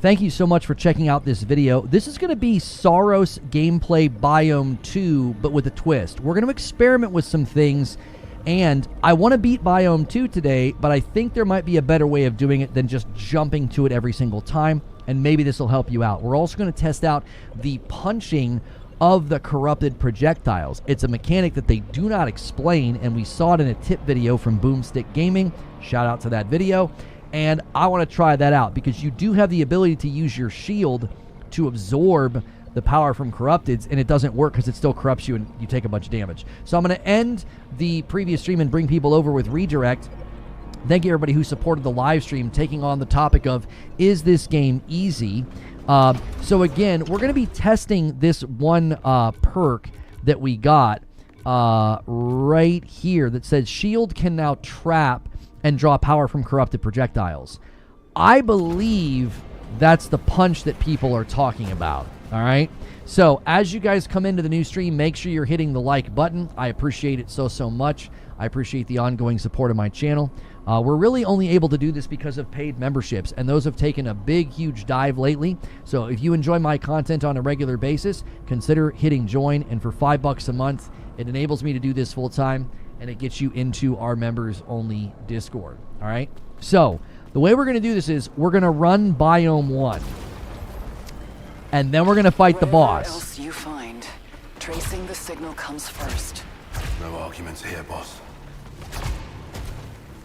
thank you so much for checking out this video. This is going to be Saros gameplay Biome 2, but with a twist. We're going to experiment with some things, and I want to beat Biome 2 today, but I think there might be a better way of doing it than just jumping to it every single time, and maybe this will help you out. We're also going to test out the punching of the corrupted projectiles. It's a mechanic that they do not explain, and we saw it in a tip video from Boomstick Gaming. Shout out to that video. And I want to try that out because you do have the ability to use your shield to absorb the power from corrupteds, and it doesn't work because it still corrupts you and you take a bunch of damage. So I'm going to end the previous stream and bring people over with redirect. Thank you everybody who supported the live stream, taking on the topic of, is this game easy? So again, we're going to be testing this one perk that we got right here that says shield can now trap and draw power from corrupted projectiles. I believe that's the punch that people are talking about, all right? So as you guys come into the new stream, make sure you're hitting the like button. I appreciate it so much. I appreciate the ongoing support of my channel. We're really only able to do this because of paid memberships, and those have taken a big, huge dive lately. So if you enjoy my content on a regular basis, consider hitting join, and for $5 a month, it enables me to do this full time, and it gets you into our members-only Discord, all right? So the way we're going to do this is we're going to run Biome 1, and then we're going to fight the boss. Whatever else you find, tracing the signal comes first. No arguments here, boss.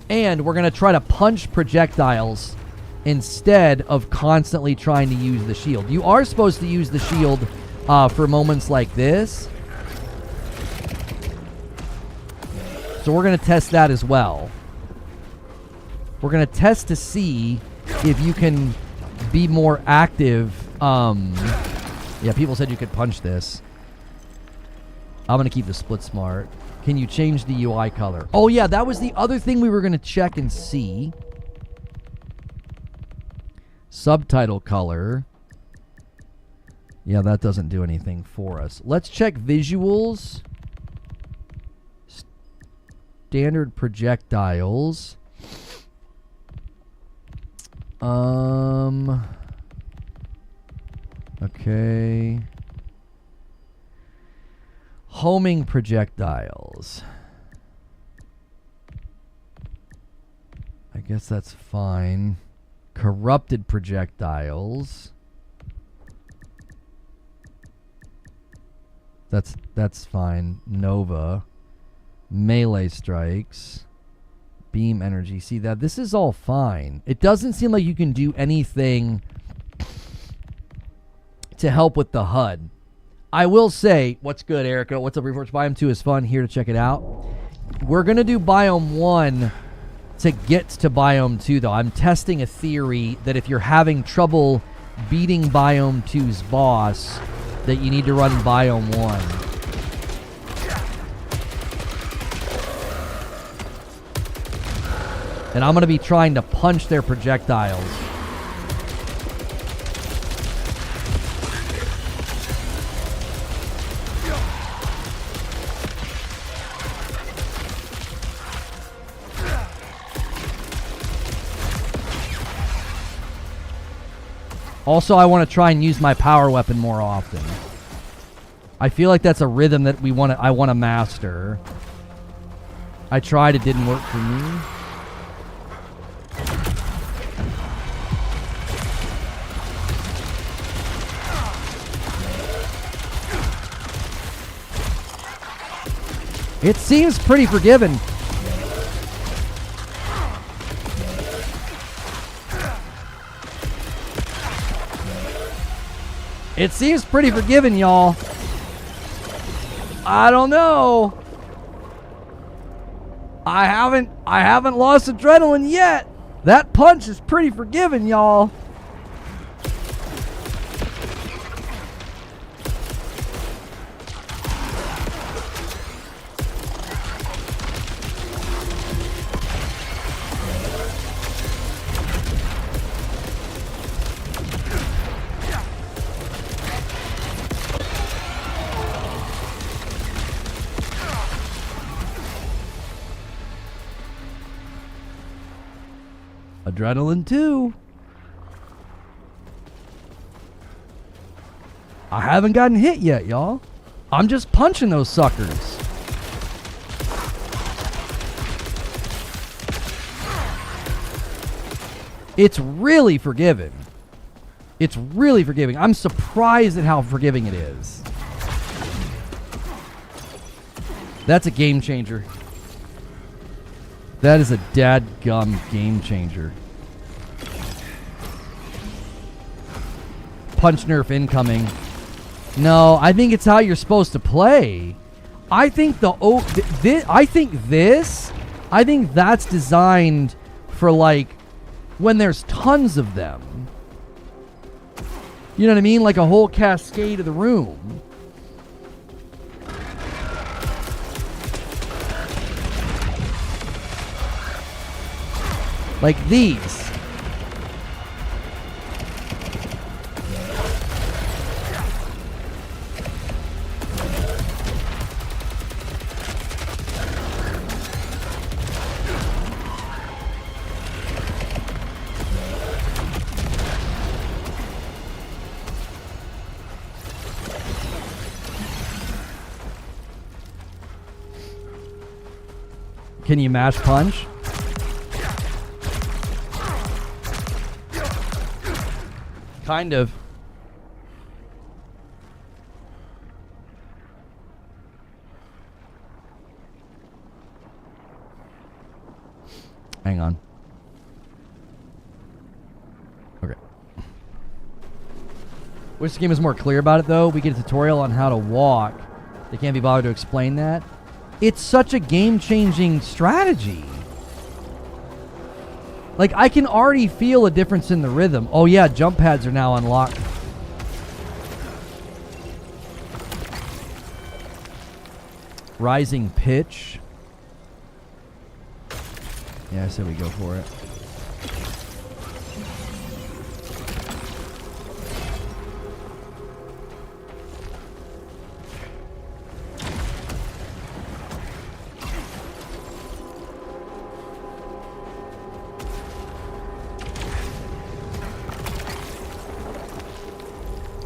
And we're going to try to punch projectiles instead of constantly trying to use the shield. You are supposed to use the shield for moments like this. So we're going to test that as well. We're going to test to see if you can be more active. Yeah, people said you could punch this. I'm going to keep the split smart. Can you change the UI color? Oh, yeah, that was the other thing we were going to check and see. Subtitle color. Yeah, that doesn't do anything for us. Let's check visuals. Standard projectiles. Okay. Homing projectiles. I guess that's fine. Corrupted projectiles. That's fine. Nova. Melee strikes. Beam energy. See that? This is all fine. It doesn't seem like you can do anything to help with the HUD. I will say, what's good, Erica? What's up, Reforged? Biome 2 is fun. Here to check it out. We're going to do Biome 1 to get to Biome 2, though. I'm testing a theory that if you're having trouble beating Biome 2's boss, that you need to run Biome 1. And I'm going to be trying to punch their projectiles. Also, I want to try and use my power weapon more often. I feel like that's a rhythm that I want to master. I tried, it didn't work for me. It seems pretty forgiving. It seems pretty forgiving, y'all. I don't know. I haven't lost adrenaline yet. That punch is pretty forgiving, y'all. Adrenaline 2. I haven't gotten hit yet, y'all. I'm just punching those suckers. It's really forgiving. It's really forgiving. I'm surprised at how forgiving it is. That's a game changer. That is a dadgum game changer. Punch nerf incoming. No, I think it's how you're supposed to play. I think I think that's designed for like when there's tons of them. You know what I mean? Like a whole cascade of the room. Like these. Can you mash punch? Kind of. Hang on. Okay. Wish the game was more clear about it, though. We get a tutorial on how to walk. They can't be bothered to explain that. It's such a game-changing strategy. Like, I can already feel a difference in the rhythm. Oh, yeah, jump pads are now unlocked. Rising pitch. Yeah, I said we go for it.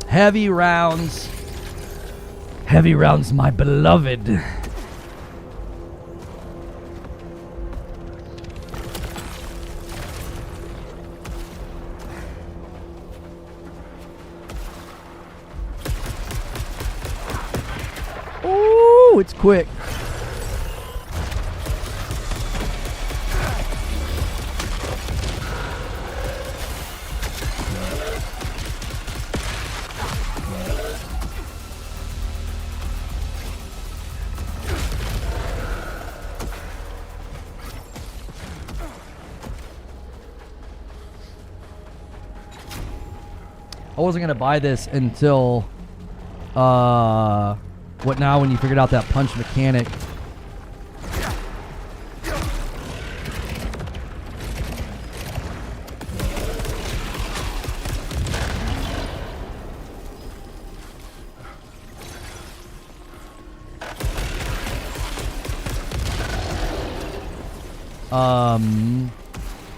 Heavy rounds. Heavy rounds, my beloved. Ooh, it's quick. I wasn't going to buy this until, what now when you figured out that punch mechanic.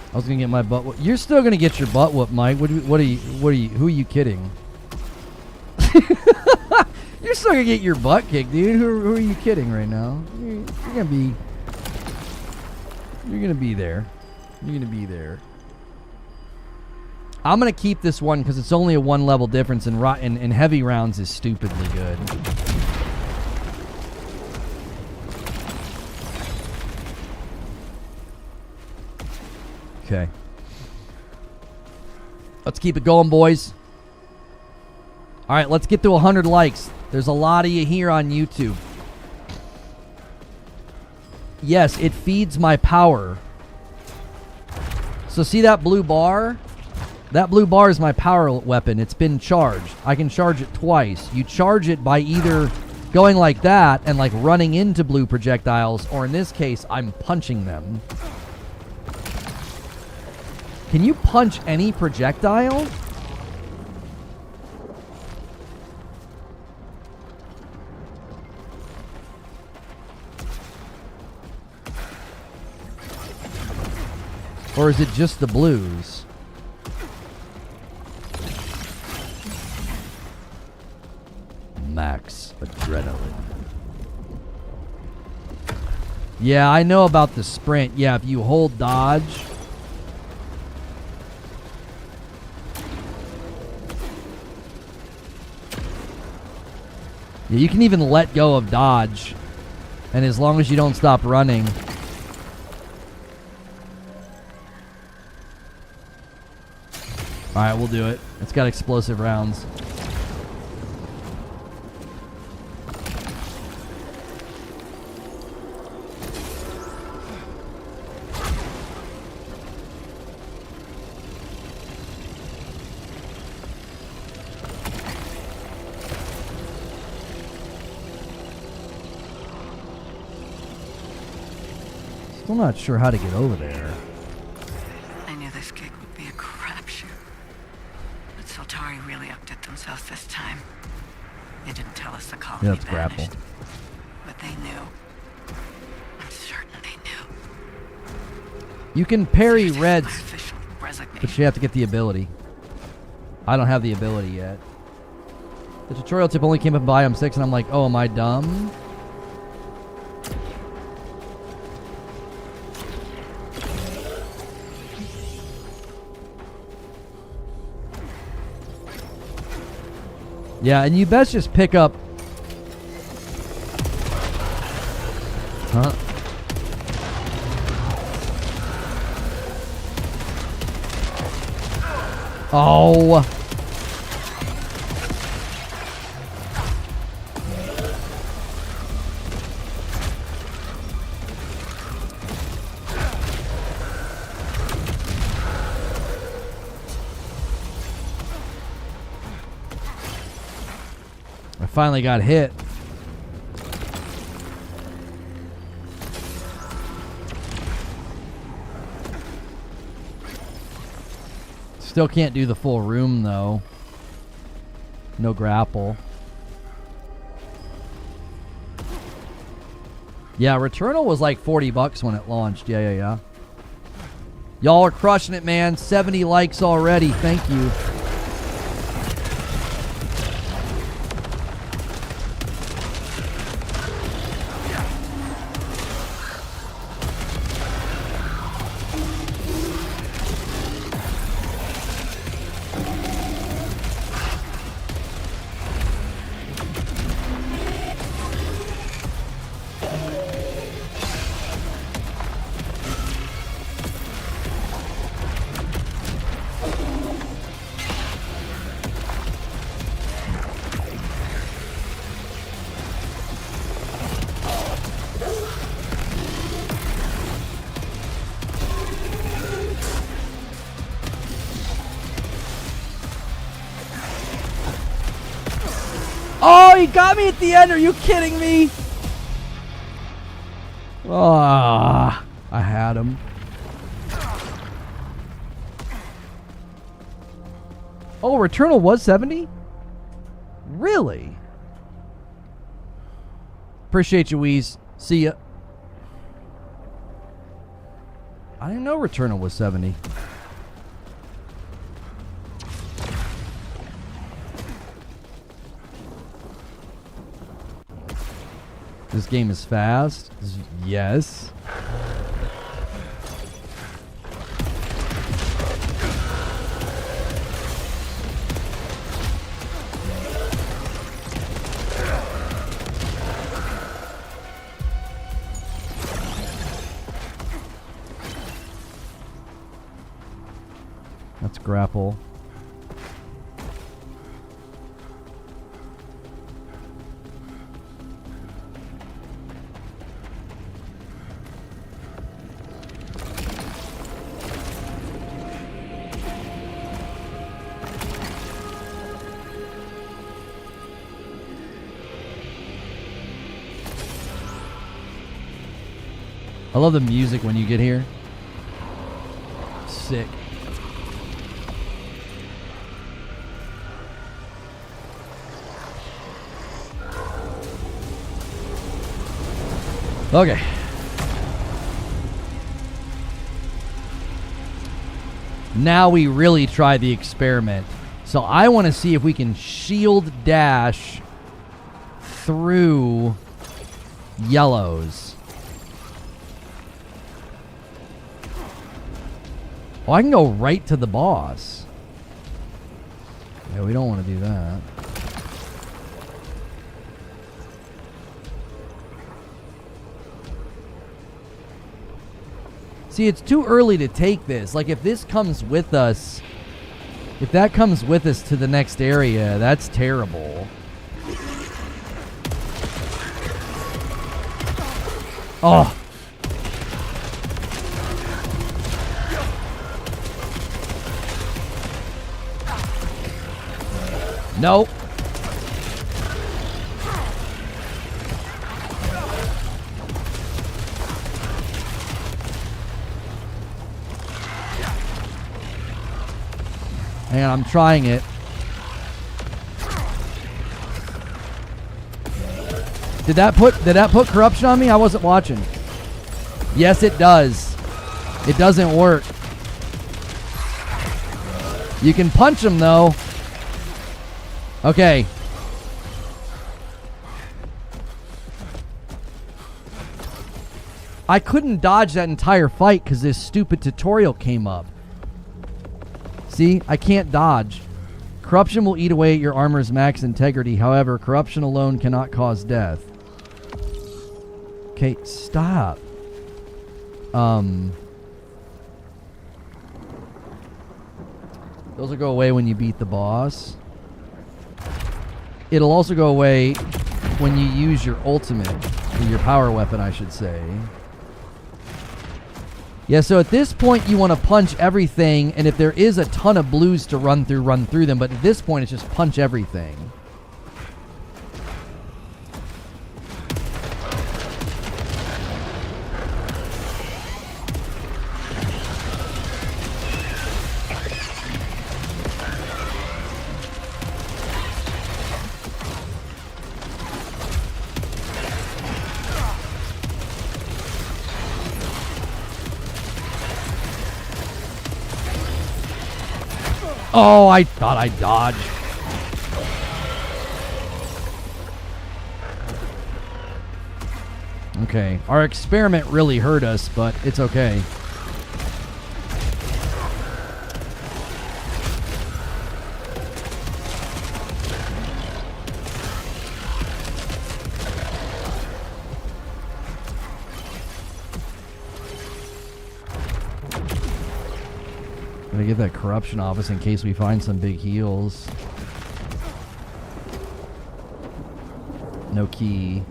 I was gonna get my butt whooped. You're still gonna get your butt whooped, Mike. Who are you kidding? You're still gonna get your butt kicked, dude. Who are you kidding right now? You're gonna be there. You're gonna be there. I'm gonna keep this one because it's only a 1 level difference, and heavy rounds is stupidly good. Okay. Let's keep it going, boys. All right, let's get to 100 likes. There's a lot of you here on YouTube. Yes, it feeds my power. So see that blue bar? That blue bar is my power weapon. It's been charged. I can charge it twice. You charge it by either going like that and like running into blue projectiles, or in this case, I'm punching them. Can you punch any projectile? Or is it just the blues? Max adrenaline. Yeah, I know about the sprint. Yeah, if you hold dodge. Yeah, you can even let go of dodge. And as long as you don't stop running. Alright, we'll do it. It's got explosive rounds. Still not sure how to get over there. I knew this gig would be a crapshoot. But Soltari really outdid themselves this time. They didn't tell us the colony Yeah, let's grapple. vanished. But they knew. I'm certain they knew. You can parry This is reds, my official resignation. but you have to get the ability. I don't have the ability yet. The tutorial tip only came up in Biome 6, and I'm like, oh, am I dumb? Yeah, and you best just pick up... Huh? Oh! I finally got hit. Still can't do the full room though. No grapple. Yeah, Returnal was like $40 when it launched. Yeah. Y'all are crushing it, man. 70 likes already. Thank you. Oh, he got me at the end. Are you kidding me? Ah, I had him. Oh, Returnal was 70? Really? Appreciate you, Wheeze. See ya. I didn't know Returnal was 70. This game is fast. Yes. Let's grapple. I love the music when you get here. Sick. Okay. Now we really try the experiment. So I want to see if we can shield dash through yellows. Oh, I can go right to the boss. Yeah, we don't want to do that. See, it's too early to take this. Like, if this comes with us, if that comes with us to the next area, that's terrible. Oh. Nope. Hang on, I'm trying it. Did that put corruption on me? I wasn't watching. Yes, it does. It doesn't work. You can punch him though. Okay. I couldn't dodge that entire fight because this stupid tutorial came up. See, I can't dodge. Corruption will eat away at your armor's max integrity. However, corruption alone cannot cause death. Okay, stop. Those will go away when you beat the boss. It'll also go away when you use your ultimate, or your power weapon, I should say. Yeah, so at this point, you want to punch everything, and if there is a ton of blues to run through them, but at this point, it's just punch everything. Oh, I thought I dodged. Okay, our experiment really hurt us, but it's okay. Gotta get that corruption off us in case we find some big heals. No key.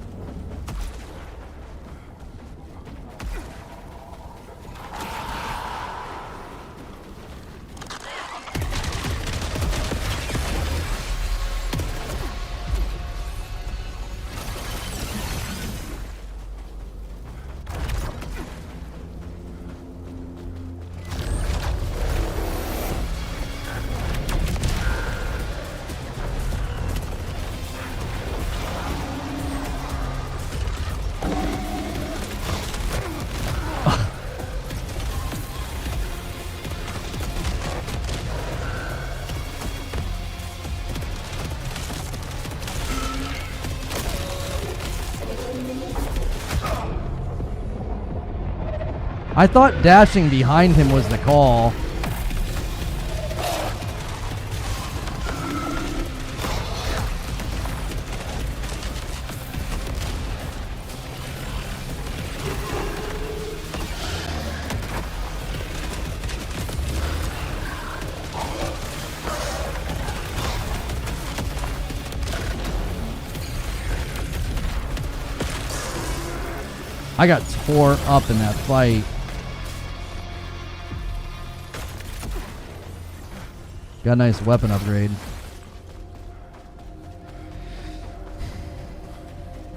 I thought dashing behind him was the call. I got tore up in that fight. Got a nice weapon upgrade.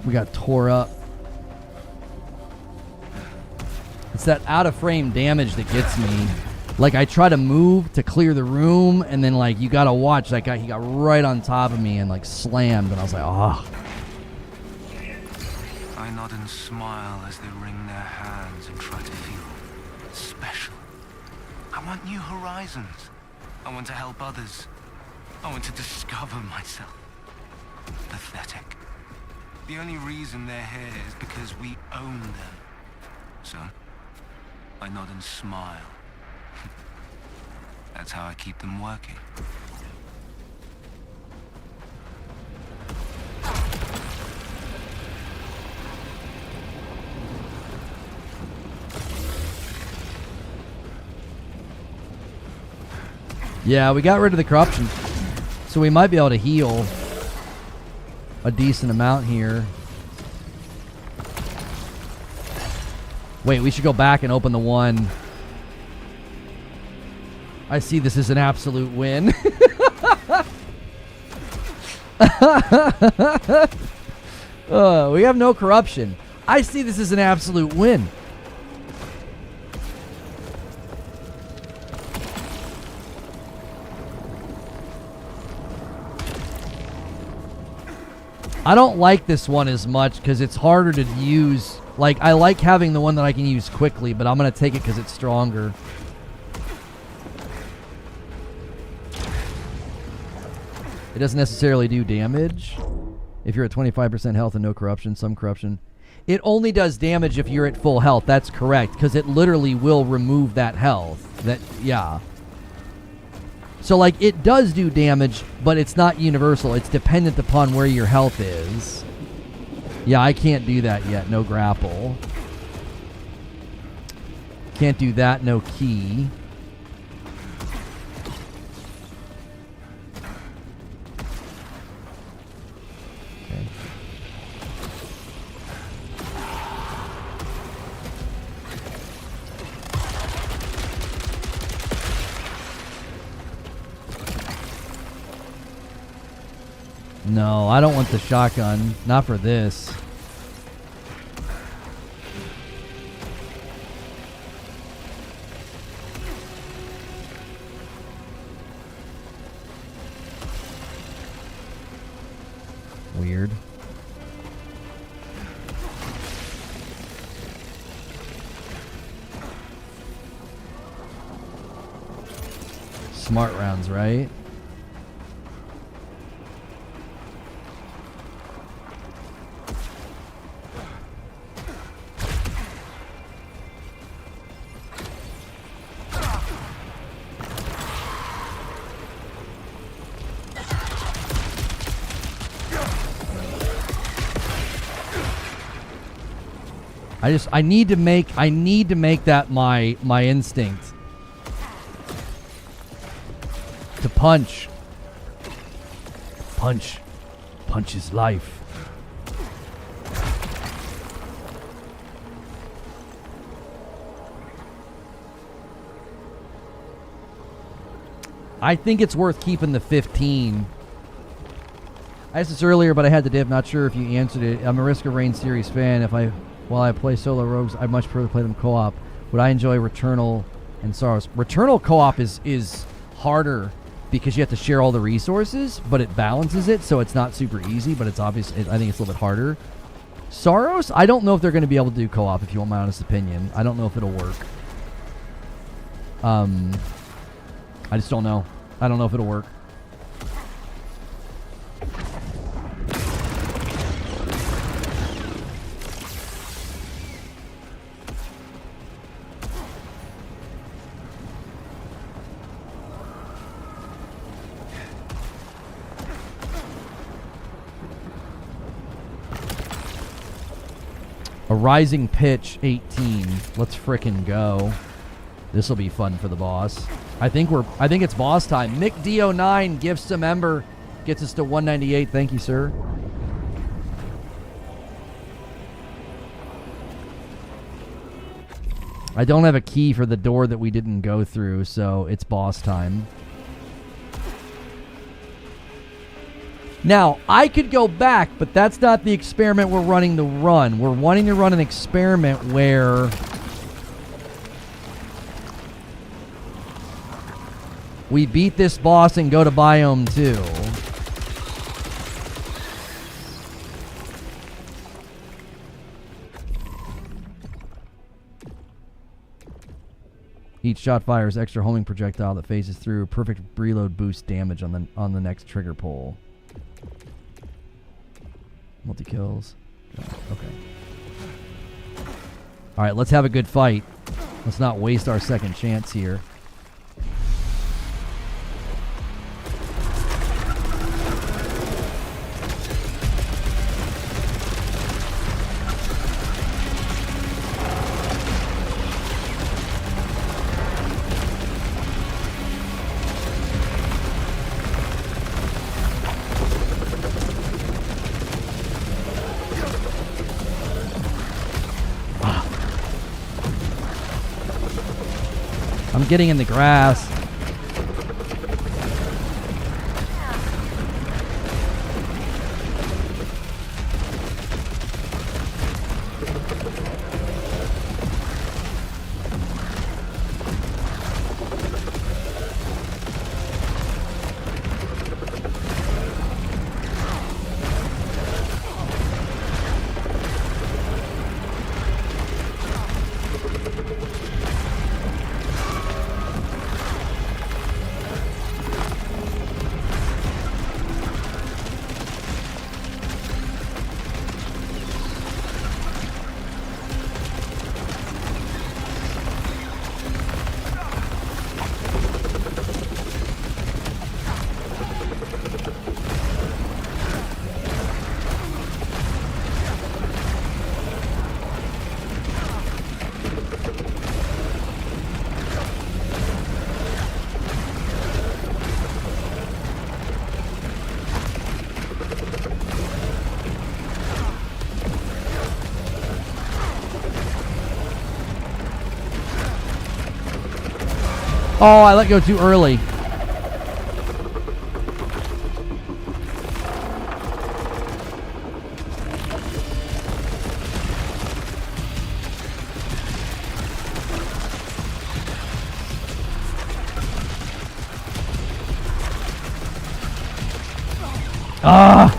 We got tore up. It's that out of frame damage that gets me. Like, I try to move to clear the room, and then, like, you gotta watch that guy. He got right on top of me and, like, slammed, and I was like, oh. I nod and smile as they wring their hands and try to feel special. I want new horizons. I want to help others. I want to discover myself. Pathetic. The only reason they're here is because we own them. So, I nod and smile. That's how I keep them working. Yeah, we got rid of the corruption. So we might be able to heal a decent amount here. Wait, we should go back and open the one. I see this as an absolute win. We have no corruption. I see this as an absolute win. I don't like this one as much because it's harder to use. Like, I like having the one that I can use quickly, but I'm going to take it because it's stronger. It doesn't necessarily do damage. If you're at 25% health and no corruption, some corruption. It only does damage if you're at full health. That's correct, because it literally will remove that health. Yeah. So, like, it does do damage, but it's not universal. It's dependent upon where your health is. Yeah, I can't do that yet. No grapple. Can't do that. No key. Okay. No, I don't want the shotgun. Not for this. Weird. Smart rounds, right? I need to make that my instinct to punch. Punch is life. I think it's worth keeping the 15. I asked this earlier, but I had to dip. Not sure if you answered it. I'm a Risk of Rain series fan. While I play solo rogues, I'd much prefer to play them co-op. Would I enjoy Returnal and Saros? Returnal co-op is harder because you have to share all the resources, but it balances it, so it's not super easy, but it's obvious. I think it's a little bit harder. Saros, I don't know if they're going to be able to do co-op, if you want my honest opinion. I don't know if it'll work. I just don't know. I don't know if it'll work. A rising pitch 18. Let's frickin' go. This will be fun for the boss. I think it's boss time. Mick D09 gifts a member, gets us to 198. Thank you, sir. I don't have a key for the door that we didn't go through, so it's boss time. Now, I could go back, but that's not the experiment we're running to run. We're wanting to run an experiment where we beat this boss and go to Biome 2. Each shot fires extra homing projectile that phases through. Perfect reload boost damage on the next trigger pull. Multi-kills. Okay. All right, let's have a good fight. Let's not waste our second chance here. I'm getting in the grass. Oh, I let go too early. Ah!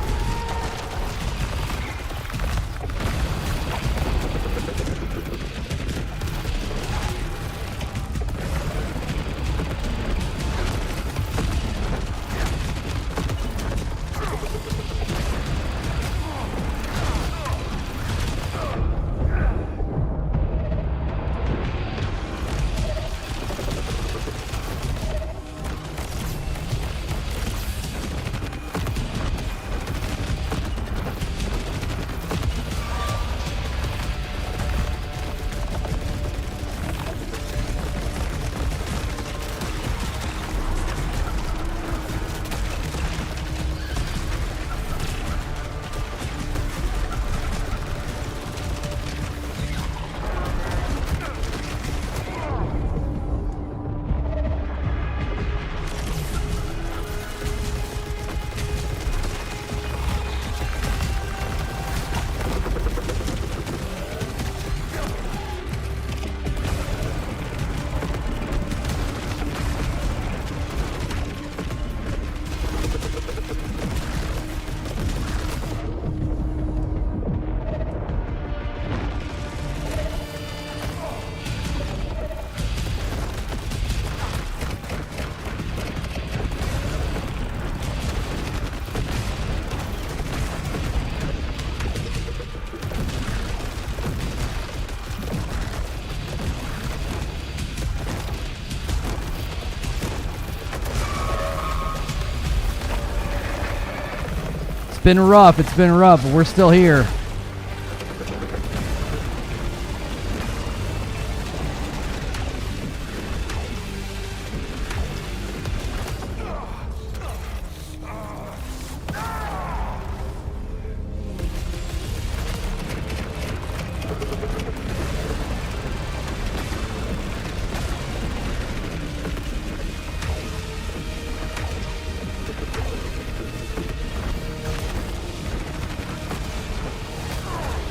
It's been rough, but we're still here.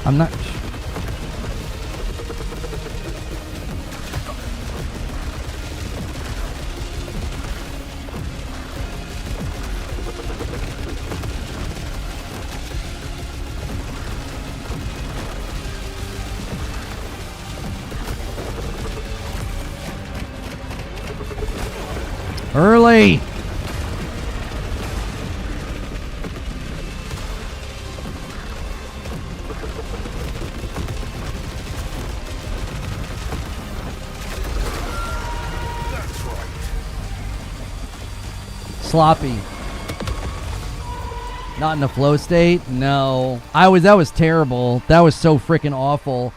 I'm not. Early. sloppy. Not in the flow state? No. That was terrible. That was so freaking awful.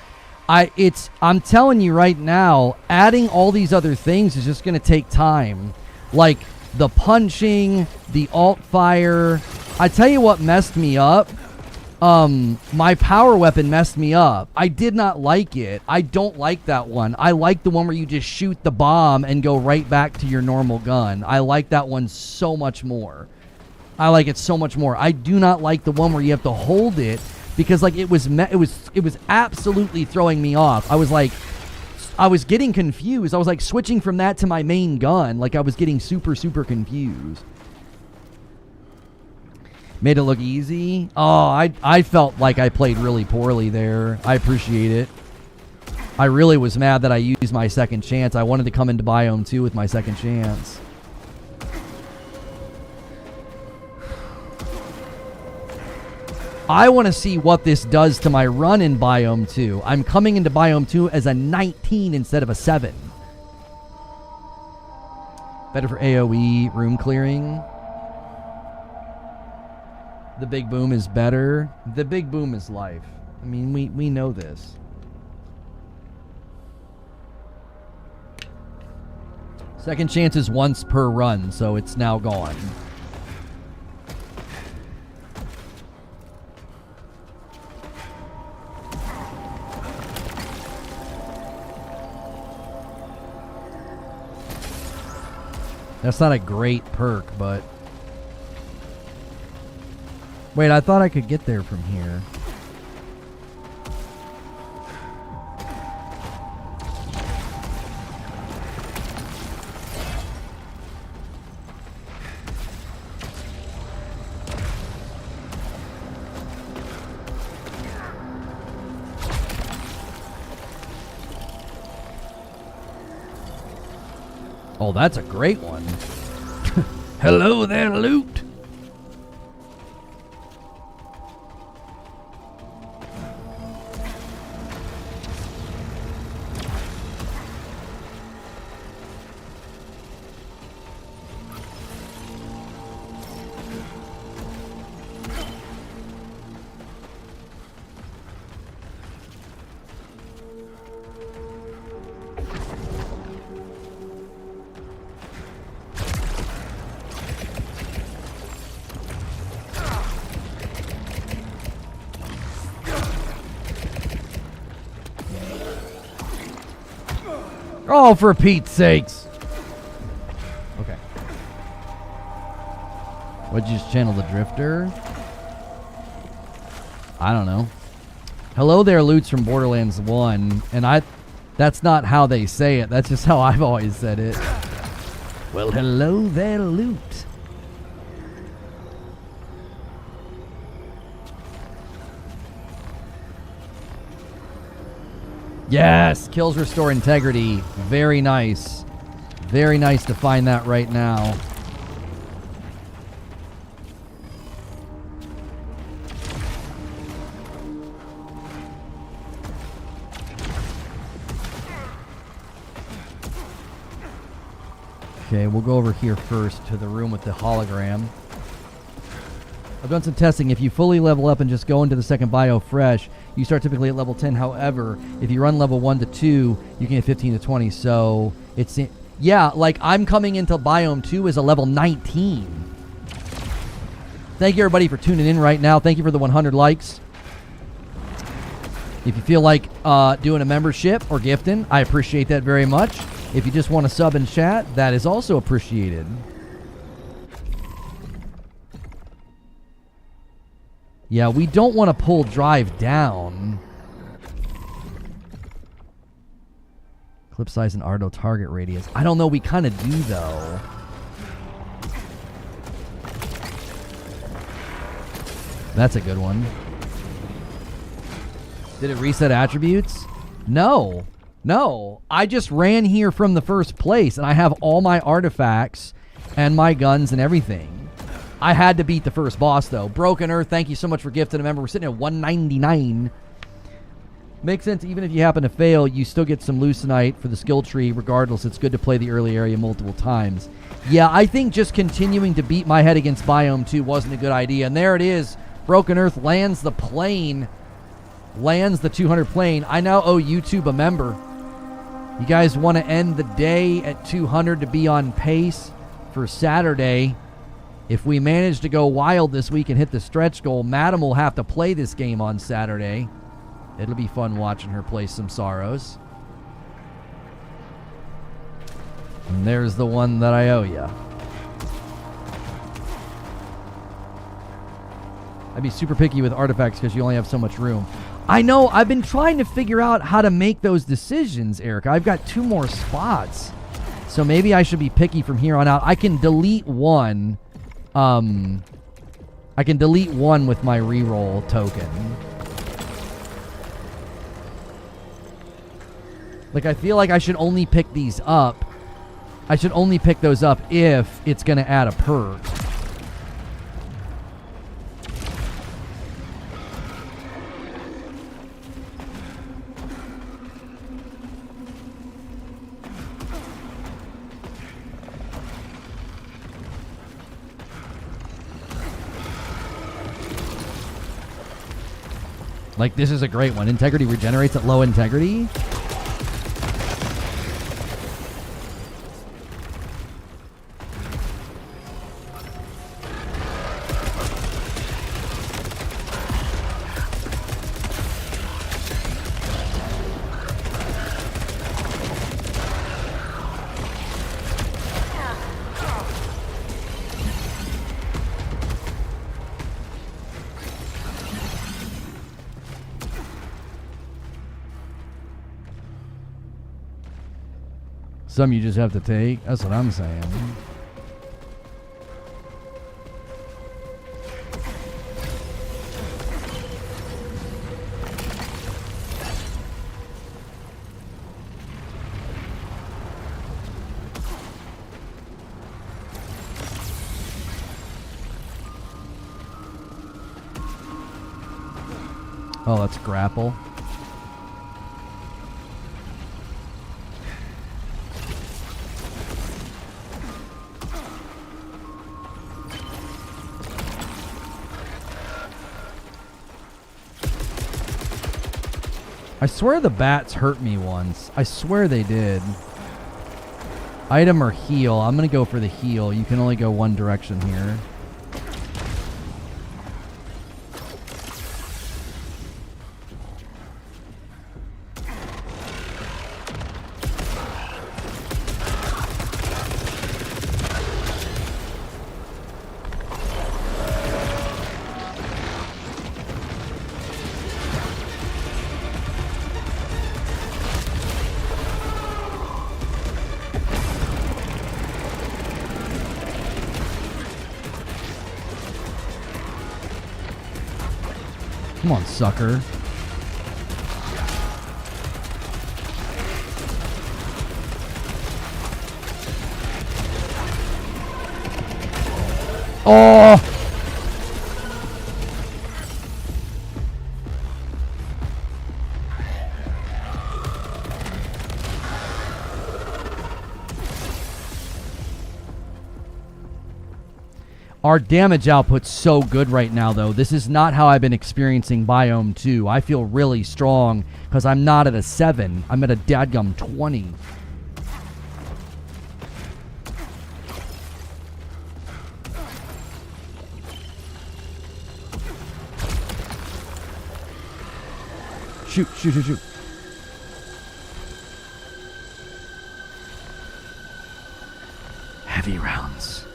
I'm telling you right now, adding all these other things is just going to take time. Like the punching, the alt fire. I tell you what messed me up. My power weapon messed me up. I did not like it. I don't like that one. I like the one where you just shoot the bomb and go right back to your normal gun. I like that one so much more. I like it so much more. I do not like the one where you have to hold it because like it was absolutely throwing me off. I was getting confused. I was like switching from that to my main gun. Like I was getting super confused. Made it look easy. Oh, I felt like I played really poorly there. I appreciate it. I really was mad that I used my second chance. I wanted to come into Biome 2 with my second chance. I want to see what this does to my run in Biome 2. I'm coming into Biome 2 as a 19 instead of a 7. Better for AoE room clearing. The big boom is better. The big boom is life. I mean, we know this. Second chance is once per run, so it's now gone. That's not a great perk, but... Wait, I thought I could get there from here. Oh, that's a great one. Hello there, loot. Oh, for Pete's sakes. Okay. What'd you just channel the drifter? I don't know. Hello there, Loots from Borderlands 1. And that's not how they say it. That's just how I've always said it. Well, hello there, Loot. Yes, kills restore integrity. Very nice. Very nice to find that right now. Okay, we'll go over here first to the room with the hologram. I've done some testing. If you fully level up and just go into the second bio fresh, you start typically at level 10. However, if you run level 1 to 2, you can get 15 to 20. So it's, yeah, like I'm coming into Biome 2 as a level 19. Thank you everybody for tuning in right now. Thank you for the 100 likes. If you feel like doing a membership or gifting, I appreciate that very much. If you just want to sub and chat, that is also appreciated. Yeah, we don't want to pull drive down. Clip size and Ardo target radius. I don't know, we kind of do though. That's a good one. Did it reset attributes? No. No. I just ran here from the first place and I have all my artifacts and my guns and everything. I had to beat the first boss, though. Broken Earth, thank you so much for gifting a member. We're sitting at 199. Makes sense. Even if you happen to fail, you still get some Lucenite for the skill tree. Regardless, it's good to play the early area multiple times. Yeah, I think just continuing to beat my head against Biome 2 wasn't a good idea. And there it is. Broken Earth lands the plane. Lands the 200 plane. I now owe YouTube a member. You guys want to end the day at 200 to be on pace for Saturday. If we manage to go wild this week and hit the stretch goal, Madam will have to play this game on Saturday. It'll be fun watching her play some Saros. And there's the one that I owe you. I'd be super picky with artifacts because you only have so much room. I know. I've been trying to figure out how to make those decisions, Eric. I've got 2 more spots. So maybe I should be picky from here on out. I can delete one. I can delete one with my reroll token. Like, I feel like I should only pick these up. I should only pick those up if it's going to add a perk. Like, this is a great one. Integrity regenerates at low integrity. Some you just have to take. That's what I'm saying. Oh, that's grapple. I swear the bats hurt me once. I swear they did. Item or heal? I'm going to go for the heal. You can only go one direction here. Come on, sucker. Oh! Our damage output's so good right now, though. This is not how I've been experiencing Biome 2. I feel really strong because I'm not at a 7. I'm at a dadgum 20. Shoot, shoot, shoot, shoot. Heavy rounds.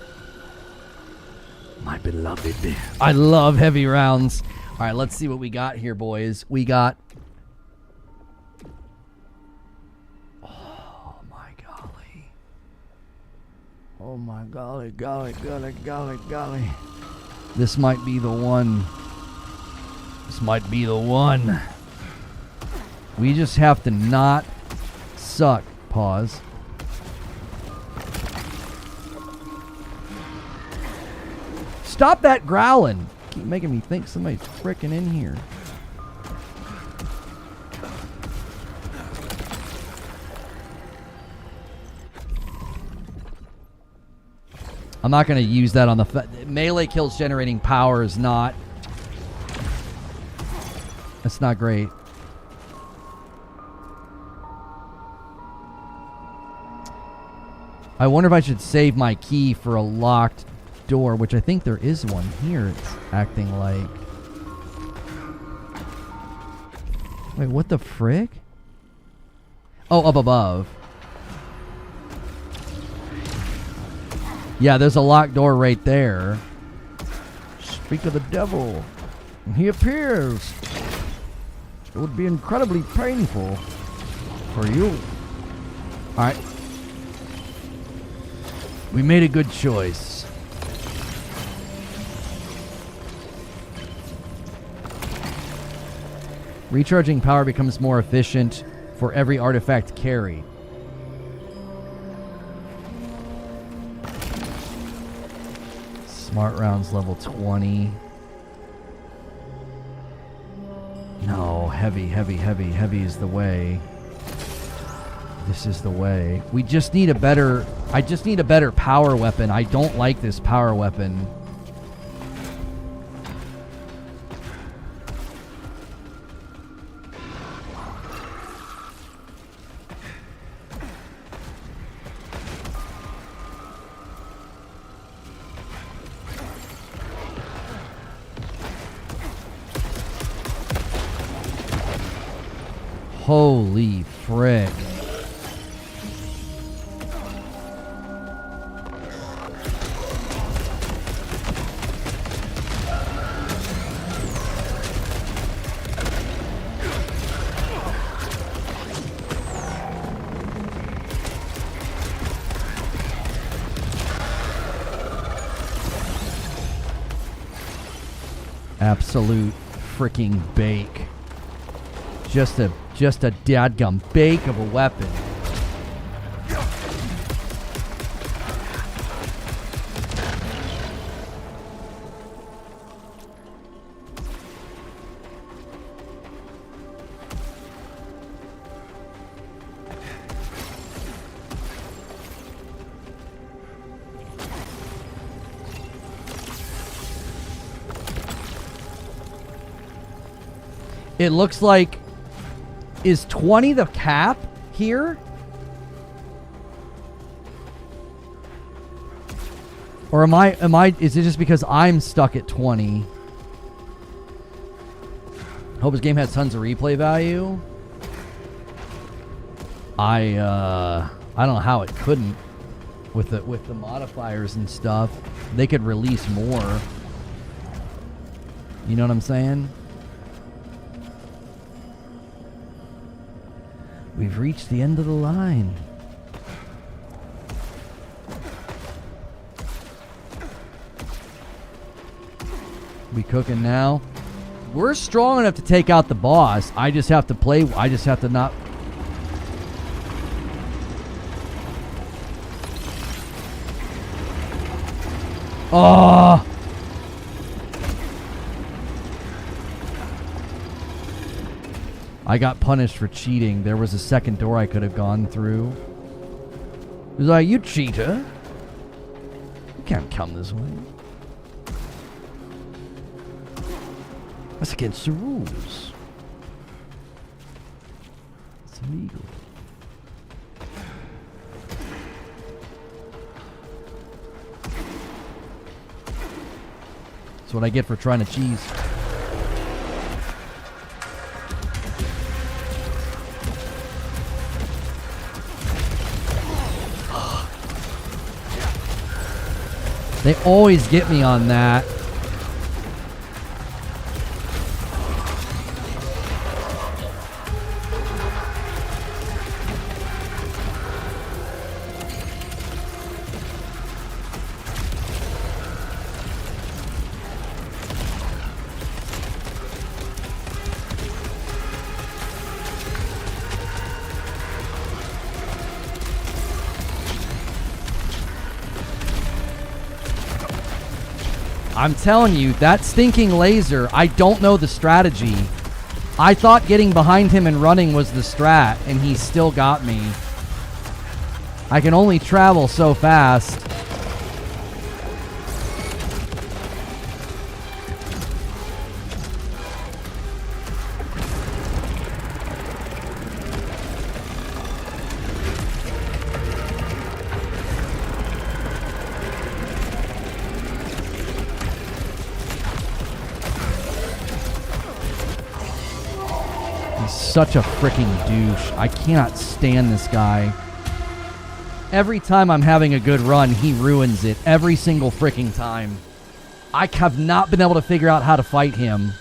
My beloved. I love heavy rounds. All right, let's see what we got here, boys. We got... Oh, my golly. Oh, my golly, golly, golly, golly, golly. This might be the one. This might be the one. We just have to not suck. Pause. Stop that growling. Keep making me think somebody's frickin' in here. I'm not going to use that on the... melee kills generating power is not... That's not great. I wonder if I should save my key for a locked door, which I think there is one here. It's acting like... Wait, what the frick? Oh, up above. Yeah, there's a locked door right there. Speak of the devil. He appears. It would be incredibly painful for you. Alright. We made a good choice. Recharging power becomes more efficient for every artifact carried. Smart rounds level 20. No, heavy is the way. This is the way. We just need a better... I just need a better power weapon. I don't like this power weapon. Holy frick. Absolute freaking bake. Just a dadgum bake of a weapon. It looks like... Is 20 the cap here? Or am I, is it just because I'm stuck at 20? Hope this game has tons of replay value. I don't know how it couldn't with the modifiers and stuff. They could release more. You know what I'm saying? We've reached the end of the line. We cooking now? We're strong enough to take out the boss. I just have to play. I just have to not... Oh! I got punished for cheating. There was a second door I could have gone through. It was like, you cheater. You can't come this way. That's against the rules. It's illegal. That's what I get for trying to cheese. They always get me on that. I'm telling you, that stinking laser, I don't know the strategy. I thought getting behind him and running was the strat, and he still got me. I can only travel so fast. He's such a freaking douche. I cannot stand this guy. Every time I'm having a good run, he ruins it. Every single freaking time. I have not been able to figure out how to fight him.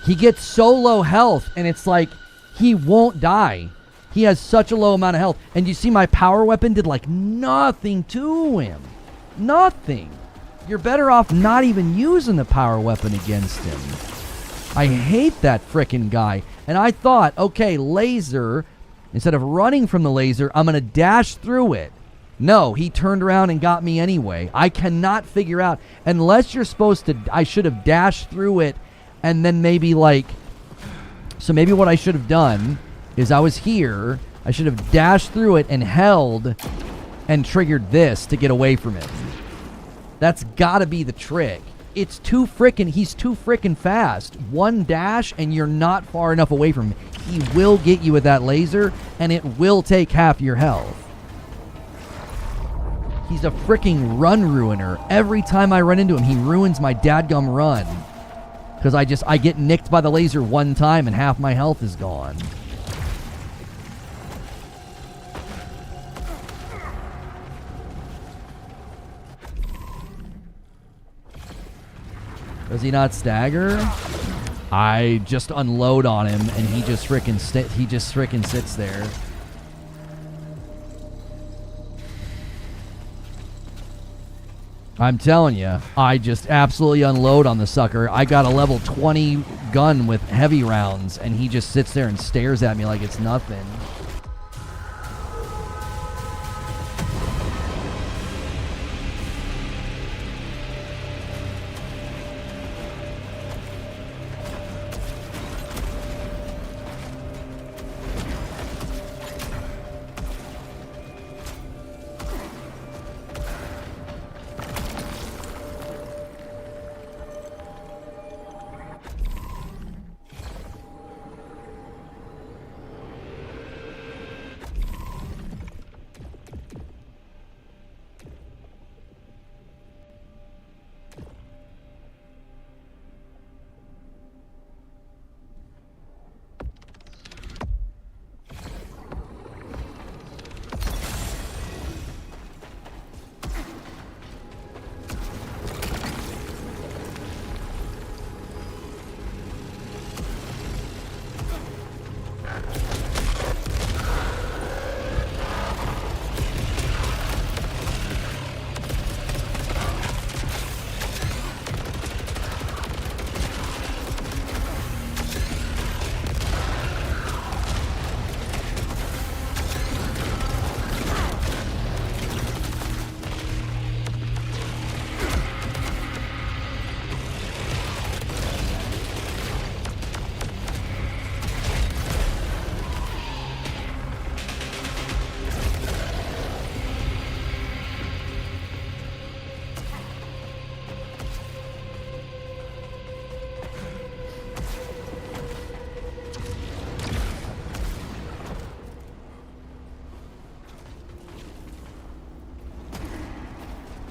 He gets so low health, and it's like he won't die. He has such a low amount of health. And you see my power weapon did like nothing to him. Nothing. You're better off not even using the power weapon against him. I hate that frickin' guy. And I thought, okay, laser, instead of running from the laser, I'm going to dash through it. No, he turned around and got me anyway. I cannot figure out, unless you're supposed to, I should have dashed through it and then maybe like, so maybe what I should have done is I was here, I should have dashed through it and held and triggered this to get away from it. That's gotta be the trick. It's too frickin', he's too frickin' fast. One dash and you're not far enough away from him. He will get you with that laser and it will take half your health. He's a fricking run ruiner. Every time I run into him, he ruins my dadgum run. Because I get nicked by the laser one time and half my health is gone. Does he not stagger? I just unload on him and he just frickin' sits there. I'm telling you, I just absolutely unload on the sucker. I got a level 20 gun with heavy rounds and he just sits there and stares at me like it's nothing.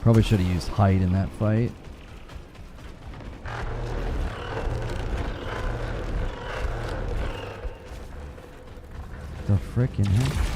Probably should have used height in that fight. The frickin' heck?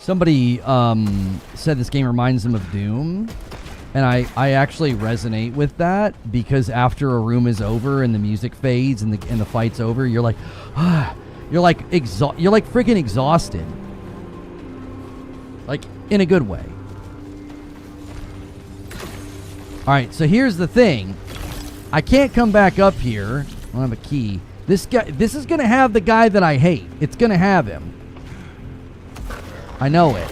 Somebody said this game reminds them of Doom, and I actually resonate with that, because after a room is over and the music fades and the fight's over, you're like, you're like freaking exhausted, like in a good way. All right, so here's the thing. I can't come back up here. I don't have a key. This is gonna have the guy that I hate. It's gonna have him. I know it.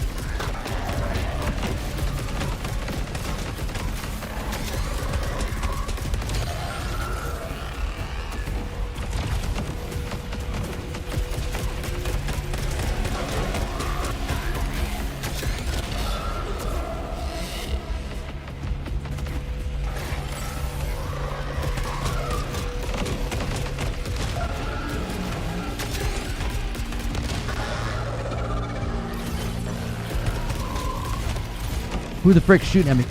Who the frick's shooting at me?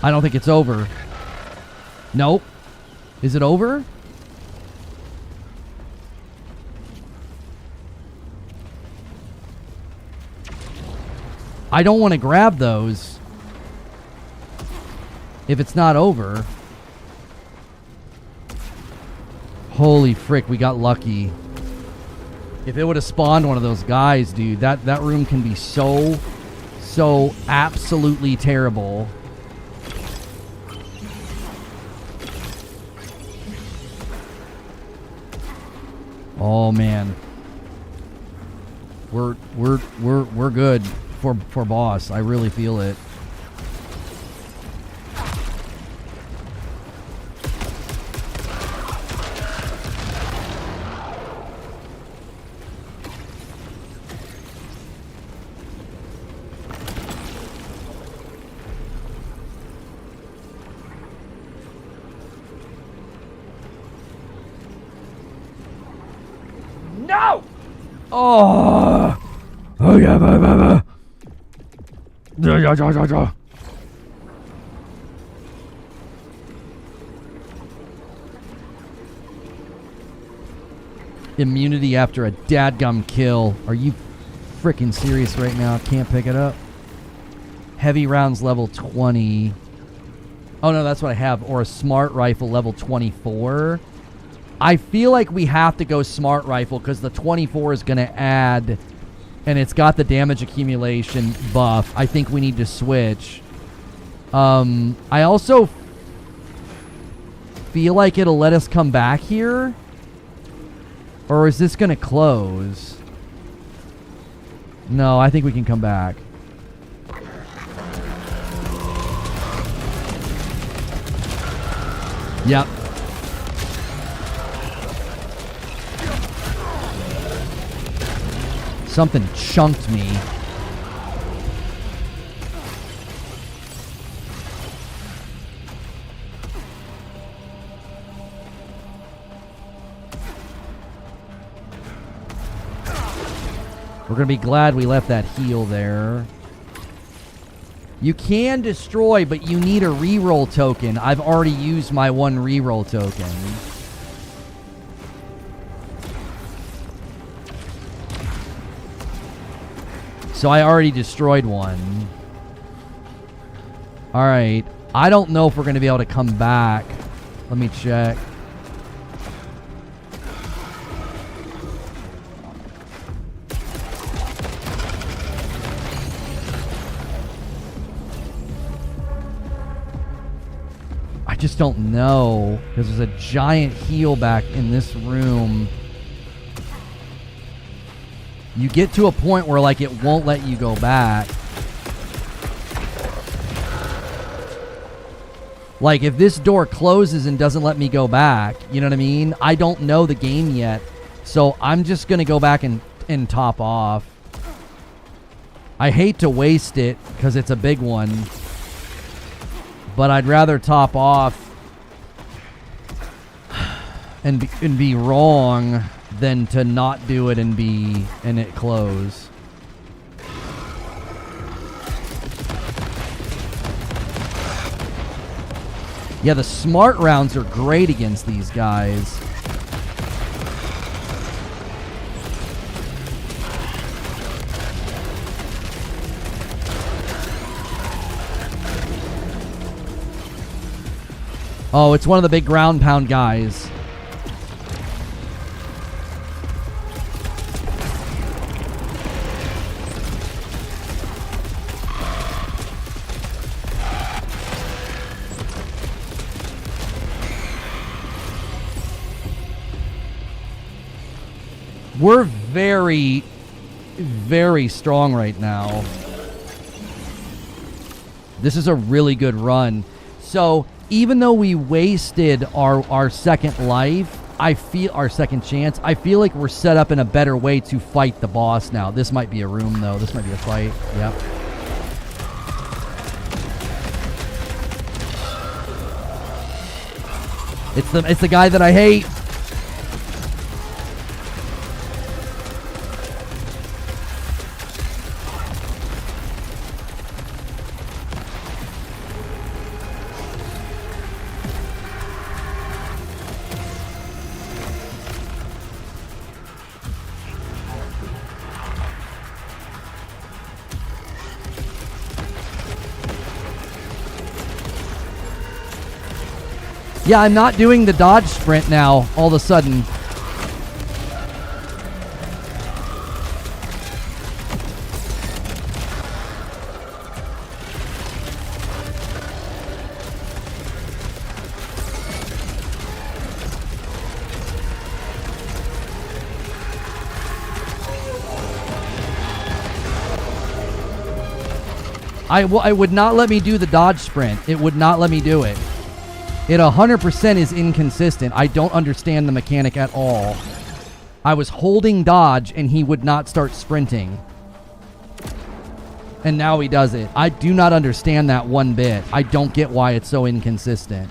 I don't think it's over. Nope. Is it over? I don't want to grab those if it's not over. Holy frick, we got lucky. If it would have spawned one of those guys, dude, that room can be so absolutely terrible. Oh man. We're good. For boss, I really feel it. No! Oh! Oh yeah, Immunity after a dadgum kill. Are you freaking serious right now? Can't pick it up. Heavy rounds level 20. Oh no, that's what I have. Or a smart rifle level 24. I feel like we have to go smart rifle because the 24 is going to add, and it's got the damage accumulation buff. I think we need to switch. I also feel like it'll let us come back here. Or is this going to close? No, I think we can come back. Yep. Something chunked me. We're going to be glad we left that heal there. You can destroy, but you need a reroll token. I've already used my one reroll token. So I already destroyed one. Alright. I don't know if we're going to be able to come back. Let me check. I just don't know, because there's a giant heal back in this room. You get to a point where, like, it won't let you go back. Like, if this door closes and doesn't let me go back, you know what I mean? I don't know the game yet, so I'm just going to go back and top off. I hate to waste it, because it's a big one. But I'd rather top off. and be wrong than to not do it and it close. Yeah, the smart rounds are great against these guys. Oh, it's one of the big ground pound guys. We're very, very strong right now. This is a really good run. So even though we wasted our second life, our second chance, I feel like we're set up in a better way to fight the boss now. This might be a room though. This might be a fight. Yep. It's the guy that I hate. Yeah, I'm not doing the dodge sprint now, all of a sudden. I would not let me do the dodge sprint. It would not let me do it. It 100% is inconsistent. I don't understand the mechanic at all. I was holding dodge and he would not start sprinting. And now he does it. I do not understand that one bit. I don't get why it's so inconsistent.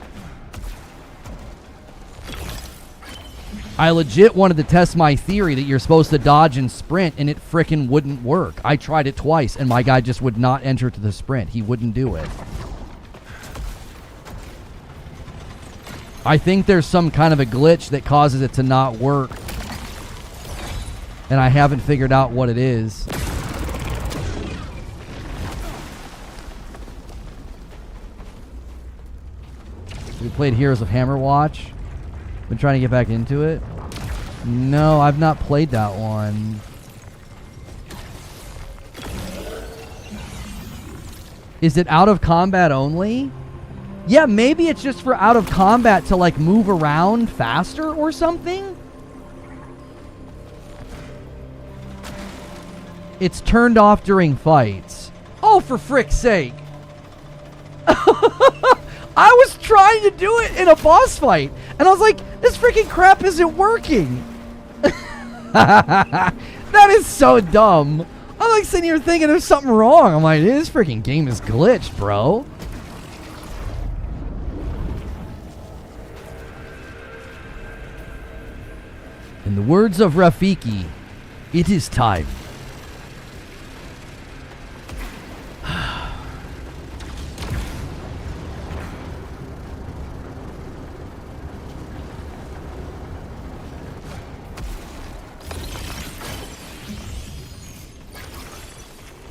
I legit wanted to test my theory that you're supposed to dodge and sprint and it frickin' wouldn't work. I tried it twice and my guy just would not enter to the sprint. He wouldn't do it. I think there's some kind of a glitch that causes it to not work. And I haven't figured out what it is. We played Heroes of Hammerwatch. Been trying to get back into it. No, I've not played that one. Is it out of combat only? Yeah, maybe it's just for out of combat to like move around faster or something. It's turned off during fights. Oh, for frick's sake. I was trying to do it in a boss fight and I was like, this freaking crap isn't working. That is so dumb. I'm like sitting here thinking there's something wrong. I'm like, this freaking game is glitched, bro. In the words of Rafiki, it is time.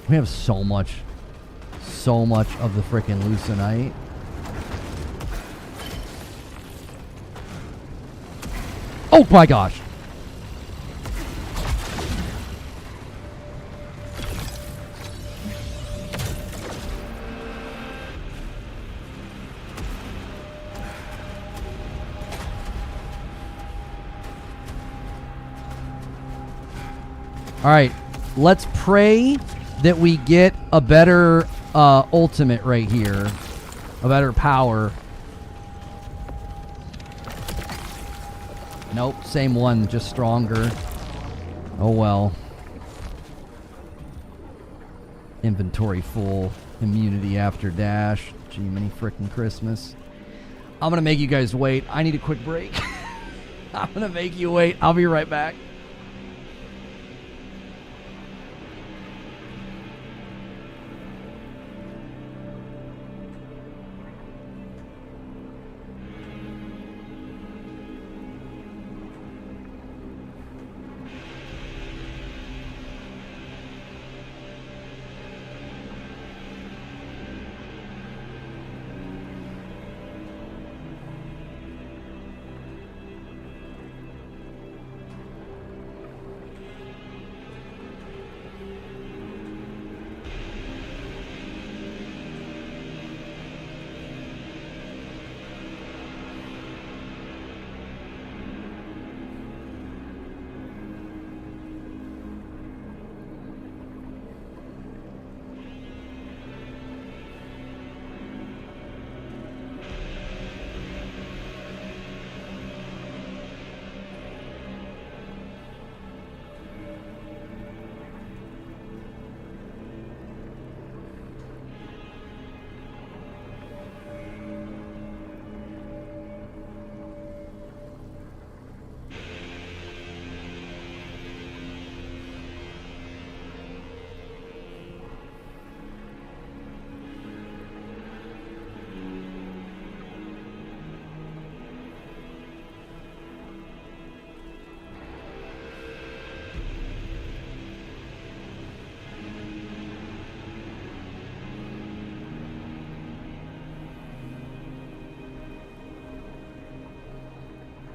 We have so much of the frickin' Lucenite. Oh my gosh. All right, let's pray that we get a better ultimate right here, a better power. Nope, same one, just stronger. Oh well. Inventory full, immunity after dash. Gee, many frickin' Christmas. I'm gonna make you guys wait. I need a quick break. I'm going to make you wait. I'll be right back.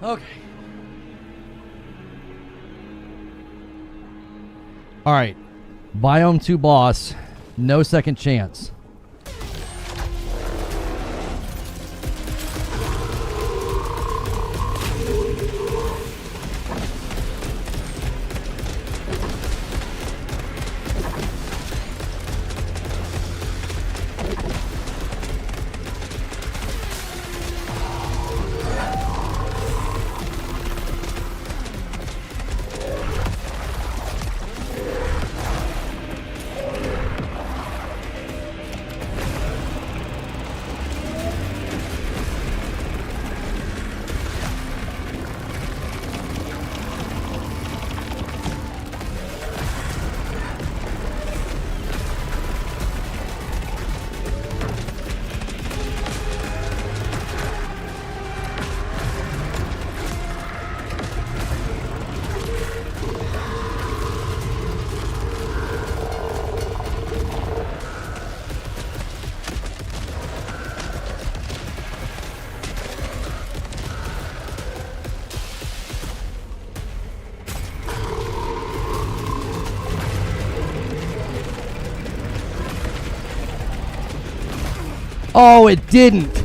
Okay. All right. Biome 2 boss. No second chance. Oh, it didn't.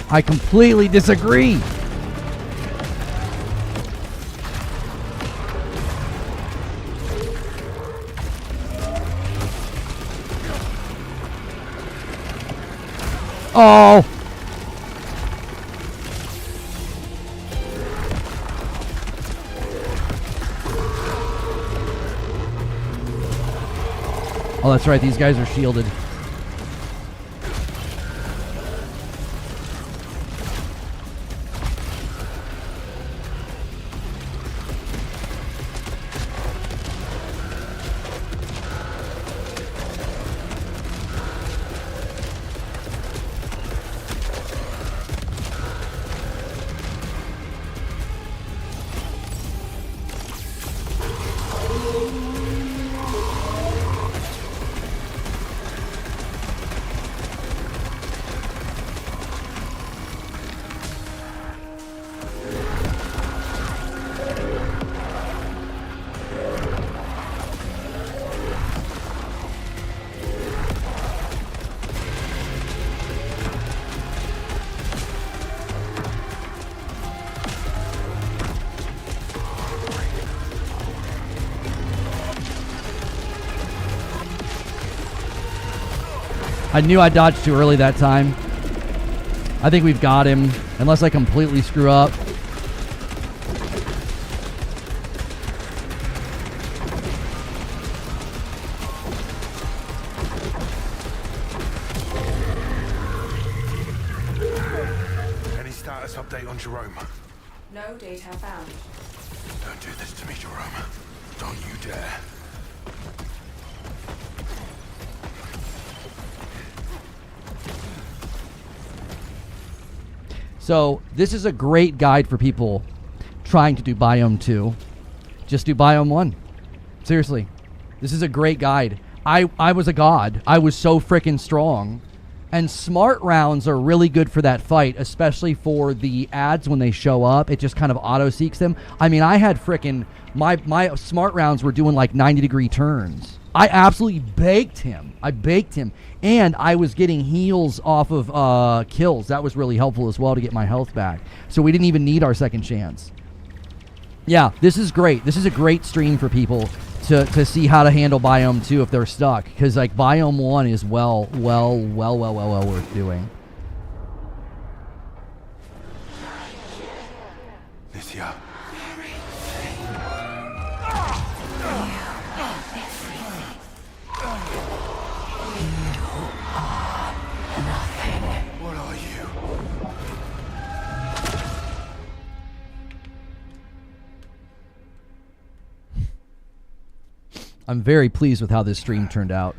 I completely disagree. Oh. Oh, that's right. These guys are shielded. I knew I dodged too early that time. I think we've got him, unless I completely screw up. Any status update on Jerome? No data found. Don't do this to me, Jerome. Don't you dare. So this is a great guide for people trying to do Biome 2. Just do Biome 1. Seriously. This is a great guide. I was a god. I was so freaking strong. And smart rounds are really good for that fight, especially for the ads when they show up. It just kind of auto-seeks them. I mean, I had freaking... My smart rounds were doing like 90-degree turns. I absolutely baked him. I baked him. And I was getting heals off of kills. That was really helpful as well to get my health back. So we didn't even need our second chance. Yeah, this is great. This is a great stream for people to see how to handle Biome 2 if they're stuck. Because like Biome 1 is well worth doing. Lysia. What are you? I'm very pleased with how this stream turned out.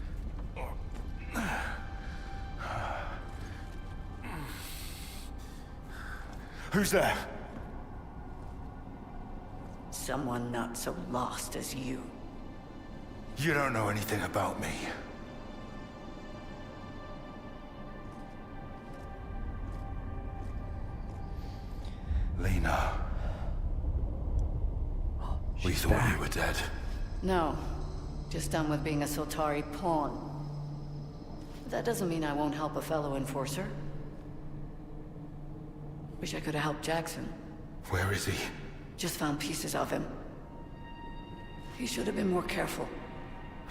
Who's there? Someone not so lost as you. You don't know anything about me. Lena. We She's thought back. you were dead. No. Just done with being a Soltari pawn. But that doesn't mean I won't help a fellow enforcer. Wish I could have helped Jackson. Where is he? Just found pieces of him. He should have been more careful.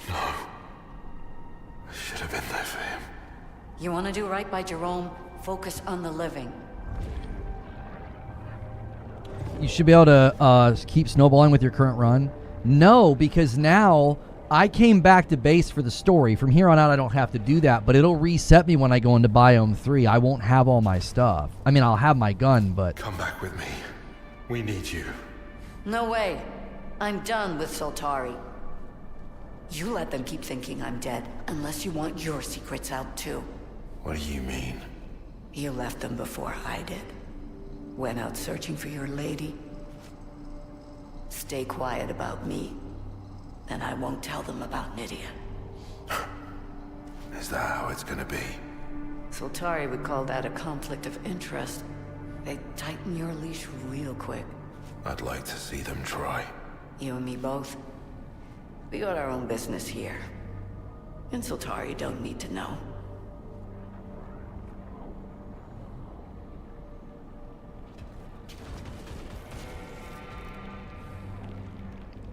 No. I should have been there for him. You want to do right by Jerome? Focus on the living. You should be able to keep snowballing with your current run. No, because now I came back to base for the story. From here on out, I don't have to do that, but it'll reset me when I go into Biome 3. I won't have all my stuff. I mean, I'll have my gun, but... Come back with me. We need you. No way. I'm done with Soltari. You let them keep thinking I'm dead, unless you want your secrets out too. What do you mean? You left them before I did. Went out searching for your lady. Stay quiet about me, and I won't tell them about Nydia. Is that how it's gonna be? Soltari would call that a conflict of interest. They'd tighten your leash real quick. I'd like to see them try. You and me both. We got our own business here. And Soltari don't need to know.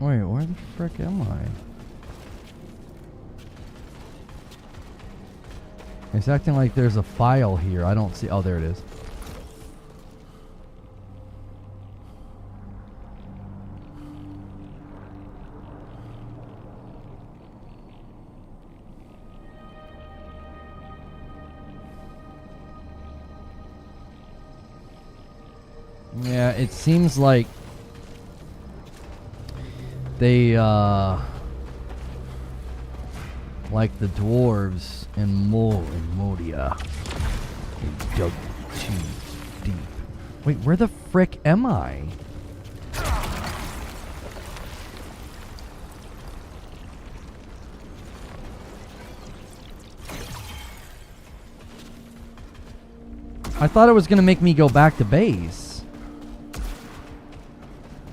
Wait, where the frick am I? It's acting like there's a file here. I don't see... Oh, there it is. Yeah, it seems like they, like the dwarves in Moria, they dug too deep. Wait, where the frick am I? I thought it was gonna make me go back to base.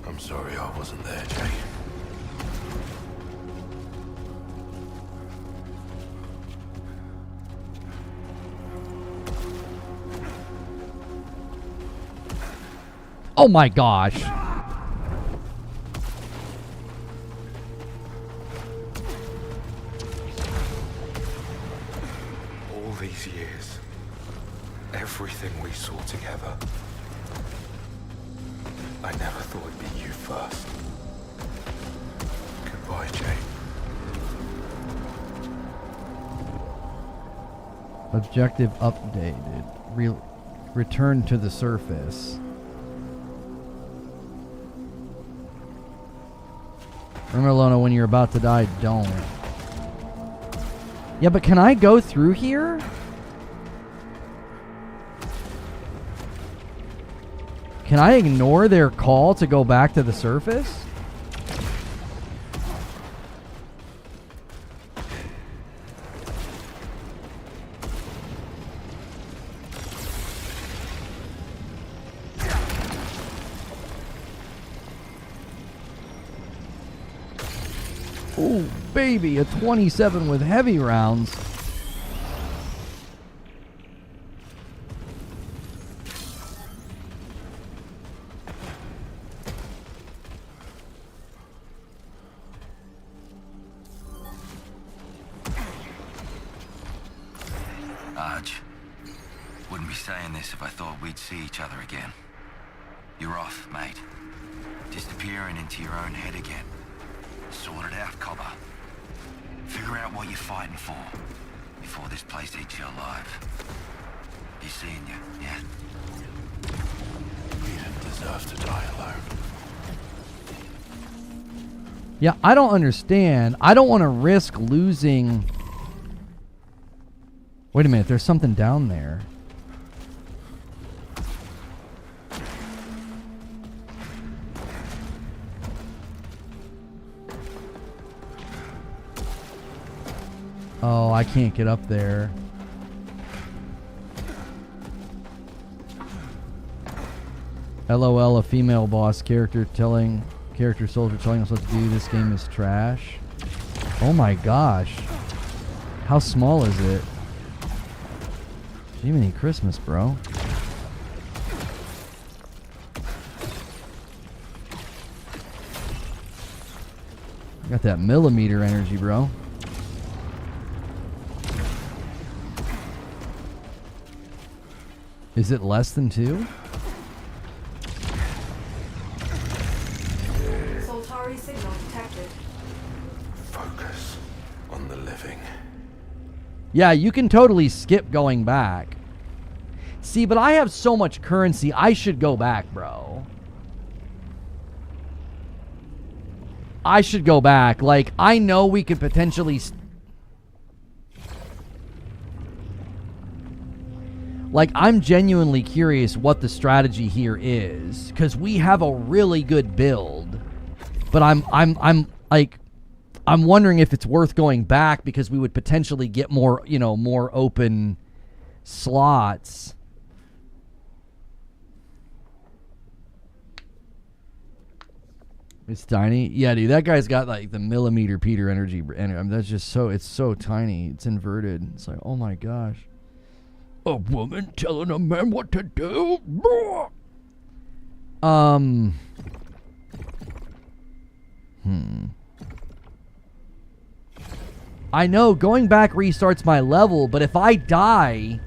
I'm sorry I wasn't there, Jay. Oh my gosh. All these years, everything we saw together, I never thought it'd be you first. Goodbye, Jay. Objective updated. Return to the surface. Remember, Lona, when you're about to die, don't. Yeah, but can I go through here? Can I ignore their call to go back to the surface? Oh, baby, a 27 with heavy rounds. Arch, wouldn't be saying this if I thought we'd see each other again. You're off, mate. Disappearing into your own head again. Sort it out, Cobber. Figure out what you're fighting for before this place eats you alive. He's seeing you, yeah? We didn't deserve to die alone. Yeah, I don't understand. I don't want to risk losing... Wait a minute, there's something down there. Oh, I can't get up there. LOL, a female boss character soldier telling us what to do. This game is trash. Oh my gosh. How small is it? Jiminy Christmas, bro. Got that millimeter energy, bro. Is it less than 2? Soltari signal detected. Focus on the living. Yeah, you can totally skip going back. See, but I have so much currency, I should go back, bro. I should go back. Like, I know we could potentially... Like, I'm genuinely curious what the strategy here is, because we have a really good build. But I'm wondering if it's worth going back, because we would potentially get more, you know, more open slots. It's tiny. Yeah, dude, that guy's got like the millimeter Peter energy. And I mean, that's just so, it's so tiny. It's inverted. It's like, oh my gosh. A woman telling a man what to do? I know going back restarts my level, but if I die,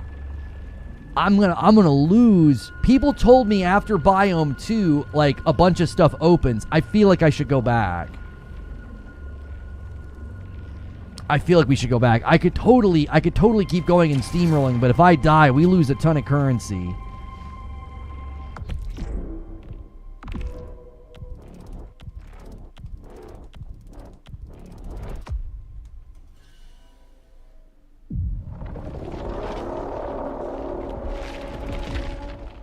I'm gonna lose. People told me after Biome 2, like, a bunch of stuff opens. I feel like I should go back. I feel like we should go back. I could totally keep going and steamrolling, but if I die, we lose a ton of currency.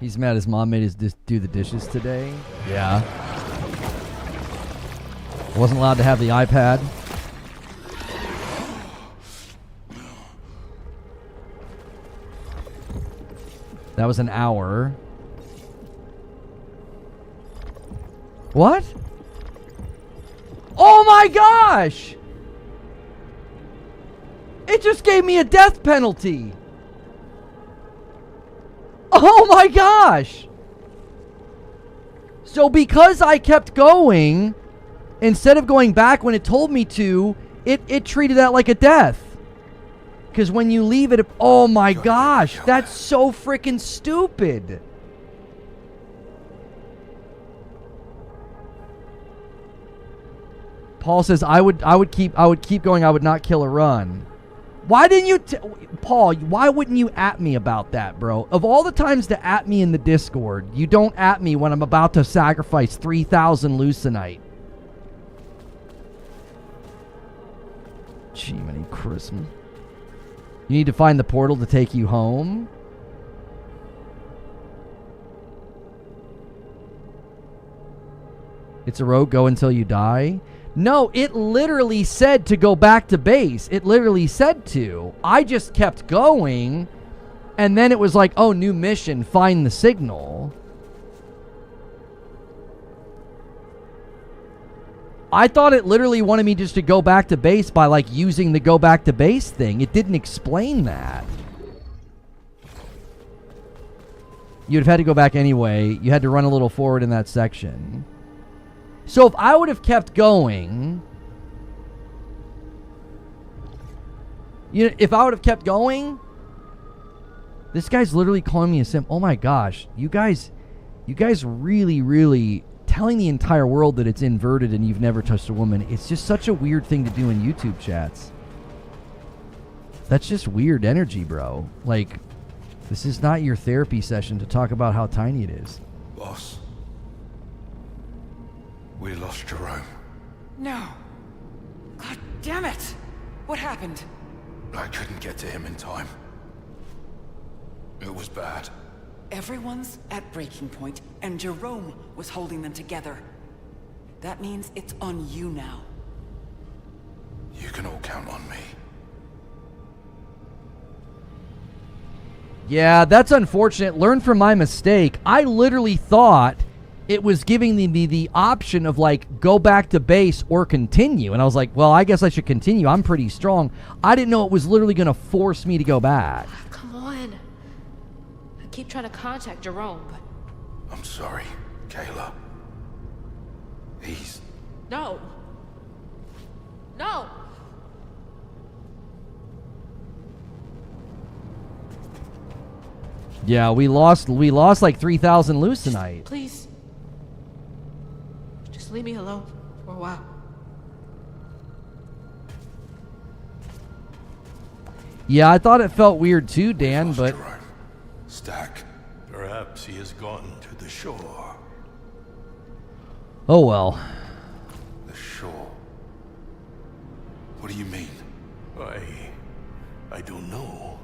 He's mad his mom made his do the dishes today. Yeah. I wasn't allowed to have the iPad. That was an hour. What? Oh my gosh! It just gave me a death penalty. Oh my gosh! So because I kept going, instead of going back when it told me to, it treated that like a death. Because when you leave it... Oh my gosh, that's so freaking stupid. Paul says, I would keep going. I would not kill a run. Why didn't you... Paul, why wouldn't you at me about that, bro? Of all the times to at me in the Discord, you don't at me when I'm about to sacrifice 3,000 Lucenite. Jiminy Christmas. You need to find the portal to take you home? It's a rogue, go until you die? No, it literally said to go back to base. It literally said to. I just kept going, and then it was like, oh, new mission, find the signal. I thought it literally wanted me just to go back to base by, like, using the go back to base thing. It didn't explain that. You'd have had to go back anyway. You had to run a little forward in that section. So if I would have kept going, if I would have kept going, this guy's literally calling me a simp. Oh my gosh, you guys really, really telling the entire world that it's inverted and you've never touched a woman. It's just such a weird thing to do in YouTube chats. That's just weird energy, bro. Like, this is not your therapy session to talk about how tiny it is. Boss. We lost Jerome. No. God damn it! What happened? I couldn't get to him in time. It was bad. Everyone's at breaking point, and Jerome was holding them together. That means it's on you now. You can all count on me. Yeah, that's unfortunate. Learn from my mistake. I literally thought it was giving me the option of, like, go back to base or continue. And I was like, well, I guess I should continue. I'm pretty strong. I didn't know it was literally going to force me to go back. Come on. I keep trying to contact Jerome, but... I'm sorry, Kayla. He's... No. No! Yeah, we lost like 3,000 loose tonight. Please. Just leave me alone for a while. Yeah, I thought it felt weird too, Dan, but... Jerome. Stack. Perhaps he has gone to the shore. Oh well. The shore. What do you mean? I don't know.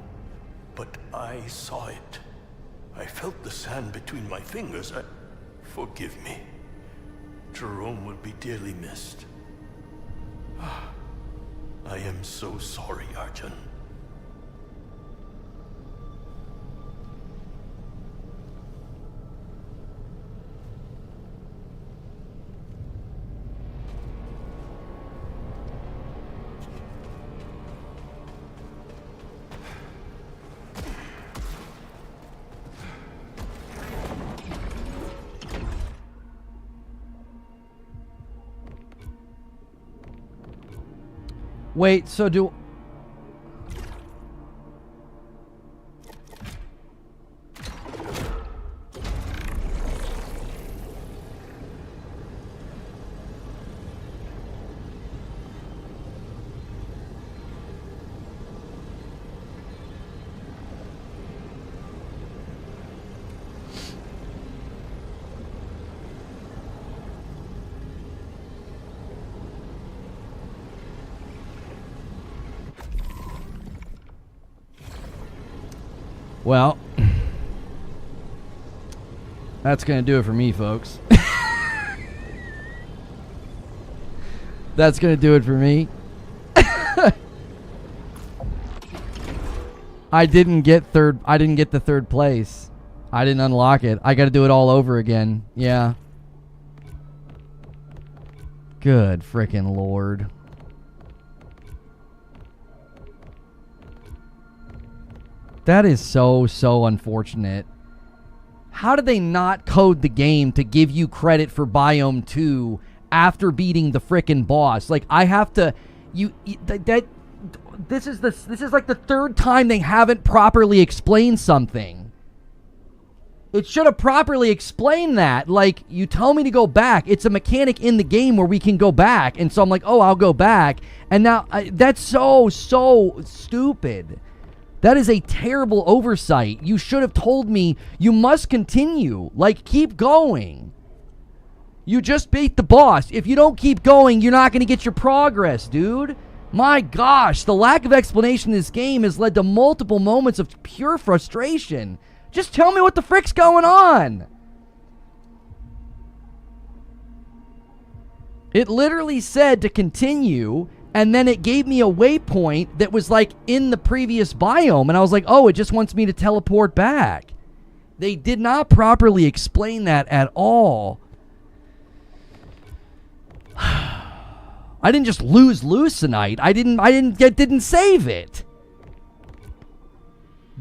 But I saw it. I felt the sand between my fingers. Forgive me. Jerome will be dearly missed. I am so sorry, Arjun. Wait, so do... Well, that's going to do it for me, folks. That's going to do it for me. I didn't get the third place. I didn't unlock it. I got to do it all over again. Yeah. Good frickin' Lord. That is so unfortunate. How did they not code the game to give you credit for Biome 2 after beating the frickin' boss? Like, I have to... This is like the third time they haven't properly explained something. It should have properly explained that. Like, you tell me to go back. It's a mechanic in the game where we can go back. And so I'm like, oh, I'll go back. And now, that's so stupid. That is a terrible oversight. You should have told me you must continue. Like, keep going. You just beat the boss. If you don't keep going, you're not going to get your progress, dude. My gosh, the lack of explanation in this game has led to multiple moments of pure frustration. Just tell me what the frick's going on. It literally said to continue, and then it gave me a waypoint that was like in the previous biome, and I was like, oh, it just wants me to teleport back. They did not properly explain that at all. I didn't just lose Lucenite. I didn't save it.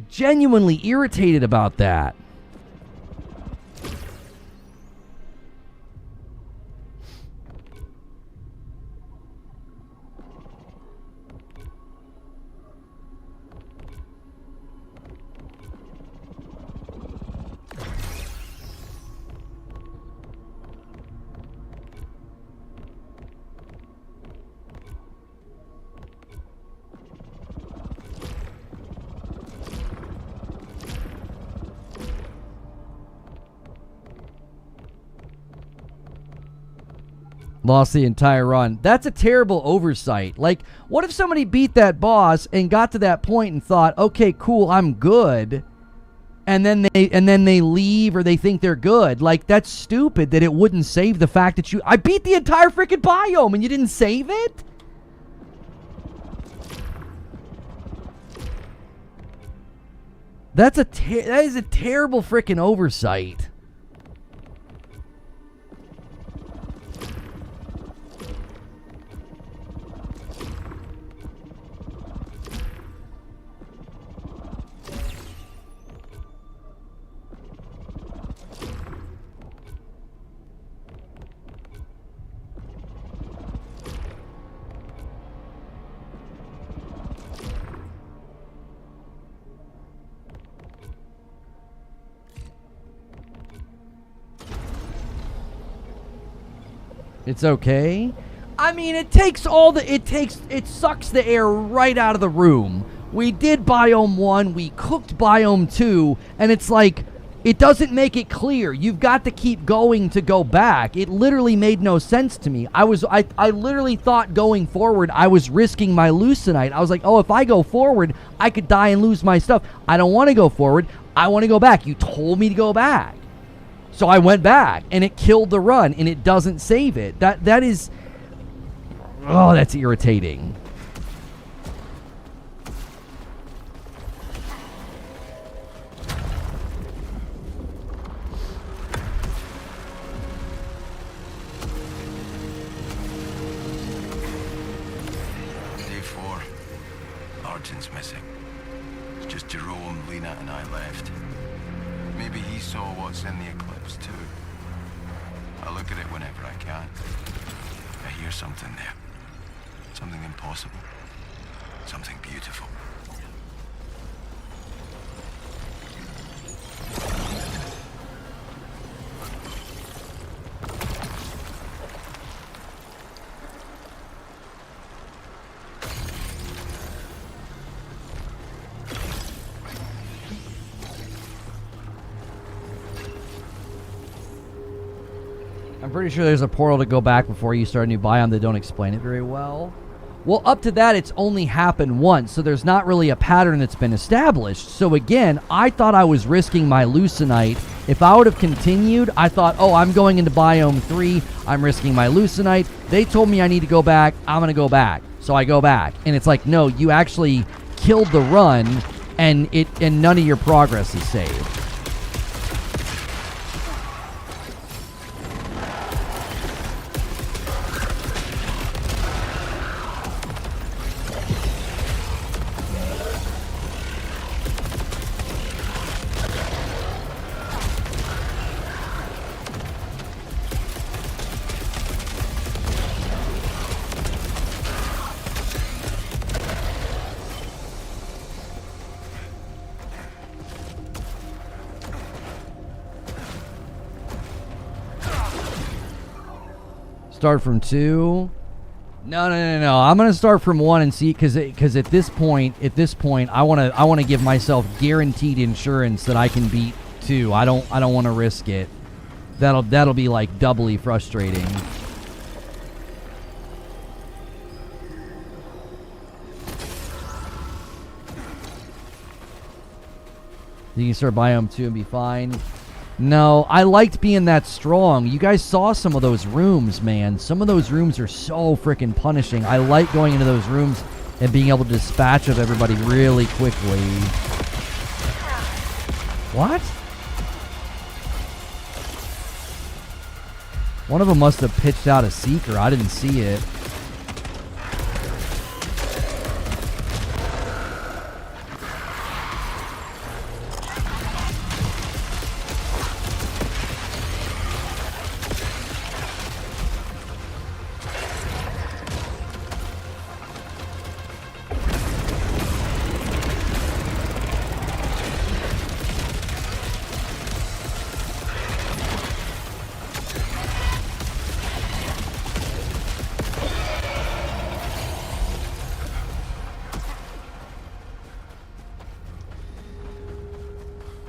Genuinely irritated about that. Lost the entire run. That's a terrible oversight. Like, what if somebody beat that boss and got to that point and thought, okay, cool, I'm good, and then they leave or they think they're good? Like, that's stupid that it wouldn't save the fact that I beat the entire freaking biome and you didn't save it? That is a terrible freaking oversight. It's okay. I mean, it sucks the air right out of the room. We did Biome 1, we cooked Biome 2, and it's like, it doesn't make it clear. You've got to keep going to go back. It literally made no sense to me. I literally thought going forward, I was risking my Lucenite. I was like, oh, if I go forward, I could die and lose my stuff. I don't want to go forward. I want to go back. You told me to go back. So I went back, and it killed the run, and it doesn't save it. That is... Oh, that's irritating. Day 4. Arjun's missing. It's just Jerome, Lena, and I left. Maybe he saw what's in the eclipse, too. I look at it whenever I can. I hear something there. Something impossible. Something beautiful. I'm pretty sure there's a portal to go back before you start a new biome. They don't explain it very well. Well, up to that, it's only happened once, so there's not really a pattern that's been established. So again, I thought I was risking my Lucenite. If I would have continued, I thought, oh, I'm going into Biome 3. I'm risking my Lucenite. They told me I need to go back. I'm going to go back. So I go back. And it's like, no, you actually killed the run, and none of your progress is saved. Start from 2. No. I'm gonna start from 1 and see, because at this point, I wanna give myself guaranteed insurance that I can beat 2. I don't want to risk it. That'll be like doubly frustrating. You can start Biome 2 and be fine. No, I liked being that strong. You guys saw some of those rooms, man. Some of those rooms are so freaking punishing. I like going into those rooms and being able to dispatch of everybody really quickly. What? One of them must have pitched out a seeker. I didn't see it.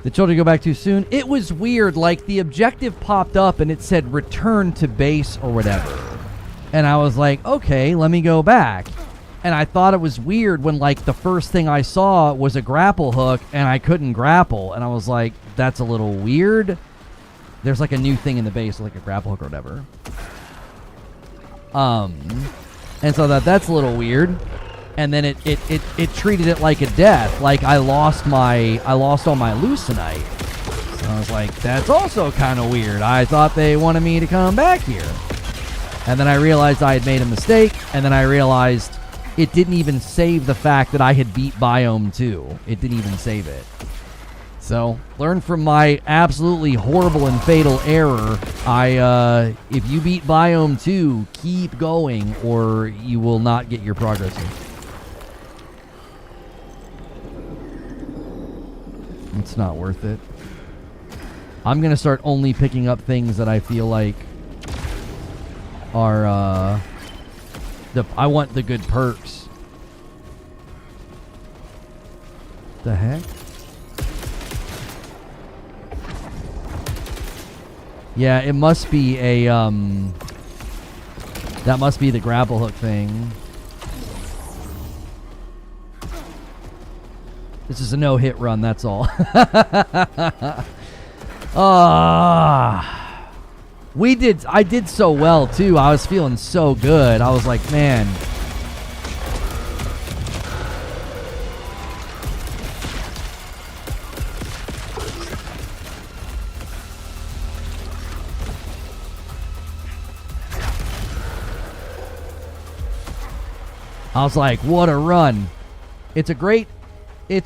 The children go back too soon. It was weird. Like, the objective popped up and it said return to base or whatever. And I was like, okay, let me go back. And I thought it was weird when, like, the first thing I saw was a grapple hook and I couldn't grapple. And I was like, that's a little weird. There's, like, a new thing in the base, like a grapple hook or whatever. And so that's a little weird. And then it treated it like a death. Like I lost all my leucinite. So I was like, that's also kind of weird. I thought they wanted me to come back here. And then I realized I had made a mistake. And then I realized it didn't even save the fact that I had beat Biome 2. It didn't even save it. So, learn from my absolutely horrible and fatal error. If you beat Biome 2, keep going or you will not get your progress in. It's not worth it. I'm going to start only picking up things that I feel like are, I want the good perks. The heck? Yeah, it must be a, that must be the grapple hook thing. This is a no-hit run, that's all. I did so well, too. I was feeling so good. I was like, man. I was like, what a run. It's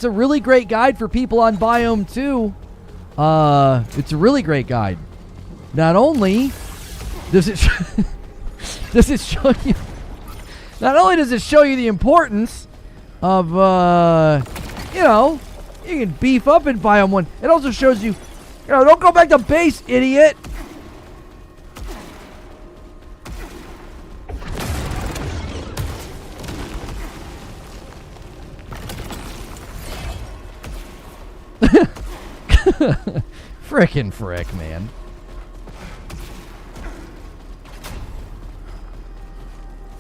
a really great guide for people on Biome 2. It's a really great guide. Not only does it show you the importance of you can beef up in Biome 1. It also shows you, don't go back to base, idiot. Frickin' frick, man.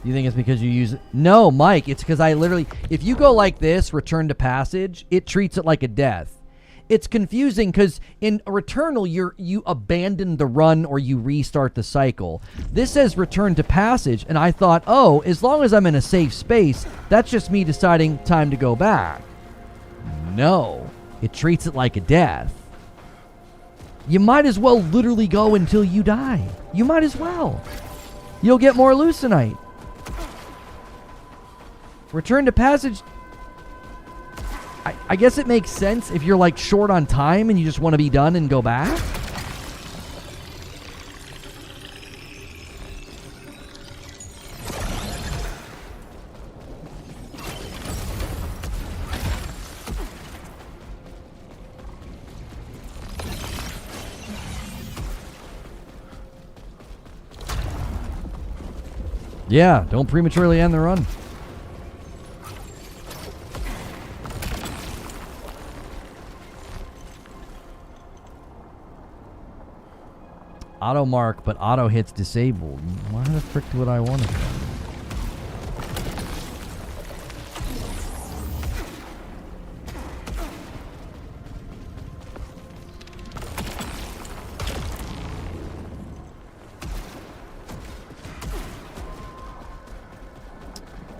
You think it's because you use it? No, Mike, it's because I literally, if you go like this, return to passage, it treats it like a death. It's confusing because in Returnal, you abandon the run or you restart the cycle. This says return to passage, and I thought, oh, as long as I'm in a safe space, that's just me deciding time to go back. No, it treats it like a death. You might as well literally go until you die. You might as well. You'll get more leucinite. Return to passage. I guess it makes sense if you're like short on time and you just want to be done and go back. Yeah, don't prematurely end the run. Housemarque, but auto hits disabled. Why the frick would I want it?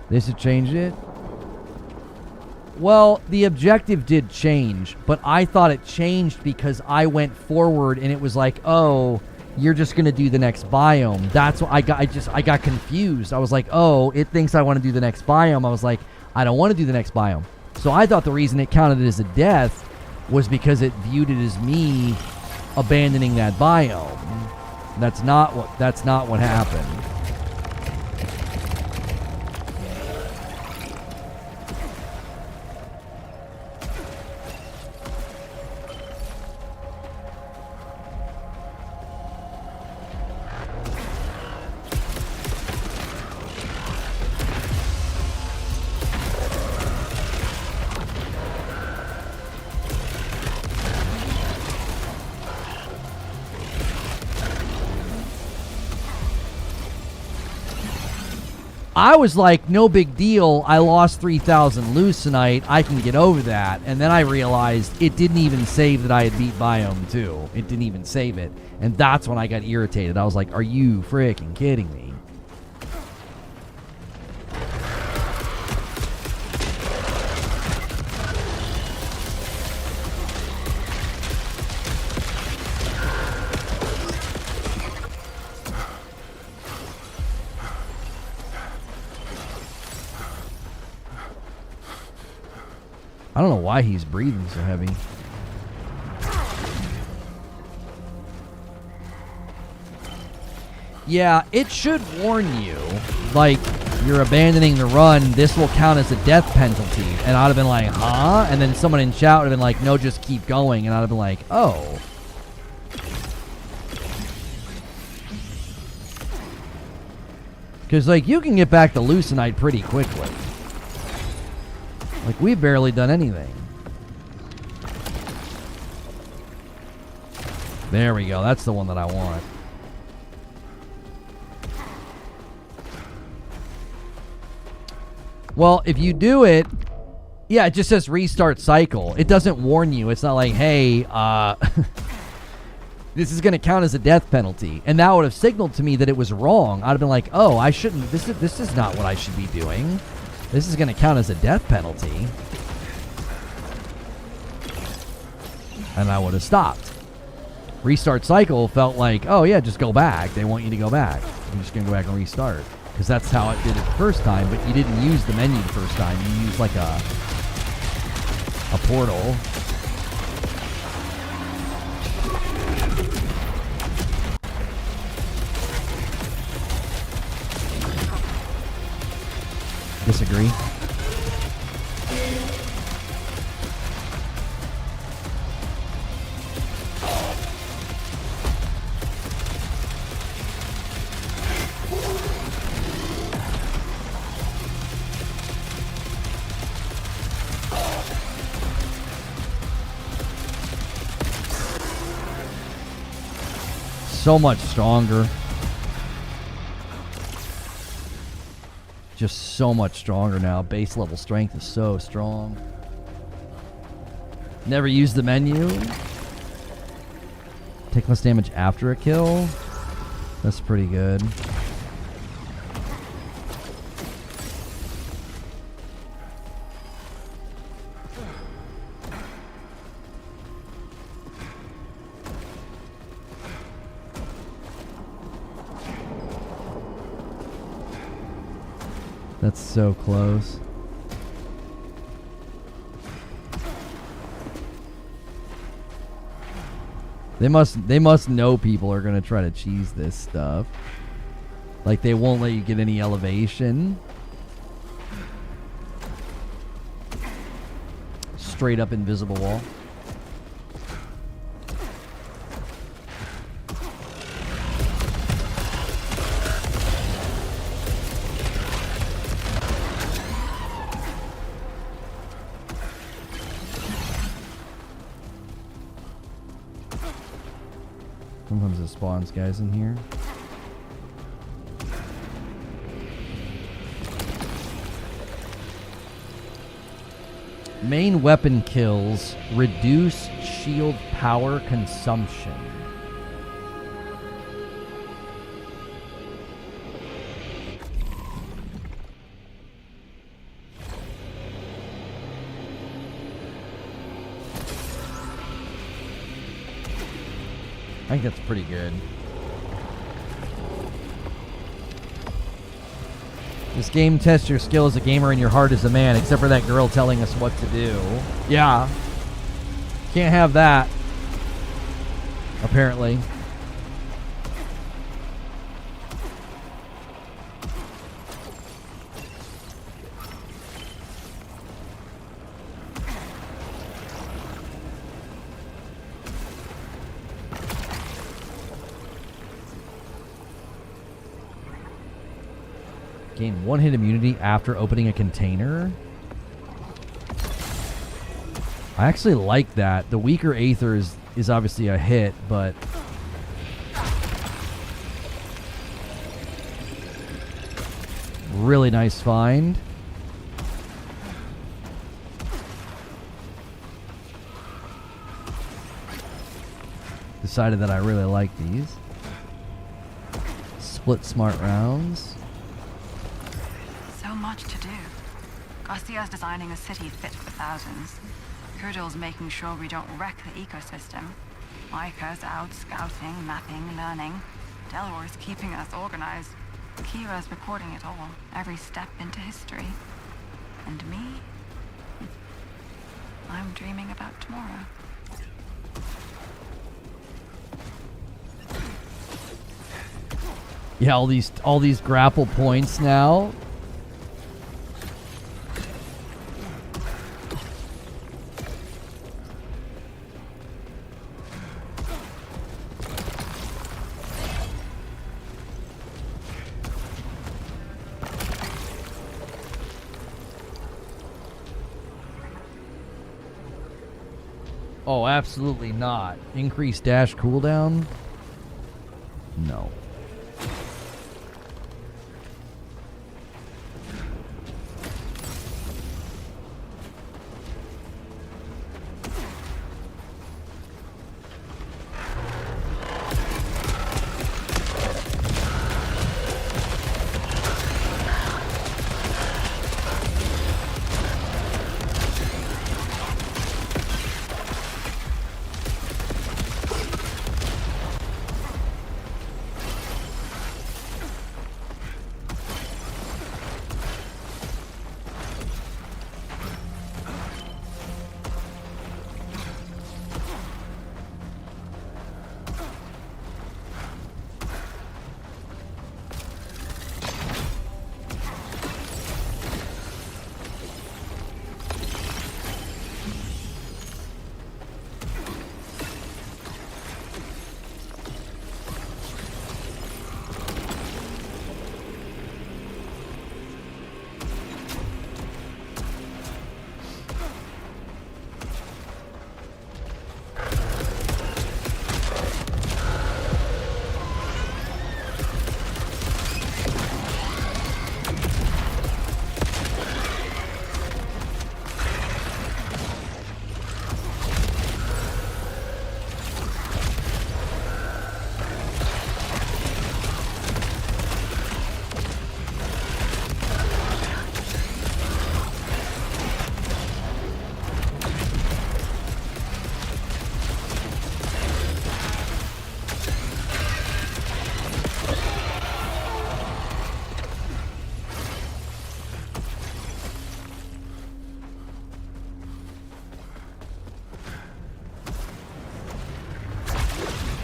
This would change it? Well, the objective did change, but I thought it changed because I went forward and it was like, oh, you're just going to do the next biome. That's what I got confused. I was like, oh, it thinks I want to do the next biome. I was like, I don't want to do the next biome. So I thought the reason it counted it as a death was because it viewed it as me abandoning that biome. That's not what happened. I was like, no big deal. I lost 3,000 leucinite. I can get over that. And then I realized it didn't even save that I had beat Biome 2. It didn't even save it. And that's when I got irritated. I was like, are you freaking kidding me? I don't know why he's breathing so heavy. Yeah, it should warn you, like, you're abandoning the run, this will count as a death penalty. And I'd have been like, huh? And then someone in chat would have been like, no, just keep going. And I'd have been like, oh. Because, like, you can get back to leucinite pretty quickly. Like, we've barely done anything. There we go. That's the one that I want. Well, if you do it, yeah, it just says restart cycle. It doesn't warn you. It's not like, hey, this is going to count as a death penalty. And that would have signaled to me that it was wrong. I'd have been like, oh, I shouldn't. This is not what I should be doing. This is going to count as a death penalty. And I would have stopped. Restart cycle felt like, oh yeah, just go back. They want you to go back. You're just going to go back and restart. Because that's how it did it the first time, but you didn't use the menu the first time. You used like a portal. Disagree. So much stronger. Just so much stronger now. Base level strength is so strong. Never use the menu. Take less damage after a kill. That's pretty good. That's so close. They must know people are gonna try to cheese this stuff. Like they won't let you get any elevation. Straight up invisible wall. Sometimes it spawns guys in here. Main weapon kills reduce shield power consumption. I think that's pretty good. This game tests your skill as a gamer and your heart as a man, except for that girl telling us what to do. Yeah. Can't have that. Apparently. Gain one-hit immunity after opening a container. I actually like that. The weaker Aether is obviously a hit, but really nice find. Decided that I really like these. Split smart rounds. So much to do. Garcia's designing a city fit for thousands. Kurdal's making sure we don't wreck the ecosystem. Micah's out scouting, mapping, learning. Delroy's keeping us organized. Kira's recording it all, every step into history. And me? I'm dreaming about tomorrow. Yeah, all these grapple points now. Oh, absolutely not. Increased dash cooldown? No.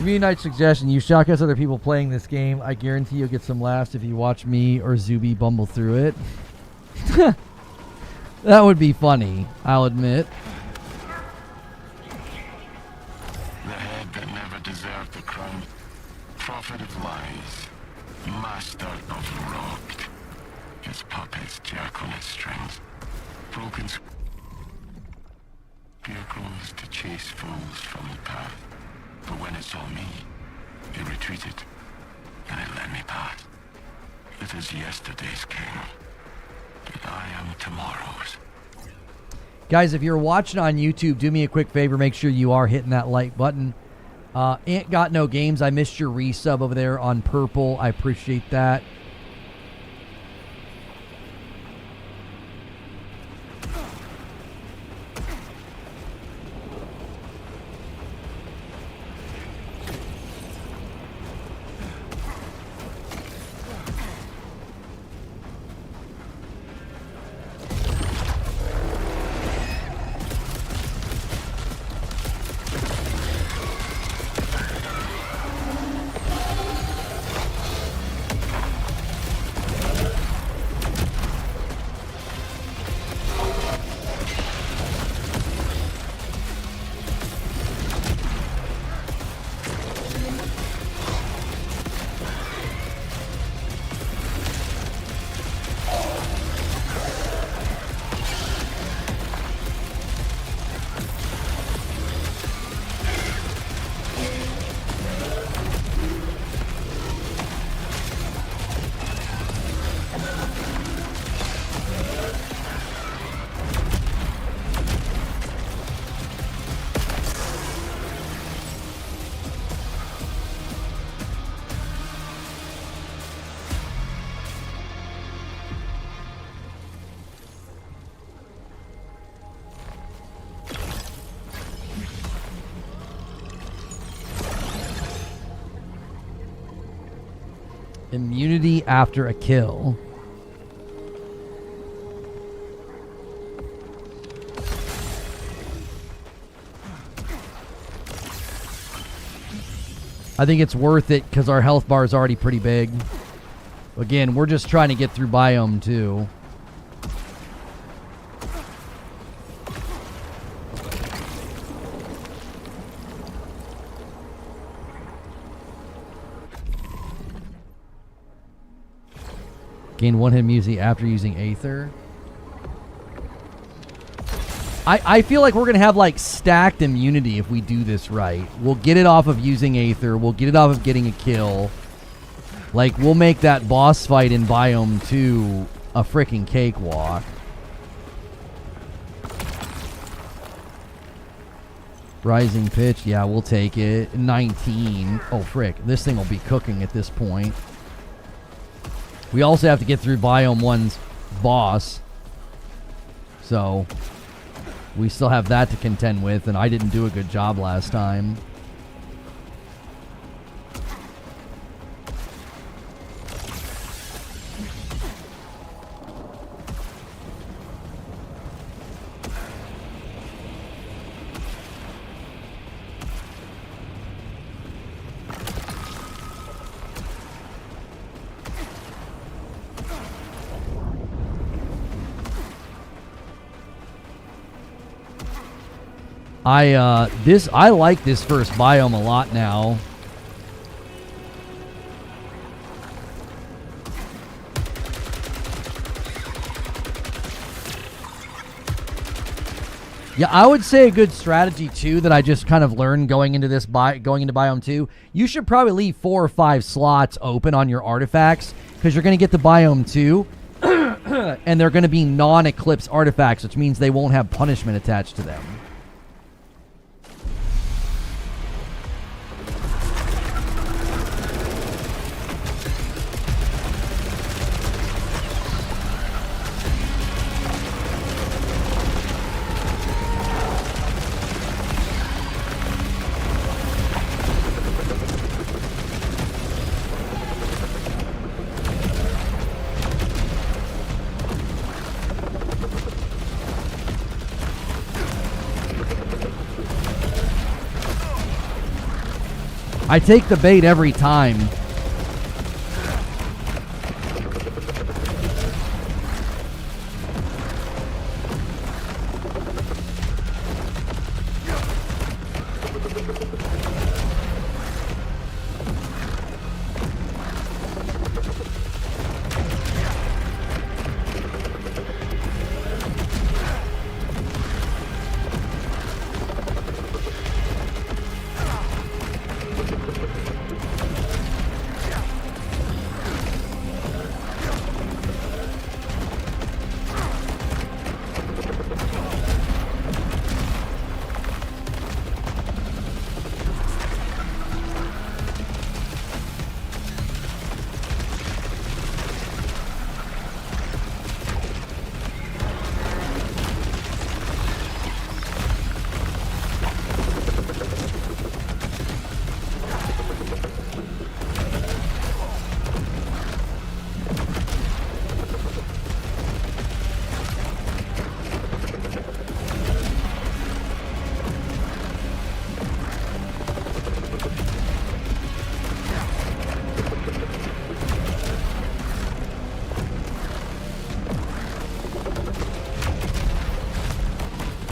Community night suggestion: you shotgun other people playing this game. I guarantee you'll get some laughs if you watch me or Zuby bumble through it. That would be funny, I'll admit. The head that never deserved the crown. Prophet of lies. Master of rogued. His puppets jerk on its strings. Broken vehicles to chase foes from the path. But when it saw me, it retreated, and it let me pass. It is yesterday's king, and I am tomorrow's. Guys, if you're watching on YouTube, do me a quick favor. Make sure you are hitting that like button. Ain't Got No Games, I missed your resub over there on purple. I appreciate that. Immunity after a kill. I think it's worth it because our health bar is already pretty big. Again, we're just trying to get through Biome 2. Gain 1 hit immunity after using Aether. I feel like we're going to have like stacked immunity if we do this right. We'll get it off of using Aether. We'll get it off of getting a kill. Like, we'll make that boss fight in Biome 2 a freaking cakewalk. Rising pitch, yeah, we'll take it. 19. Oh, frick. This thing will be cooking at this point. We also have to get through Biome 1's boss. So, we still have that to contend with, and I didn't do a good job last time. I like this first biome a lot now. Yeah, I would say a good strategy too that I just kind of learned going into Biome 2. You should probably leave 4 or 5 slots open on your artifacts because you're going to get to Biome 2 and they're going to be non-eclipse artifacts, which means they won't have punishment attached to them. I take the bait every time.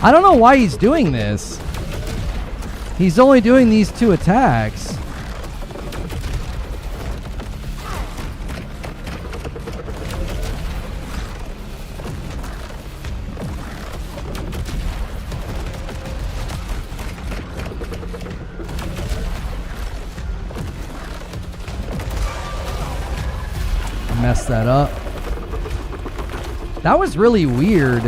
I don't know why he's doing this. He's only doing these 2 attacks. Messed that up. That was really weird.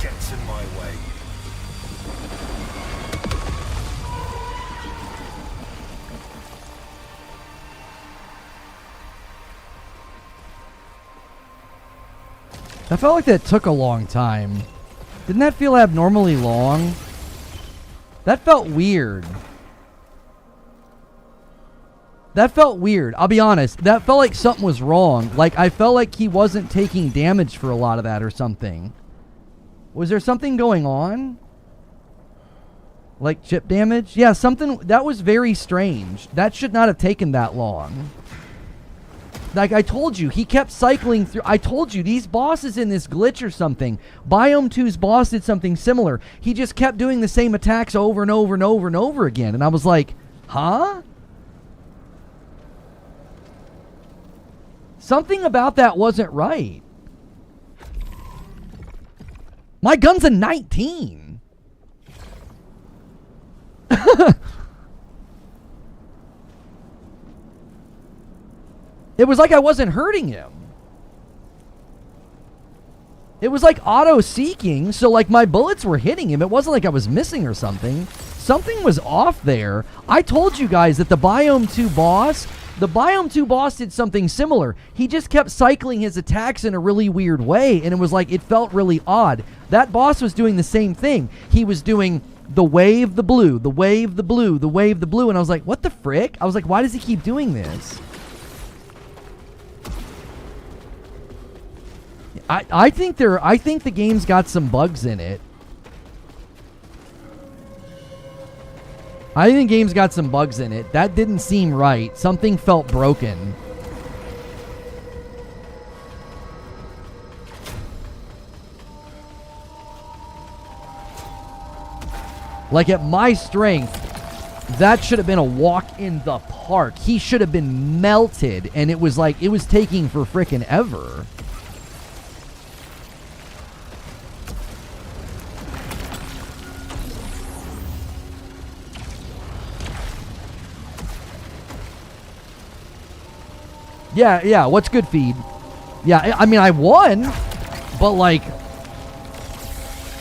gets in my way. I felt like that took a long time. Didn't that feel abnormally long? That felt weird. That felt weird. I'll be honest. That felt like something was wrong. Like, I felt like he wasn't taking damage for a lot of that or something. Was there something going on? Like chip damage? Yeah, something. That was very strange. That should not have taken that long. Like I told you, he kept cycling through. I told you, these bosses in this glitch or something. Biome 2's boss did something similar. He just kept doing the same attacks over and over and over and over again. And I was like, huh? Something about that wasn't right. My gun's a 19. It was like I wasn't hurting him. It was like auto-seeking, so like my bullets were hitting him. It wasn't like I was missing or something. Something was off there. I told you guys that the Biome 2 boss did something similar. He just kept cycling his attacks in a really weird way, and it was like, it felt really odd. That boss was doing the same thing. He was doing the wave, the blue, the wave, the blue, the wave, the blue, and I was like, what the frick? I was like, why does he keep doing this? I think the game's got some bugs in it. I think the game's got some bugs in it. That didn't seem right. Something felt broken. Like at my strength, that should have been a walk in the park. He should have been melted, and it was like, it was taking for frickin' ever. Yeah, what's good, feed? Yeah, I mean, I won, but like,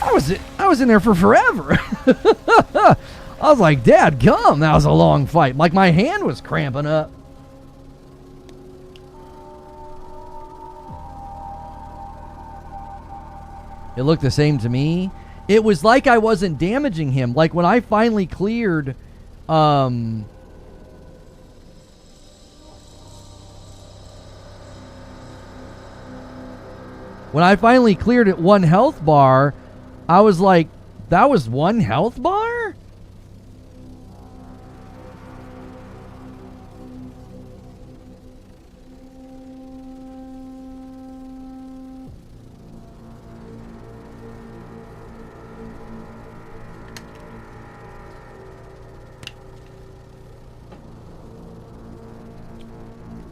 I was in there for forever. I was like, Dad, come, that was a long fight. Like, my hand was cramping up. It looked the same to me. It was like I wasn't damaging him. Like, when I finally cleared, when I finally cleared at 1 health bar, I was like, that was 1 health bar?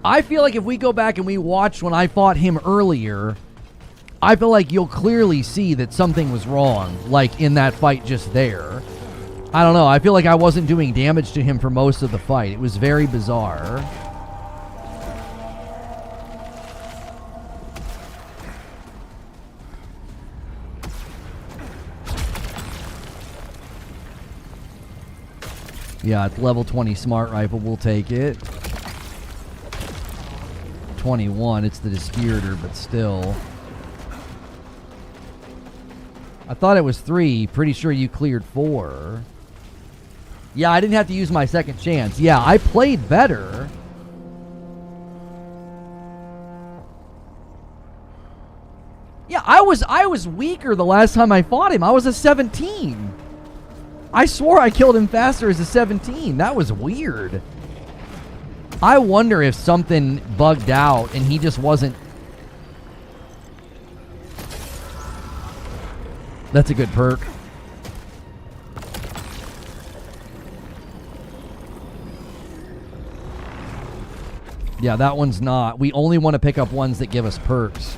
I feel like if we go back and we watch when I fought him earlier, I feel like you'll clearly see that something was wrong, like in that fight just there. I don't know. I feel like I wasn't doing damage to him for most of the fight. It was very bizarre. Yeah, it's level 20 smart rifle. We'll take it. 21. It's the Dispiritor, but still. I thought it was 3. Pretty sure you cleared 4. Yeah, I didn't have to use my second chance. Yeah, I played better. Yeah, I was weaker the last time I fought him. I was a 17. I swore I killed him faster as a 17. That was weird. I wonder if something bugged out and he just wasn't. That's a good perk. Yeah, that one's not. We only want to pick up ones that give us perks.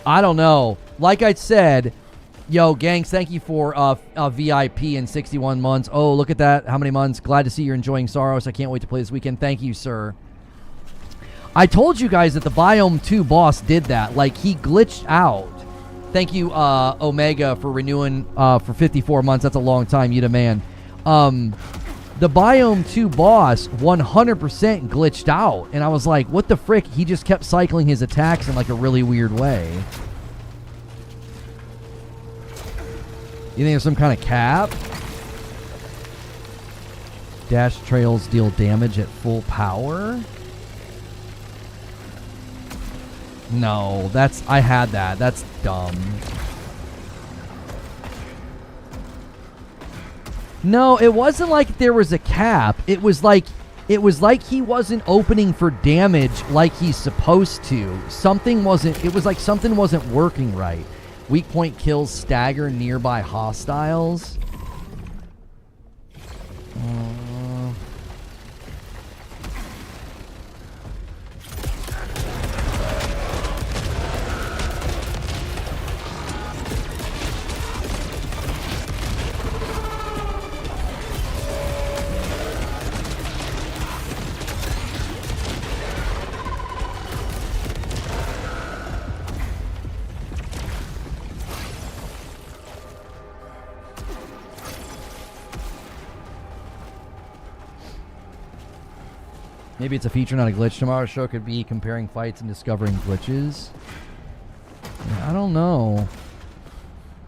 I don't know. Like I said, yo, gangs, thank you for a VIP in 61 months. Oh, look at that. How many months? Glad to see you're enjoying Saros. I can't wait to play this weekend. Thank you, sir. I told you guys that the Biome 2 boss did that. Like, he glitched out. Thank you, Omega, for renewing for 54 months. That's a long time. You the man. The Biome 2 boss 100% glitched out. And I was like, what the frick? He just kept cycling his attacks in like a really weird way. You think there's some kind of cap? Dash trails deal damage at full power? No, I had that. That's dumb. No, it wasn't like there was a cap. It was like he wasn't opening for damage like he's supposed to. Something wasn't, it was like something wasn't working right. Weak point kills stagger nearby hostiles. Maybe it's a feature, not a glitch. Tomorrow's show could be comparing fights and discovering glitches. Yeah, I don't know.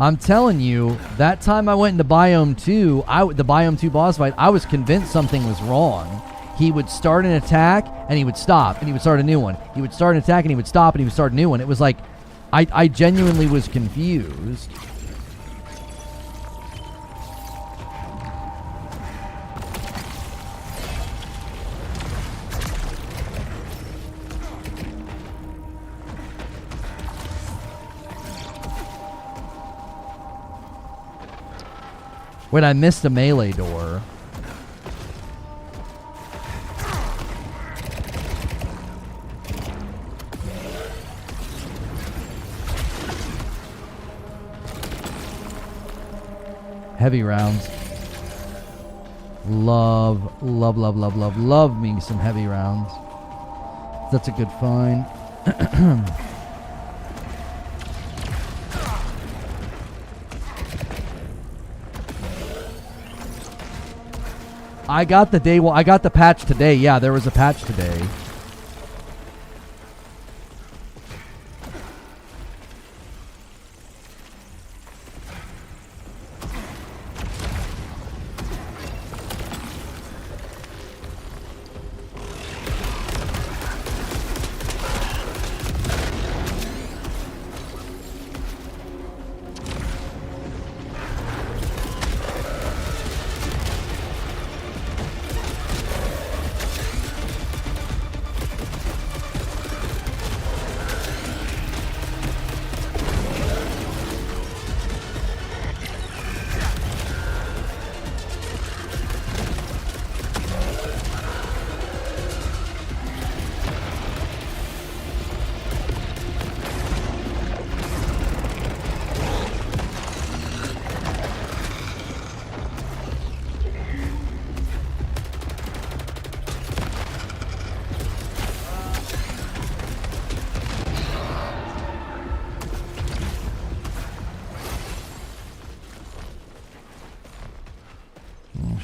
I'm telling you, that time I went into Biome 2, the Biome 2 boss fight, I was convinced something was wrong. He would start an attack, and he would stop, and he would start a new one. He would start an attack, and he would stop, and he would start a new one. It was like, I genuinely was confused. Wait, I missed a melee door. Heavy rounds. Love me some heavy rounds. That's a good find. I got the patch today. Yeah, there was a patch today.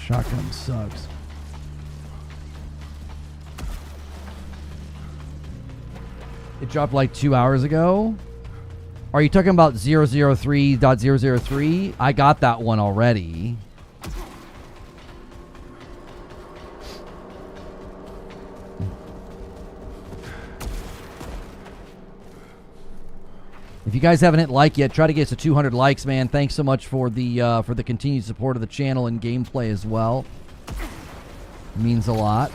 Shotgun sucks. It dropped like 2 hours ago. Are you talking about 003.003? I got that one already. If you guys haven't hit like yet, try to get us to 200 likes, man. Thanks so much for the continued support of the channel and gameplay as well. It means a lot.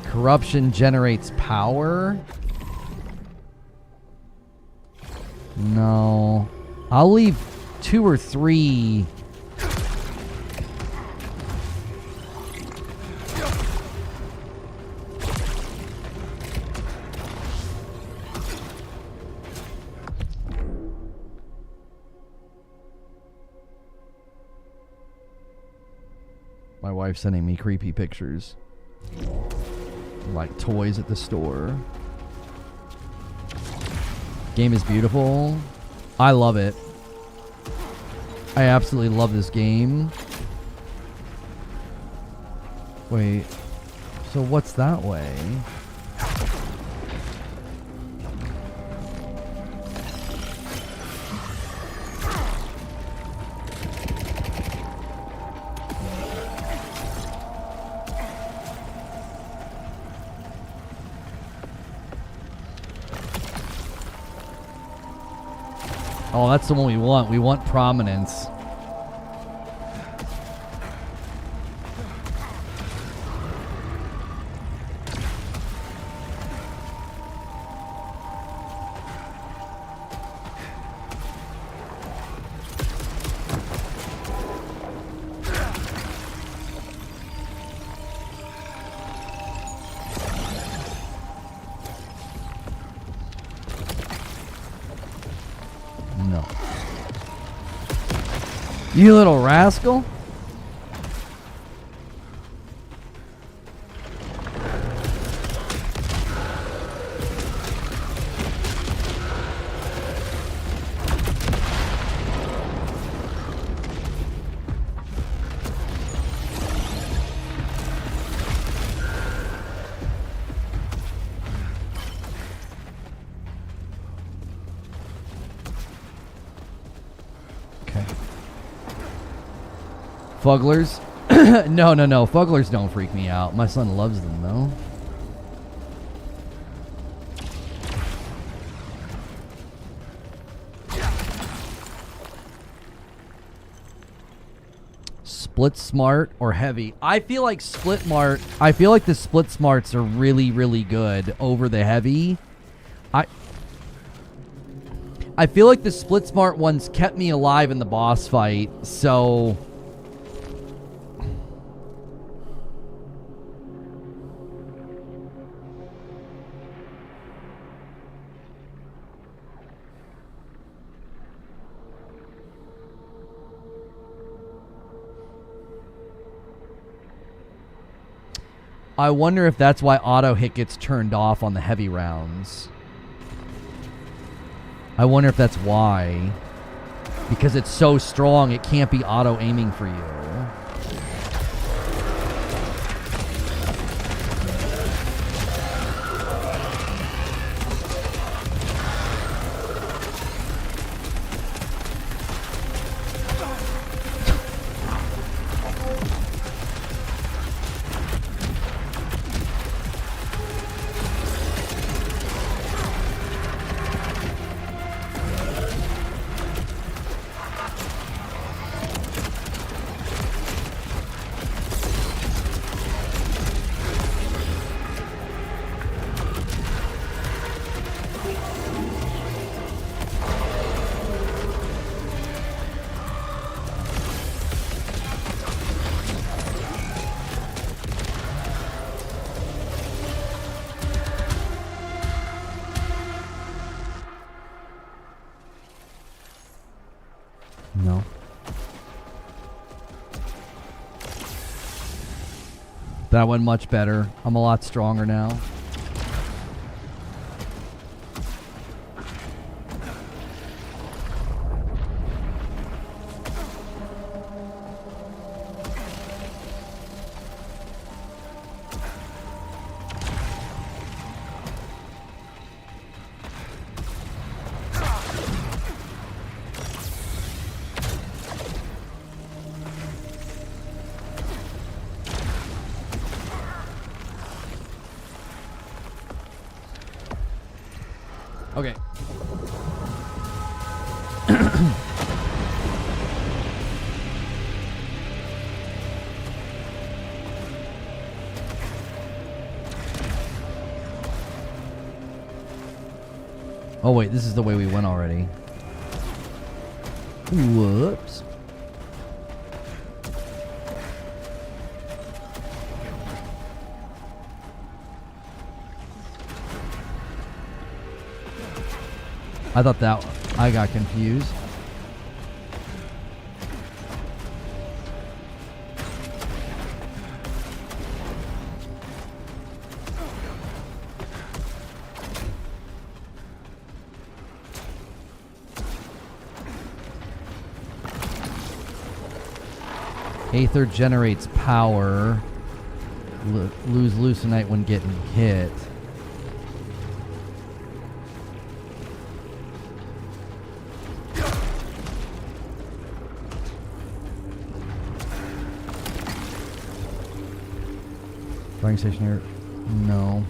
Corruption generates power? No. I'll leave 2 or 3. My wife's sending me creepy pictures. Like toys at the store. Game is beautiful. I love it. I absolutely love this game. Wait. So what's that way? Oh, that's the one we want. We want prominence. You little rascal. Fugglers? No. Fugglers don't freak me out. My son loves them, though. Split smart or heavy? I feel like the split smarts are really, really good over the heavy. I feel like the split smart ones kept me alive in the boss fight, so... I wonder if that's why auto hit gets turned off on the heavy rounds. I wonder if that's why. Because it's so strong, it can't be auto aiming for you. No. That went much better. I'm a lot stronger now. Okay. Oh wait, this is the way we went already. Whoops. I thought that... I got confused. Aether generates power. Lose Lucenite when getting hit. Firing station here? No.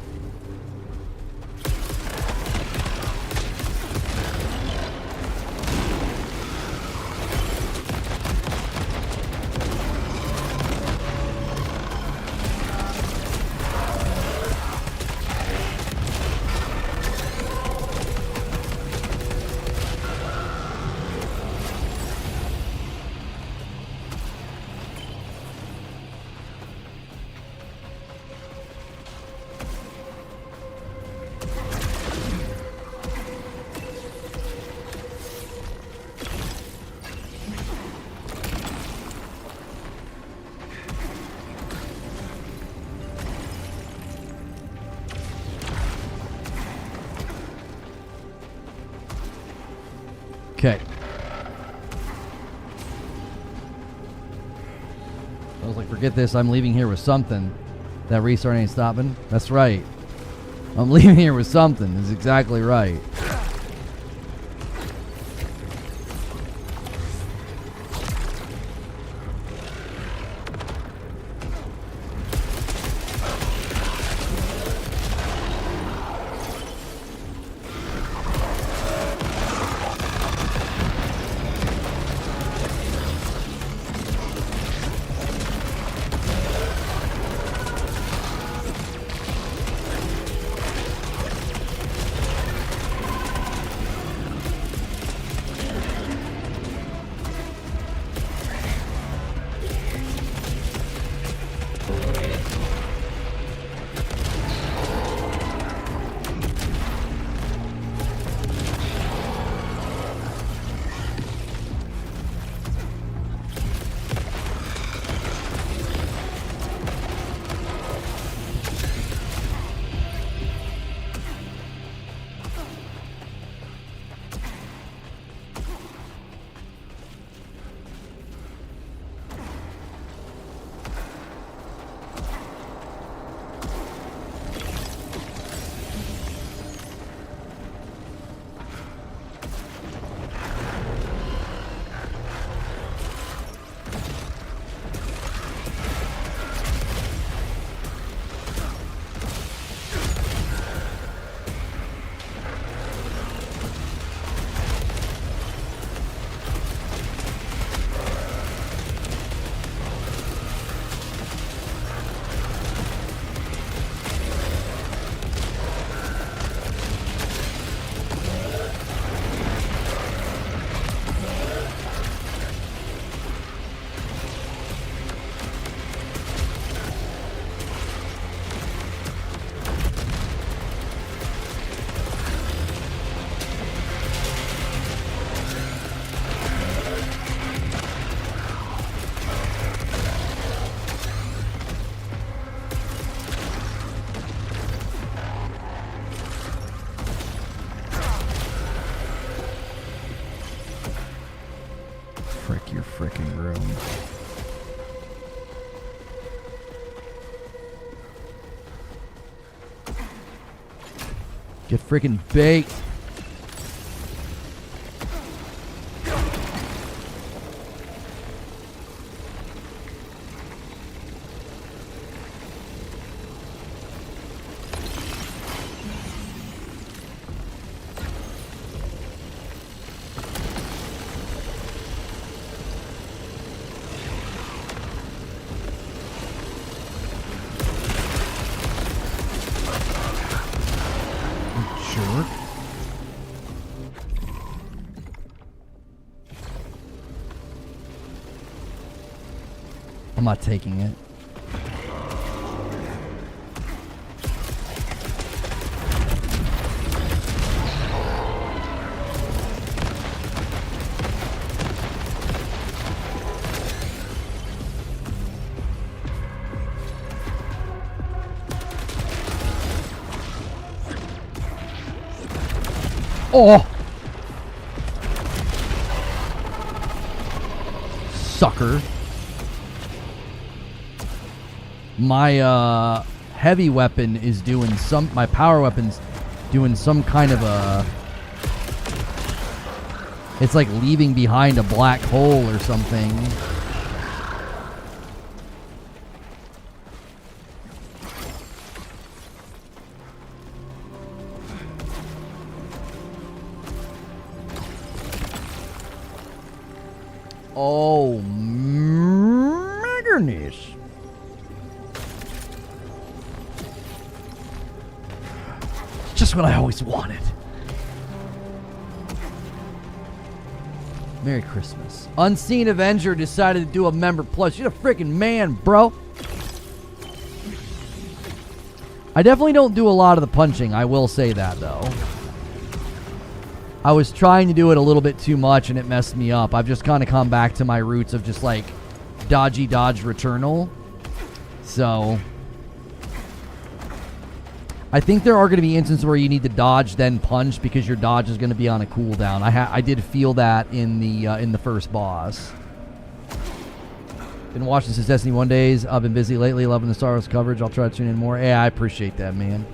Okay. I was like, forget this. I'm leaving here with something. That restart ain't stopping. That's right. I'm leaving here with something. That's exactly right. Frick your frickin' room. Get frickin' baked. Jerk. I'm not taking it. Oh! Sucker. My heavy weapon is doing some... My power weapon's doing some kind of a... It's like leaving behind a black hole or something. Oh, my goodness. Just what I always wanted. Merry Christmas. Unseen Avenger decided to do a member plus. You're a freaking man, bro. I definitely don't do a lot of the punching. I will say that, though. I was trying to do it a little bit too much and it messed me up. I've just kind of come back to my roots of just like dodgy dodge returnal. So I think there are going to be instances where you need to dodge then punch because your dodge is going to be on a cooldown. I did feel that in the first boss. Been watching since Destiny 1 days. I've been busy lately, loving the Saros coverage. I'll try to tune in more. Yeah, I appreciate that, man.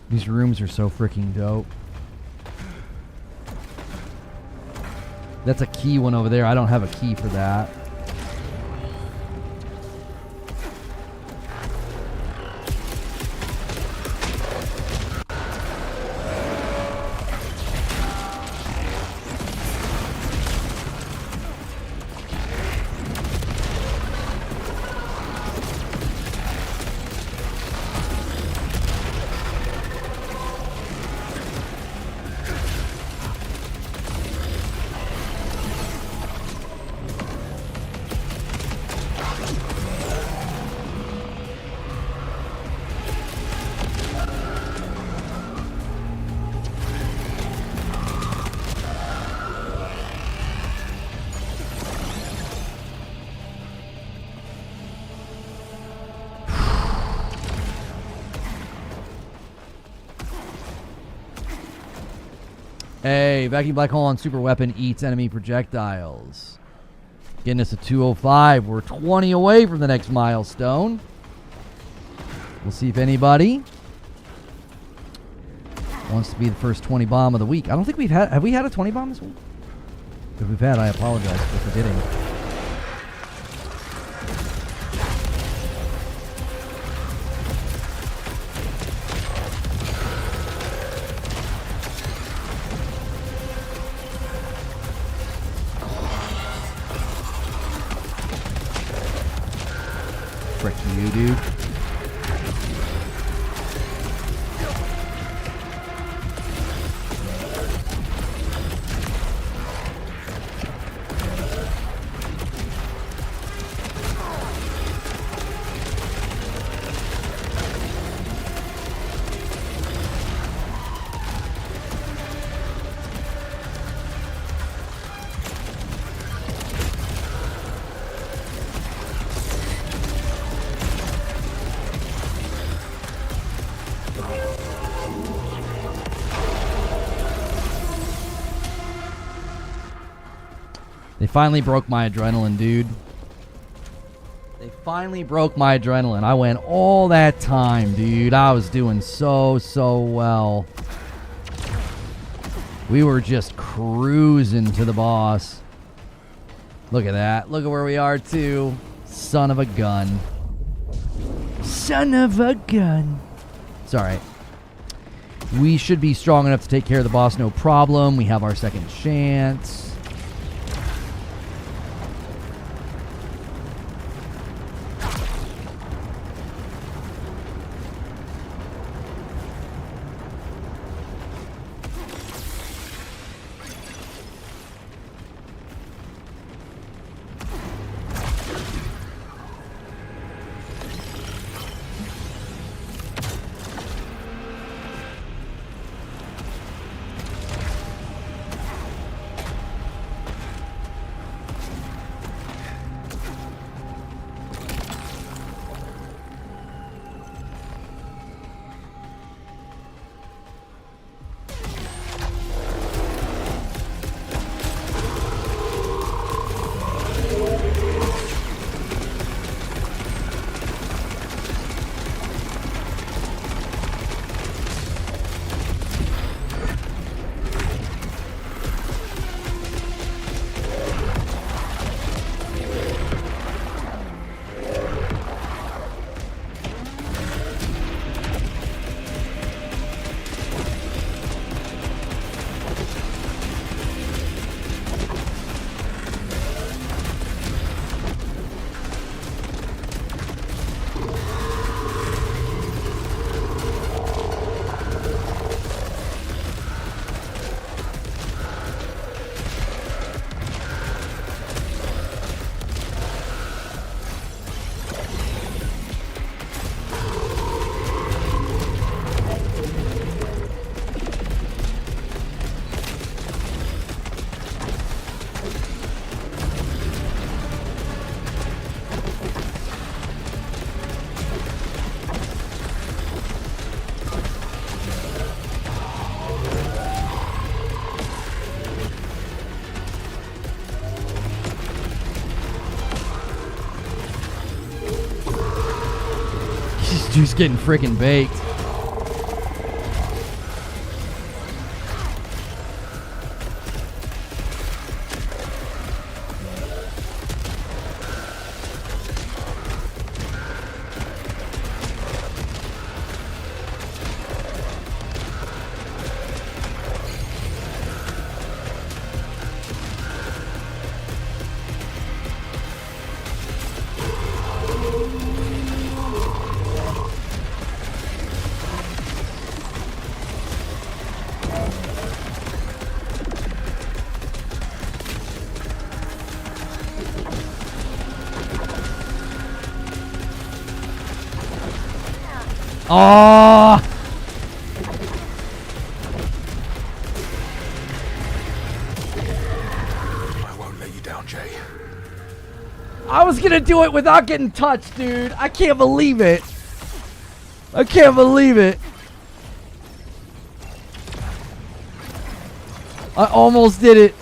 These rooms are so freaking dope. That's a key one over there. I don't have a key for that. Hey, vacuum black hole on super weapon eats enemy projectiles. Getting us a 205. We're 20 away from the next milestone. We'll see if anybody wants to be the first 20 bomb of the week. I don't think we've had... Have we had a 20 bomb this week? If we've had, I apologize for forgetting. Frick you, dude. finally broke my adrenaline, dude. They finally broke my adrenaline. I went all that time, dude. I was doing so well. We were just cruising to the boss. Look at that. Look at where we are, too. Son of a gun. Son of a gun. It's alright. We should be strong enough to take care of the boss, no problem. We have our second chance. Dude's getting freaking baked. Oh! I won't let you down, Jay. I was gonna do it without getting touched, dude. I can't believe it. I can't believe it. I almost did it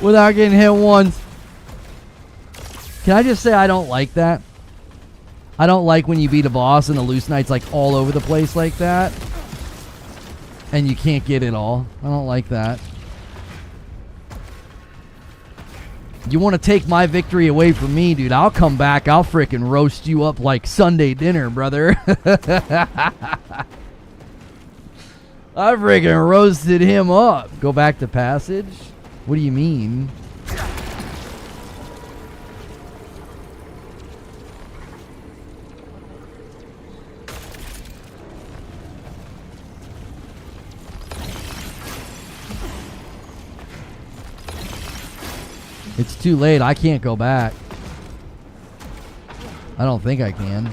without getting hit once. Can I just say I don't like that? I don't like when you beat a boss and the loose knight's like all over the place like that. And you can't get it all. I don't like that. You want to take my victory away from me, dude? I'll come back. I'll frickin' roast you up like Sunday dinner, brother. I friggin' roasted him up. Go back to passage? What do you mean? It's too late. I can't go back. I don't think I can.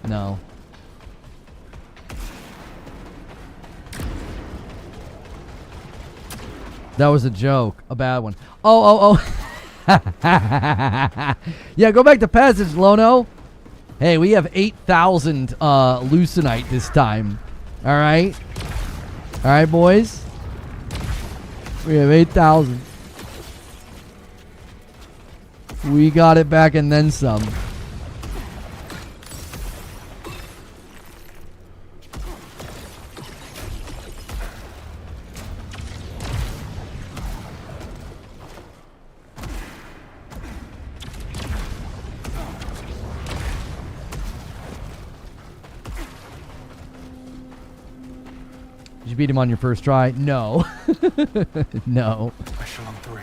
No. That was a joke. A bad one. Oh. Yeah, go back to passage, Lono. Hey, we have 8,000 Lucenite this time. Alright? Alright, boys? We have 8,000. We got it back and then some. Did you beat him on your first try? No. No. Echelon 3.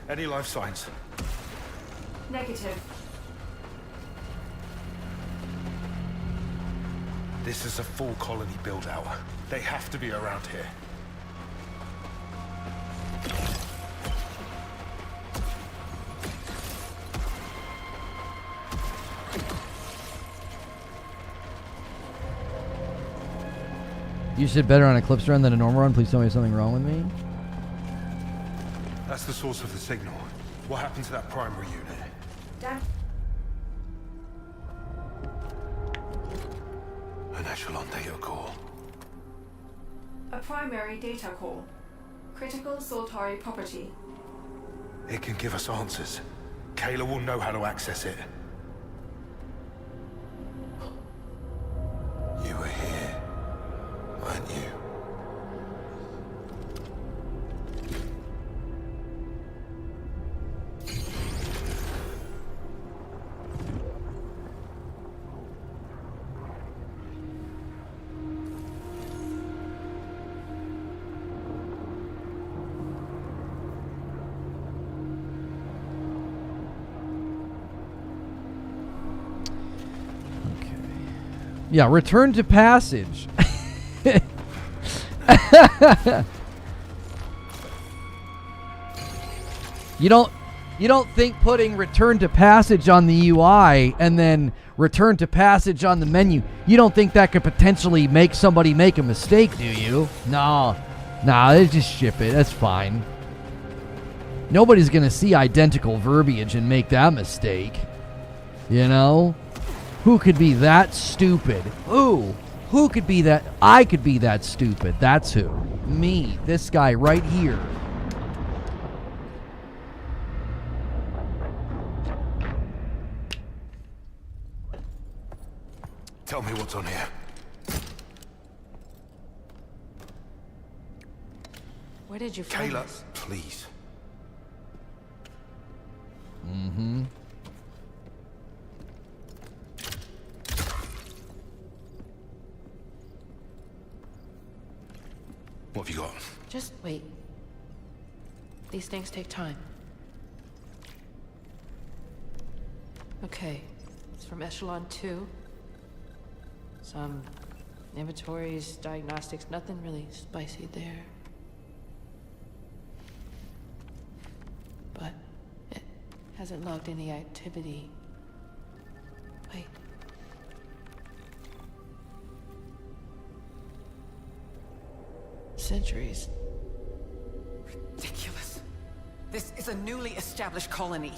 Any life signs? Negative. This is a full colony build-out. They have to be around here. You should better on Eclipse run than a normal run. Please tell me there's something wrong with me. That's the source of the signal. What happened to that primary unit? An Echelon data call. A primary data call. Critical Soltari property. It can give us answers. Kayla will know how to access it. You were here, weren't you? Yeah, return to passage. You don't think putting return to passage on the UI and then return to passage on the menu, you don't think that could potentially make somebody make a mistake, do you? No, they just ship it. That's fine. Nobody's going to see identical verbiage and make that mistake. You know? Who could be that stupid? Who could be that? I could be that stupid. That's who. Me. This guy right here. Tell me what's on here. Where did you find Kayla, this? please. Mm-hmm. What have you got? Just wait. These things take time. Okay, it's from Echelon 2. Some inventories, diagnostics, nothing really spicy there. But it hasn't logged any activity. Wait. Centuries. Ridiculous. This is a newly established colony.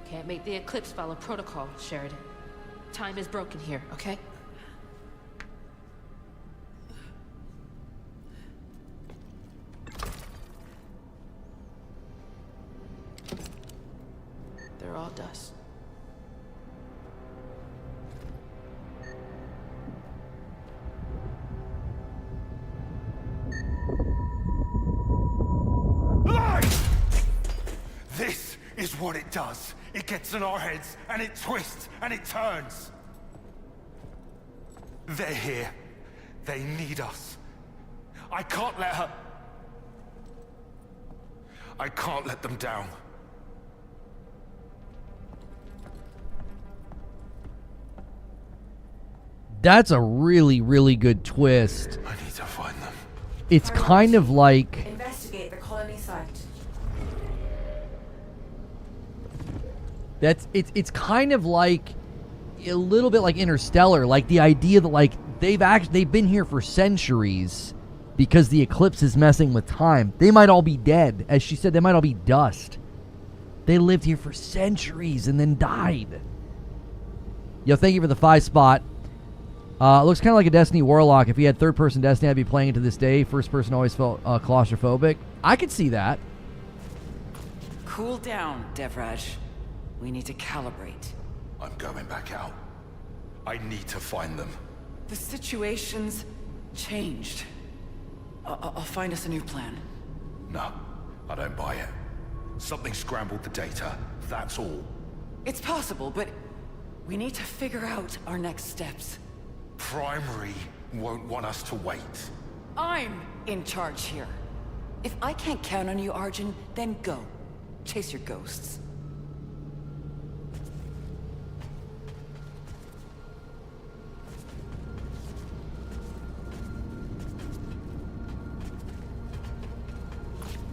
Can't make the Eclipse follow protocol, Sheridan. Time is broken here, okay? They're all dust. This is what it does. It gets in our heads, and it twists, and it turns. They're here. They need us. I can't let her... I can't let them down. That's a really, really good twist. I need to find them. It's kind of like... Investigate the colony site. It's kind of like a little bit like Interstellar, like the idea that like they've been here for centuries because the eclipse is messing with time. They might all be dead. As she said, they might all be dust. They lived here for centuries and then died. Yo, thank you for the 5 spot. Looks kind of like a Destiny Warlock. If he had third-person Destiny, I'd be playing it to this day. First person always felt claustrophobic. I could see that. Cool down, Devraj. We need to calibrate. I'm going back out. I need to find them. The situation's changed. I'll find us a new plan. No, I don't buy it. Something scrambled the data, that's all. It's possible, but we need to figure out our next steps. Primary won't want us to wait. I'm in charge here. If I can't count on you, Arjun, then go. Chase your ghosts.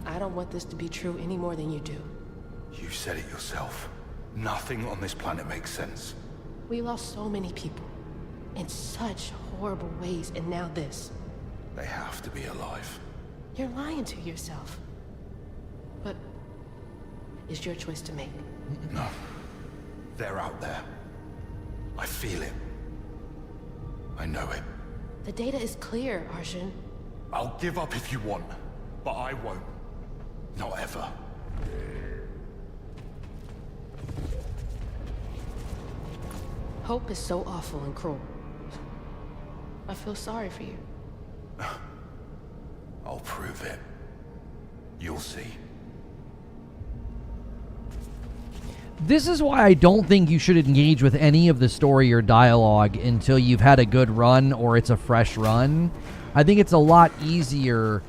I don't want this to be true any more than you do. You said it yourself. Nothing on this planet makes sense. We lost so many people. In such horrible ways, and now this. They have to be alive. You're lying to yourself. But it's your choice to make. No. They're out there. I feel it. I know it. The data is clear, Arjun. I'll give up if you want, but I won't. Not ever. Hope is so awful and cruel. I feel sorry for you. I'll prove it. You'll see. This is why I don't think you should engage with any of the story or dialogue until you've had a good run or it's a fresh run. I think it's a lot easier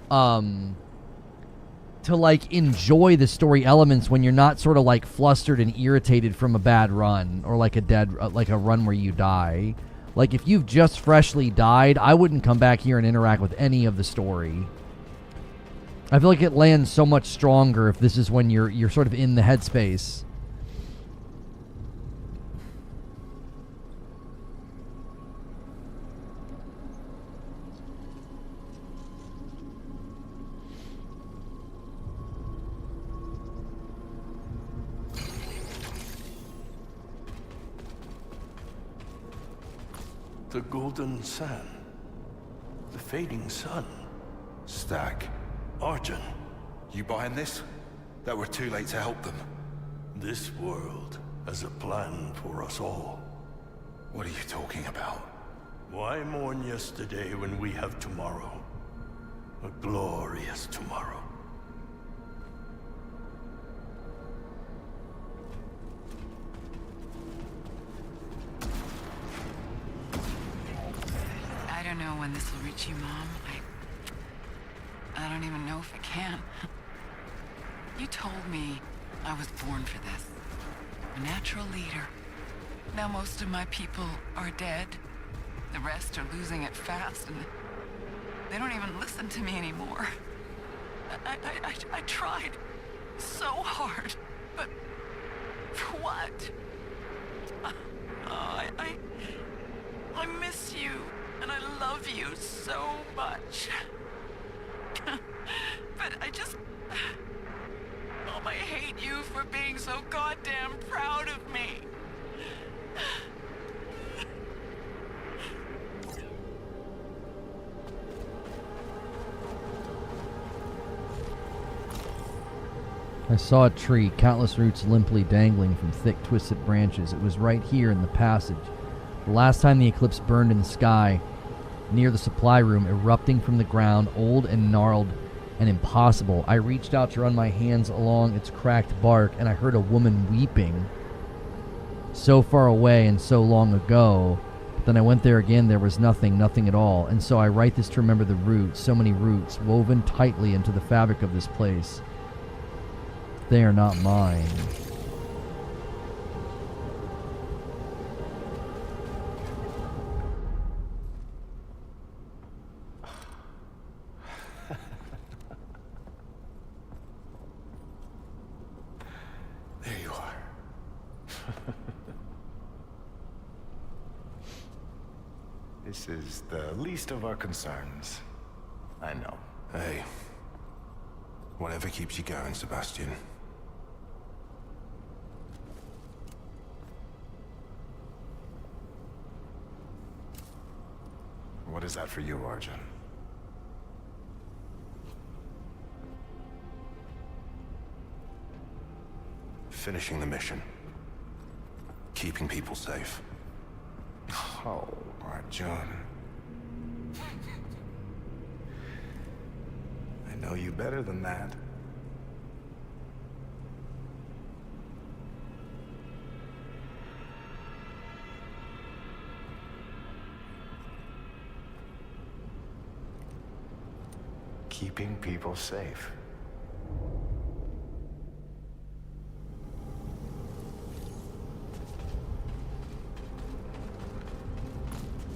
to like enjoy the story elements when you're not sort of like flustered and irritated from a bad run or like a run where you die. Like if you've just freshly died, I wouldn't come back here and interact with any of the story. I feel like it lands so much stronger if this is when you're sort of in the headspace. The golden sand. The fading sun. Stag. Arjun, You buying this? That we're too late to help them. this world has a plan for us all. What are you talking about? Why mourn yesterday when we have tomorrow? A glorious tomorrow. I don't know when this will reach you, Mom. I don't even know if it can. You told me I was born for this. A natural leader. Now most of my people are dead. The rest are losing it fast, and they don't even listen to me anymore. I tried so hard, but for what? Oh, I miss you, and I love you so much. But I hate you for being so goddamn proud of me. I saw a tree, countless roots limply dangling from thick, twisted branches. It was right here in the passage. The last time the eclipse burned in the sky, near the supply room, erupting from the ground, old and gnarled and impossible. I reached out to run my hands along its cracked bark, and I heard a woman weeping. So far away and so long ago. But then I went there again, there was nothing at all. And so I write this to remember the roots, so many roots, woven tightly into the fabric of this place. They are not mine. There you are. This is the least of our concerns. I know. Hey. Whatever keeps you going, Sebastian. What is that for you, Arjun? Finishing the mission. Keeping people safe. Oh, Arjun. I know you better than that. Keeping people safe.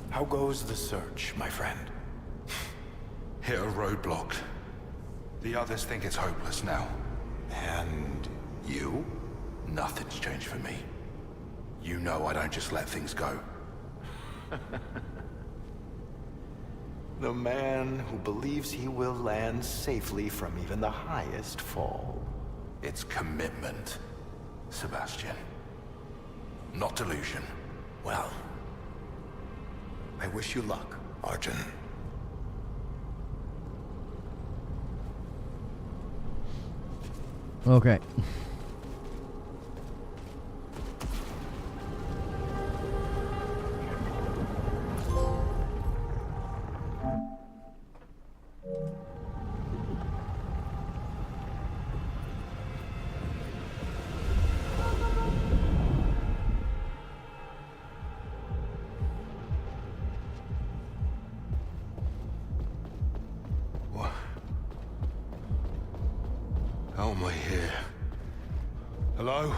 How goes the search, my friend? Hit a roadblock. The others think it's hopeless now. And you? Nothing's changed for me. You know I don't just let things go. The man who believes he will land safely from even the highest fall. It's commitment, Sebastian. Not delusion. Well, I wish you luck, Arjun. Okay. What? How am I here? Hello?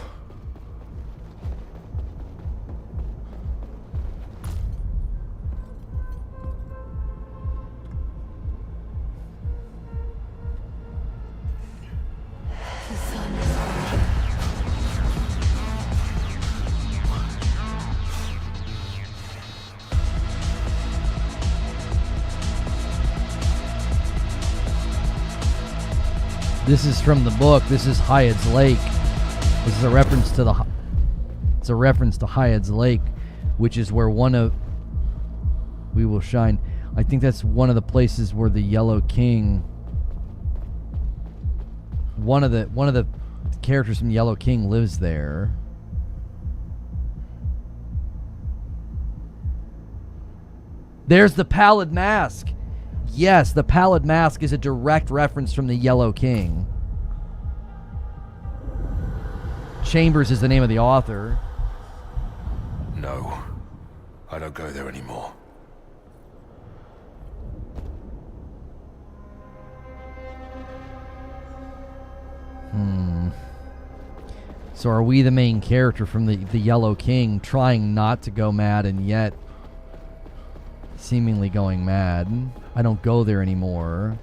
This is from the book. This is Hyde's Lake. This is a reference to the. It's a reference to Hyde's Lake, which is where one of. We will shine. I think that's one of the places where the Yellow King. One of the characters from Yellow King lives there. There's the Pallid Mask. Yes, the Pallid Mask is a direct reference from the Yellow King. Chambers is the name of the author. No. I don't go there anymore. So are we the main character from the Yellow King, trying not to go mad and yet seemingly going mad? I don't go there anymore.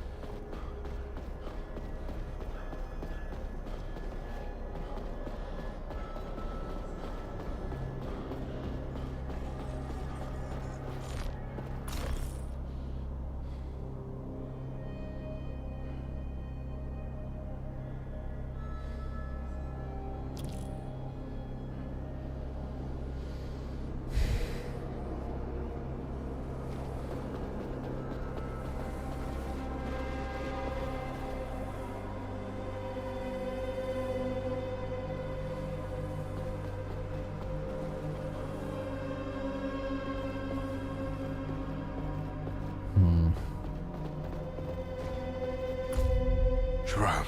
Jerome.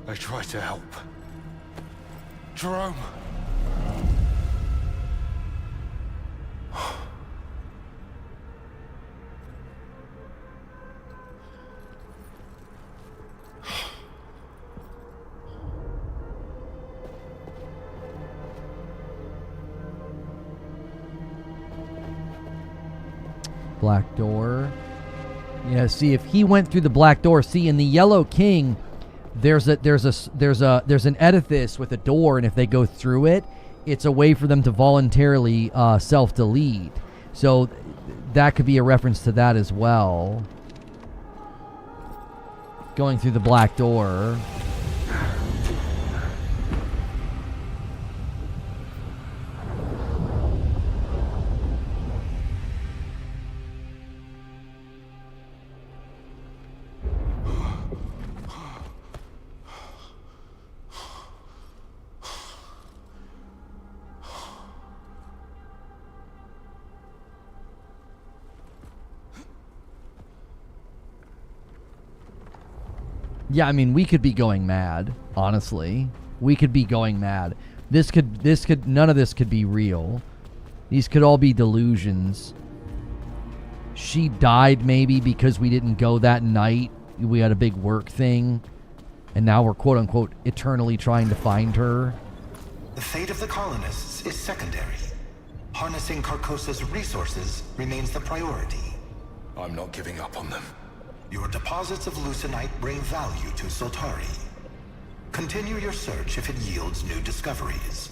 I tried to help. Jerome. Black door. Yeah, see, if he went through the black door, see, in the Yellow King, there's an edifice with a door, and if they go through it, it's a way for them to voluntarily self-delete. So that could be a reference to that as well. Going through the black door. Yeah, I mean, we could be going mad, honestly. We could be going mad. None of this could be real. These could all be delusions. She died maybe because we didn't go that night. We had a big work thing. And now we're quote-unquote eternally trying to find her. The fate of the colonists is secondary. Harnessing Carcosa's resources remains the priority. I'm not giving up on them. Your deposits of Lucenite bring value to Soltari. Continue your search if it yields new discoveries.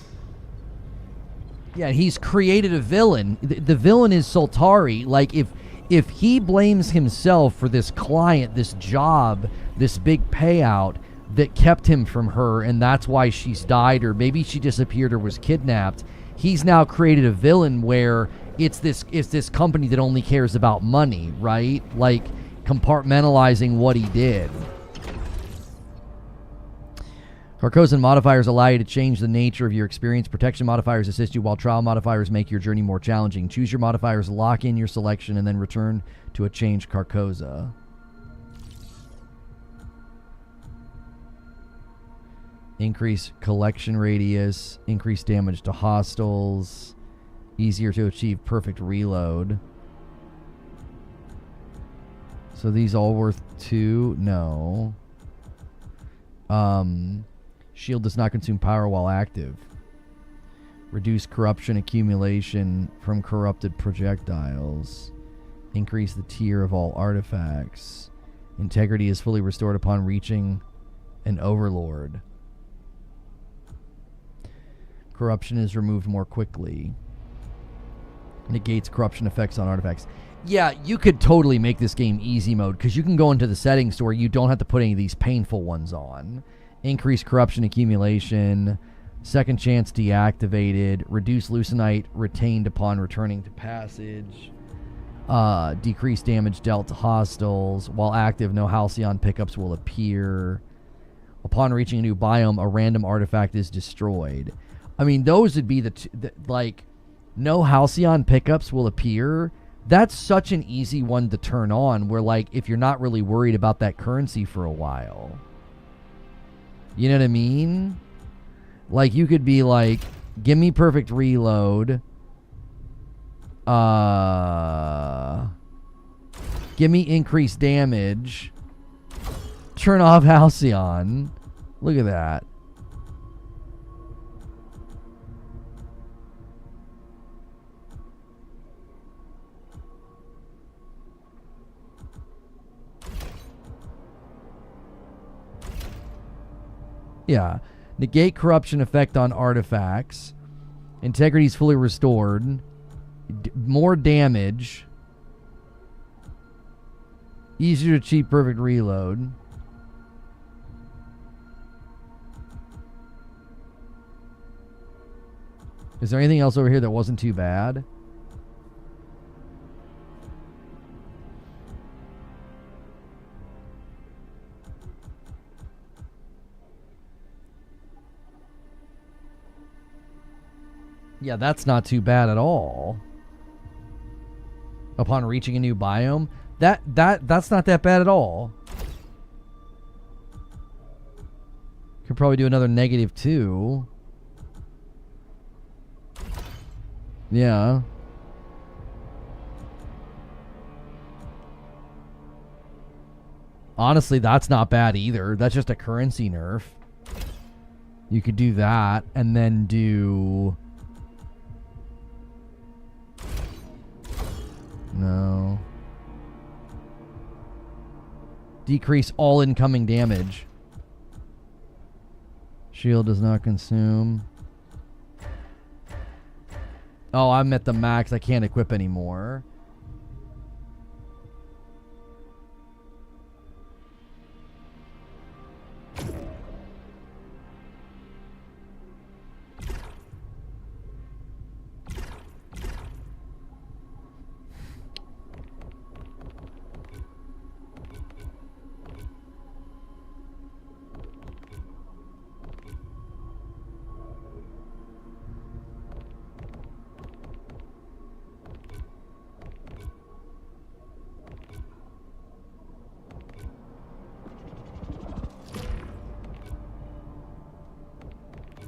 Yeah, he's created a villain. The villain is Soltari. Like, if he blames himself for this client, this job, this big payout that kept him from her, and that's why she's died, or maybe she disappeared or was kidnapped, he's now created a villain where it's this company that only cares about money, right? Like, compartmentalizing what he did. Carcosan modifiers allow you to change the nature of your experience. Protection modifiers assist you, while trial modifiers make your journey more challenging. Choose your modifiers, lock in your selection, and then return to a changed Carcosa. Increase collection radius, increase damage to hostiles, easier to achieve perfect reload. So these all worth 2? No. Shield does not consume power while active. Reduce corruption accumulation from corrupted projectiles. Increase the tier of all artifacts. Integrity is fully restored upon reaching an overlord. Corruption is removed more quickly. Negates corruption effects on artifacts. Yeah, you could totally make this game easy mode, because you can go into the settings to where you don't have to put any of these painful ones on. Increase corruption accumulation. Second chance deactivated. Reduce Lucenite retained upon returning to passage. Decrease damage dealt to hostiles. While active, no Halcyon pickups will appear. Upon reaching a new biome, a random artifact is destroyed. I mean, those would be like, no Halcyon pickups will appear. That's such an easy one to turn on, where, like, if you're not really worried about that currency for a while. You know what I mean? Like, you could be like, give me perfect reload. Give me increased damage. Turn off Halcyon. Look at that. Yeah. Negate corruption effect on artifacts. Integrity is fully restored. More damage. Easier to achieve perfect reload. Is there anything else over here that wasn't too bad? Yeah, that's not too bad at all. Upon reaching a new biome, that's not that bad at all. Could probably do another -2. Yeah. Honestly, that's not bad either. That's just a currency nerf. You could do that and then do... No. Decrease all incoming damage. Shield does not consume. Oh, I'm at the max. I can't equip anymore.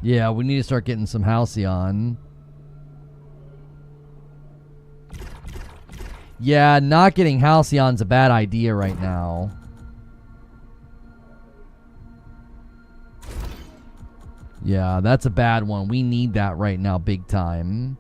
Yeah, we need to start getting some Halcyon. Yeah, not getting Halcyon's a bad idea right now. Yeah, that's a bad one. We need that right now big time.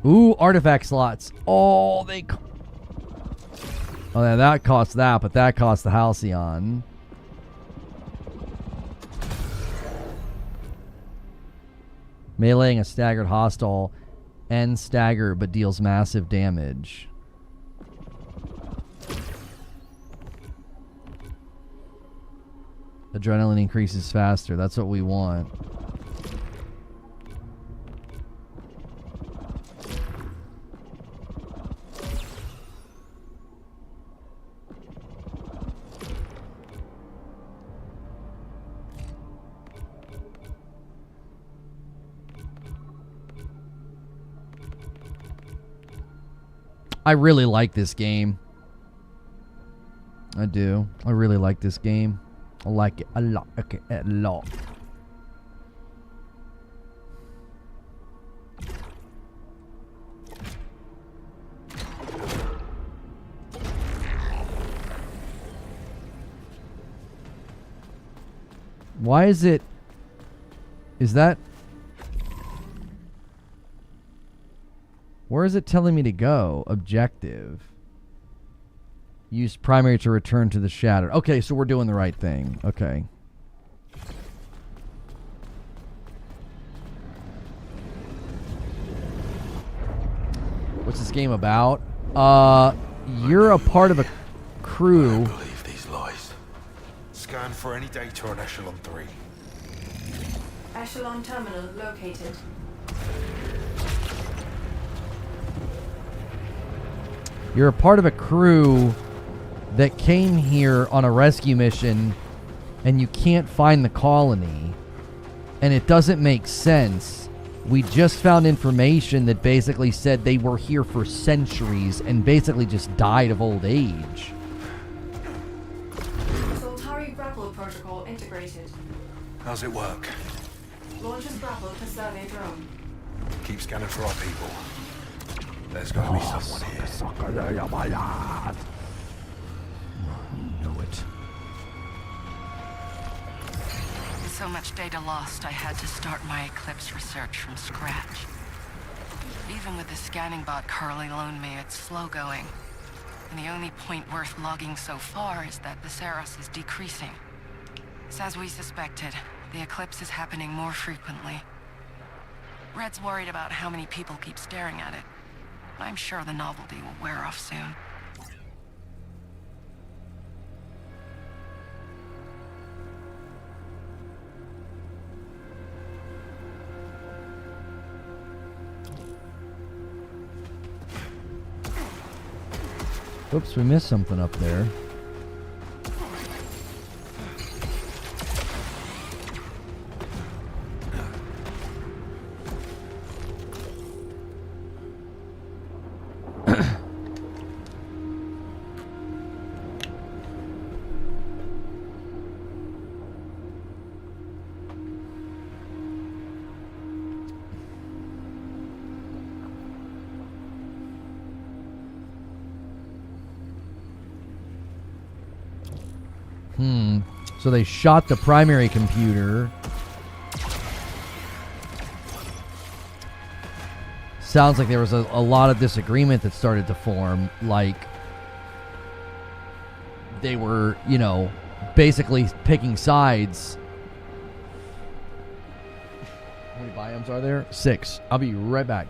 Ooh, artifact slots. Oh, they... Oh, yeah, that costs that, but that costs the Halcyon. Meleeing a staggered hostile and stagger, but deals massive damage. Adrenaline increases faster. That's what we want. I really like this game. I do. I really like this game. I like it a lot. Okay, a lot. Why is it... Is that... Where is it telling me to go? Objective. Use primary to return to the shattered. Okay, so we're doing the right thing. Okay. What's this game about? You're a part of a crew. I don't believe these lies. Scan for any data on Echelon 3. Echelon terminal located. You're a part of a crew that came here on a rescue mission, and you can't find the colony. And it doesn't make sense. We just found information that basically said they were here for centuries and basically just died of old age. Soltari grapple protocol integrated. How's it work? Launches grapple to survey drone. Keep scanning for our people. There's got to be someone here. Know it. With so much data lost, I had to start my Eclipse research from scratch. Even with the scanning bot Carly loaned me, it's slow going. And the only point worth logging so far is that the Saros is decreasing. It's as we suspected. The Eclipse is happening more frequently. Red's worried about how many people keep staring at it. I'm sure the novelty will wear off soon. Oops, we missed something up there. So they shot the primary computer. sounds like there was a lot of disagreement that started to form. Like, they were, you know, basically picking sides. How many biomes are there? 6. I'll be right back.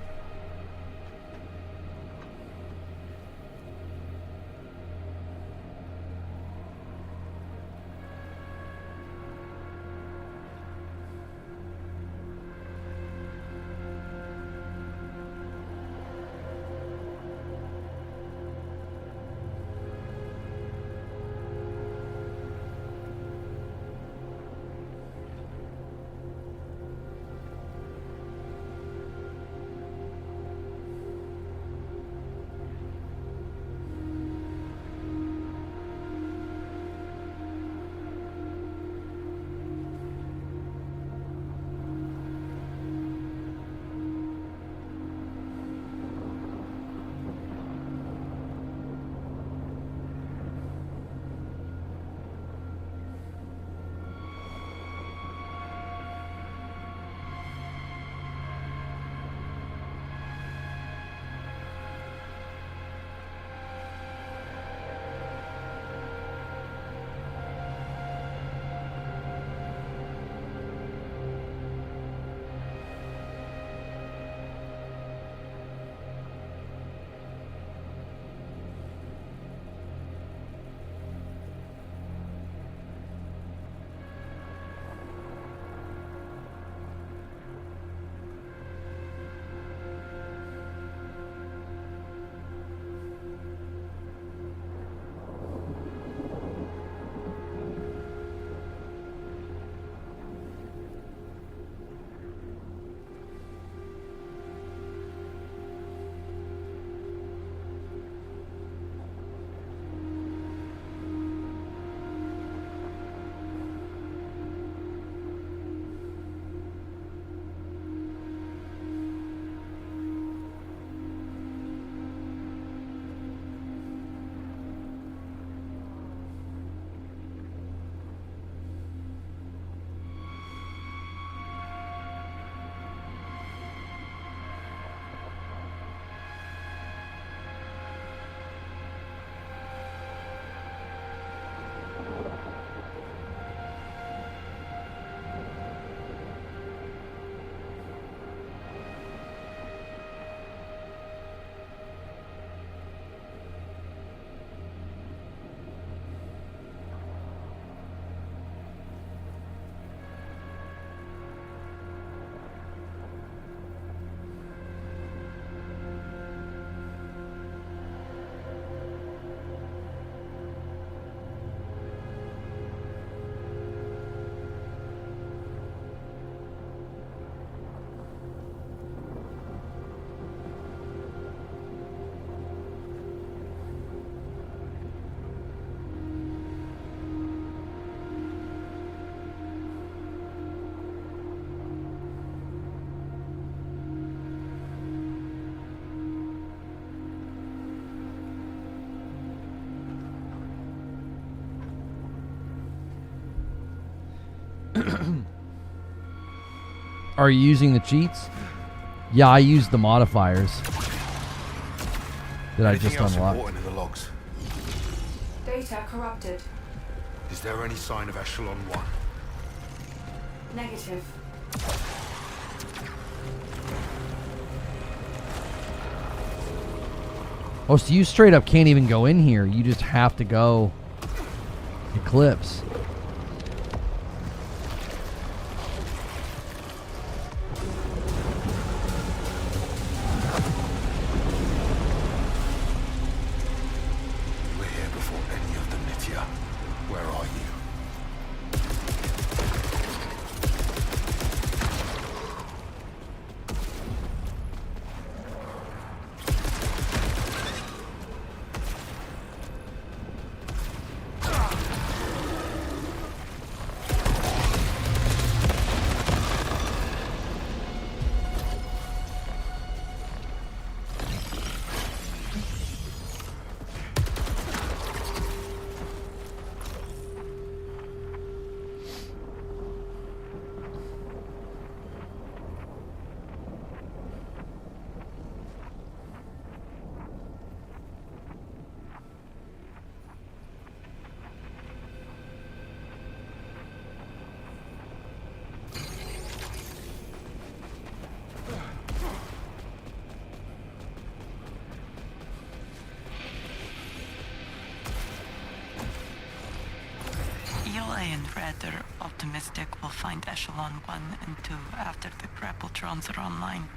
Are you using the cheats? Yeah, I used the modifiers that I just unlocked. Important in the logs? Data corrupted. Is there any sign of Echelon 1? Negative. Oh, so you straight up can't even go in here. You just have to go Eclipse. We're here before any of them, Nitya. Where are you? rather optimistic we'll find Echelon 1 and 2 after the Grappletrons are online.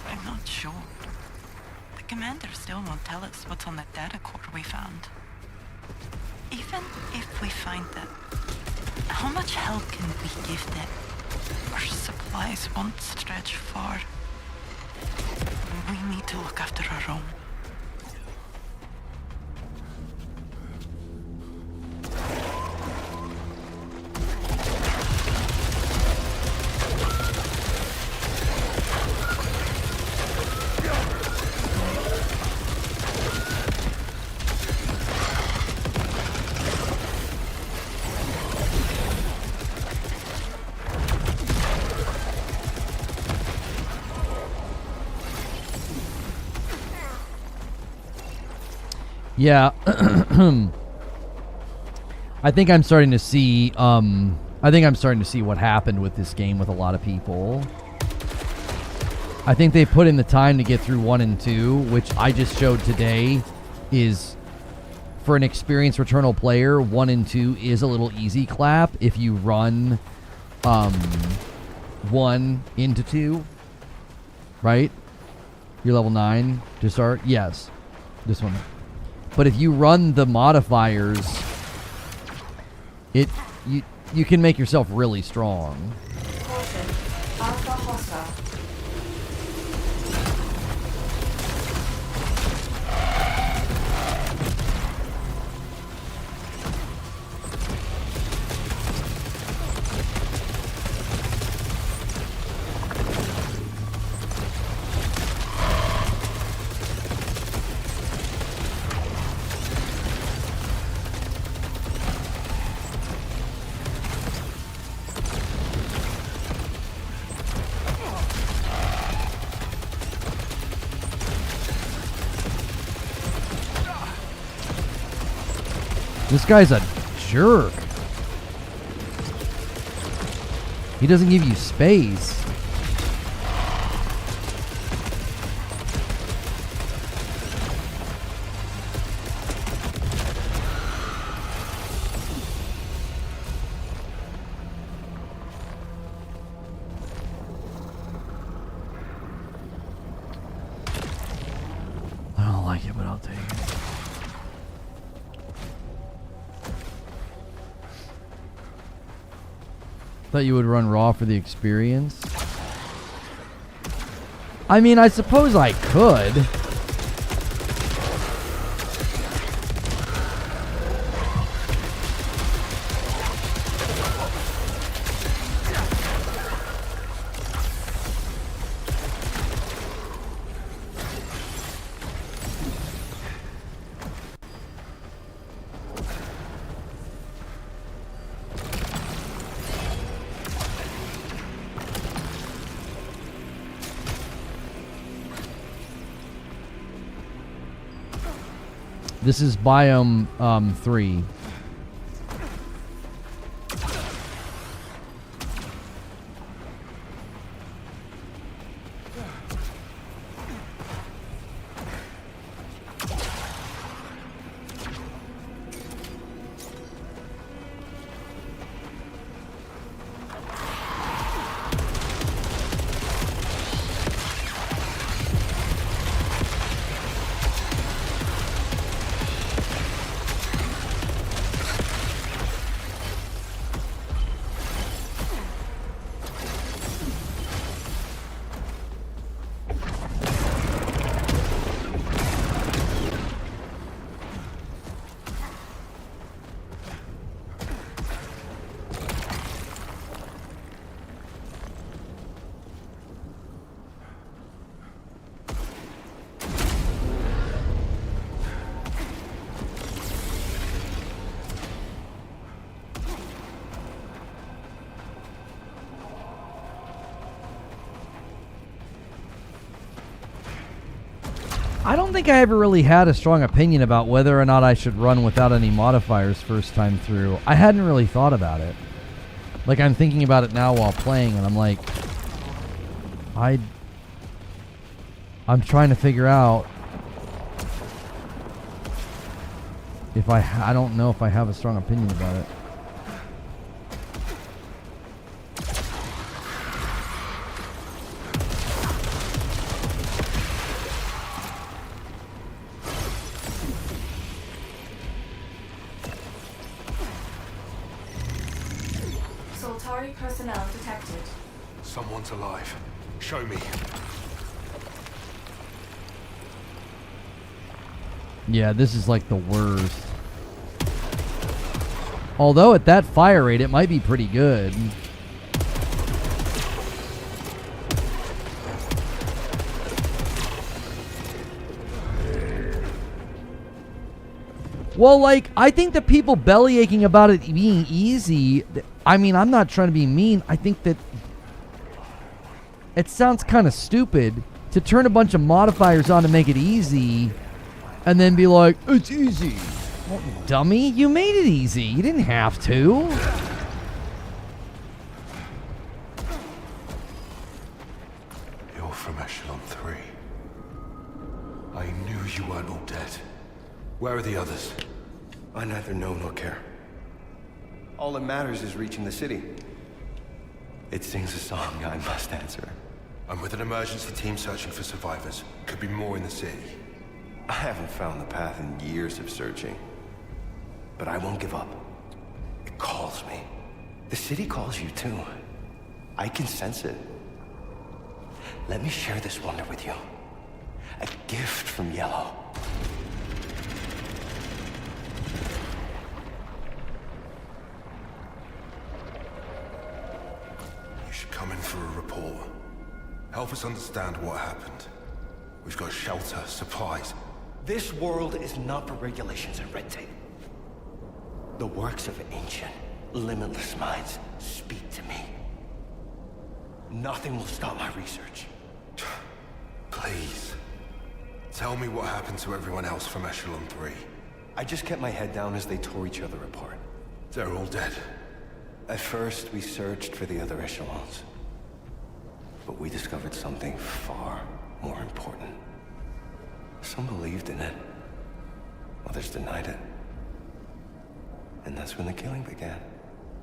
I'm not sure. The commander still won't tell us what's on the data core we found. Even if we find that, how much help can we give them? Our supplies won't stretch far. We need to look after our own. Yeah. I think I'm starting to see what happened with this game with a lot of people. I think they put in the time to get through 1 and 2, which I just showed today is, for an experienced Returnal player, 1 and 2 is a little easy clap if you run 1 into 2, right? You're level 9 to start? Yes. This one. But if you run the modifiers, you can make yourself really strong. This guy's a jerk. He doesn't give you space. I don't like it, but I'll take it. Thought you would run raw for the experience. I mean, I suppose I could. This is biome 3. I don't think I ever really had a strong opinion about whether or not I should run without any modifiers first time through. I hadn't really thought about it. Like, I'm thinking about it now while playing, and I'm like, I'm trying to figure out if I don't know if I have a strong opinion about it. Soltari personnel detected. Someone's alive. Show me. Yeah, this is like the worst. Although at that fire rate, it might be pretty good. Well, like, I think the people belly aching about it being easy, I mean, I'm not trying to be mean. I think that it sounds kind of stupid to turn a bunch of modifiers on to make it easy and then be like, it's easy. Well, dummy, you made it easy. You didn't have to. You're from Echelon 3. I knew you weren't all dead. Where are the others? I neither know nor care. All that matters is reaching the city. It sings a song I must answer. I'm with an emergency team searching for survivors. Could be more in the city. I haven't found the path in years of searching. But I won't give up. It calls me. The city calls you too. I can sense it. Let me share this wonder with you. A gift from Yellow. You should come in for a report. Help us understand what happened. We've got shelter, supplies. This world is not for regulations and red tape. The works of ancient, limitless minds speak to me. Nothing will stop my research. Please. Tell me what happened to everyone else from Echelon 3. I just kept my head down as they tore each other apart. They're all dead. At first, we searched for the other echelons. But we discovered something far more important. Some believed in it. Others denied it. And that's when the killing began.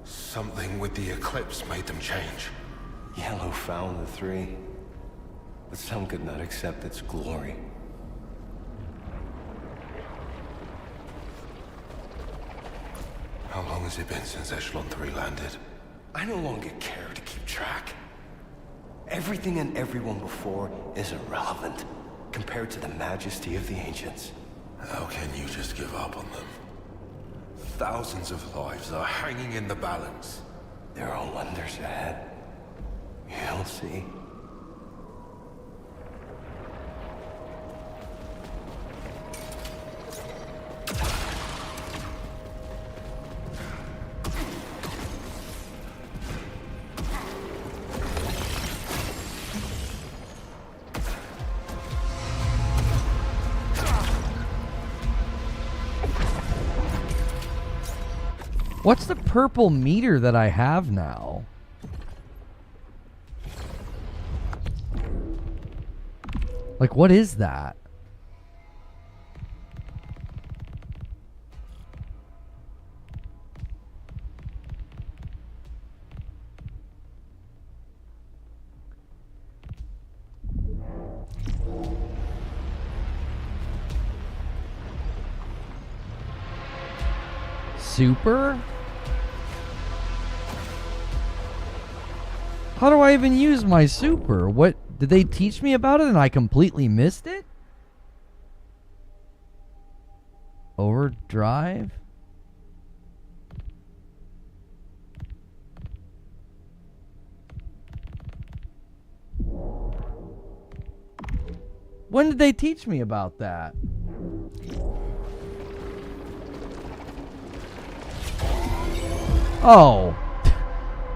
Something with the eclipse made them change. Yellow found the three. But some could not accept its glory. How long has it been since Echelon 3 landed? I no longer care to keep track. Everything and everyone before is irrelevant compared to the majesty of the ancients. How can you just give up on them? Thousands of lives are hanging in the balance. There are wonders ahead. You'll see. What's the purple meter that I have now? Like, what is that? Super? How do I even use my super? What did they teach me about it and I completely missed it? Overdrive? When did they teach me about that? Oh.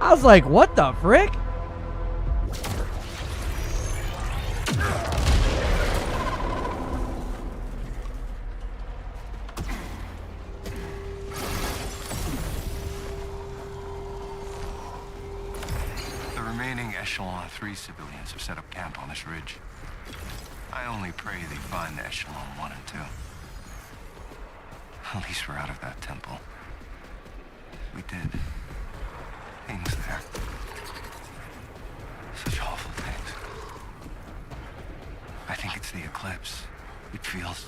I was like, what the frick? The remaining Echelon 3 civilians have set up camp on this ridge. I only pray they find the Echelon 1 and 2. At least we're out of that temple. We did things there. Such awful things. I think it's the eclipse. It feels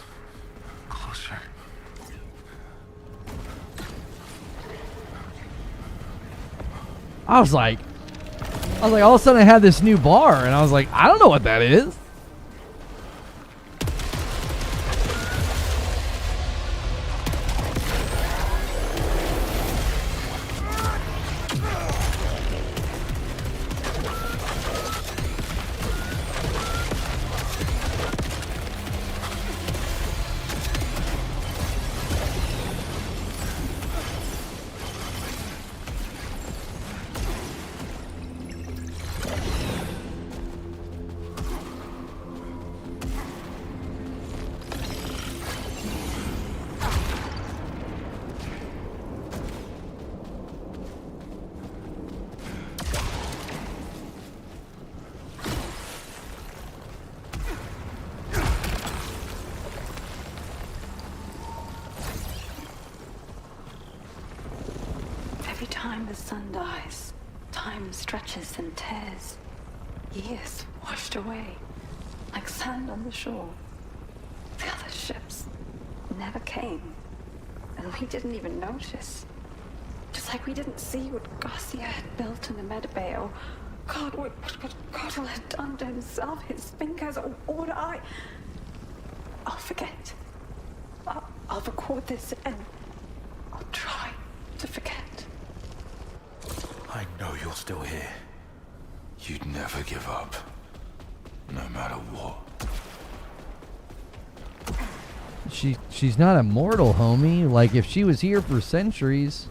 closer. I was like, all of a sudden I had this new bar, and I was like, I don't know what that is. Every time the sun dies, time stretches and tears. Years washed away, like sand on the shore. The other ships never came, and we didn't even notice. Just like we didn't see what Garcia had built in the medbay, or God, what Cottle had done to himself, his fingers, or what I'll forget. I'll record this, and I'll try to forget. I know you're still here. You'd never give up. No matter what. She's not immortal, homie. Like, if she was here for centuries.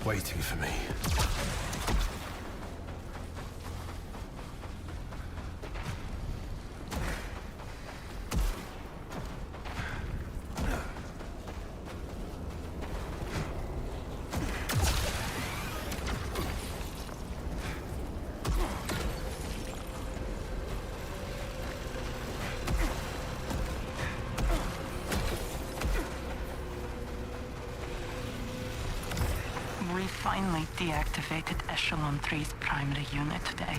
Waiting for me. We finally deactivated Echelon 3's primary unit today.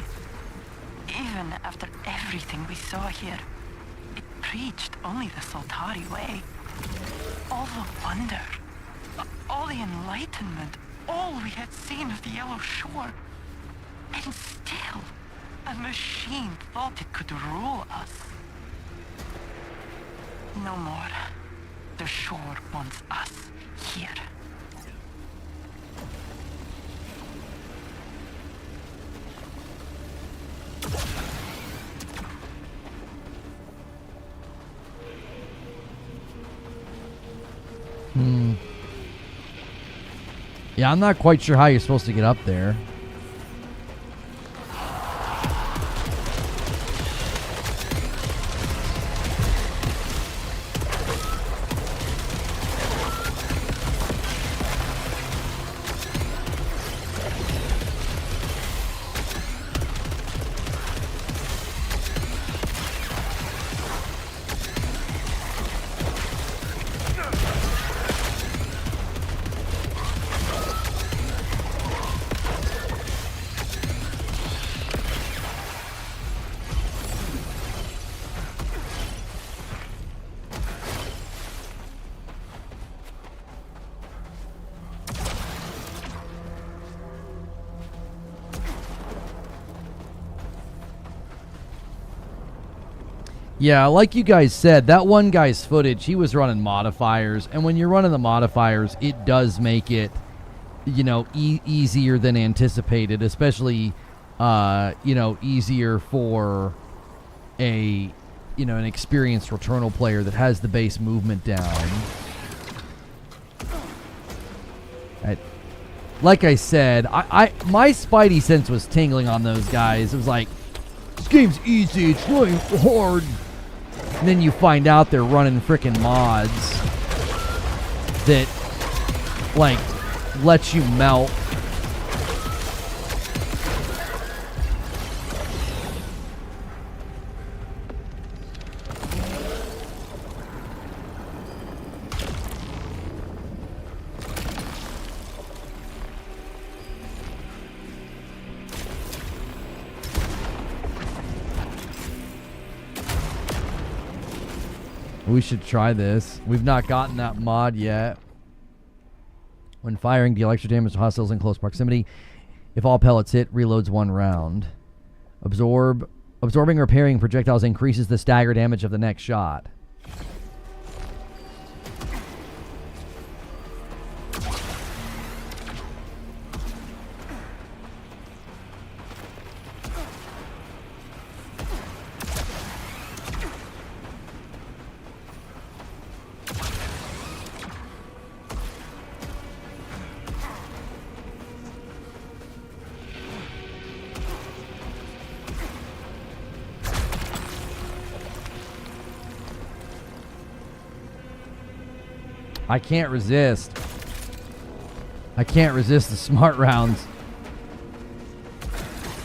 Even after everything we saw here, it preached only the Soltari way. All the wonder, all the enlightenment, all we had seen of the Yellow Shore. And still, a machine thought it could rule us. No more. The shore wants us here. Yeah, I'm not quite sure how you're supposed to get up there. Yeah, like you guys said, that one guy's footage, he was running modifiers, and when you're running the modifiers, it does make it, you know, easier than anticipated, especially, you know, easier for a, you know, an experienced Returnal player that has the base movement down. Like I said, my spidey sense was tingling on those guys. It was like, this game's easy, it's really hard. And then you find out they're running frickin' mods that, like, lets you melt. We should try this. We've not gotten that mod yet. When firing, deal extra damage to hostiles in close proximity. If all pellets hit, reloads 1 round. Absorbing or repairing projectiles increases the stagger damage of the next shot. I can't resist. I can't resist the smart rounds.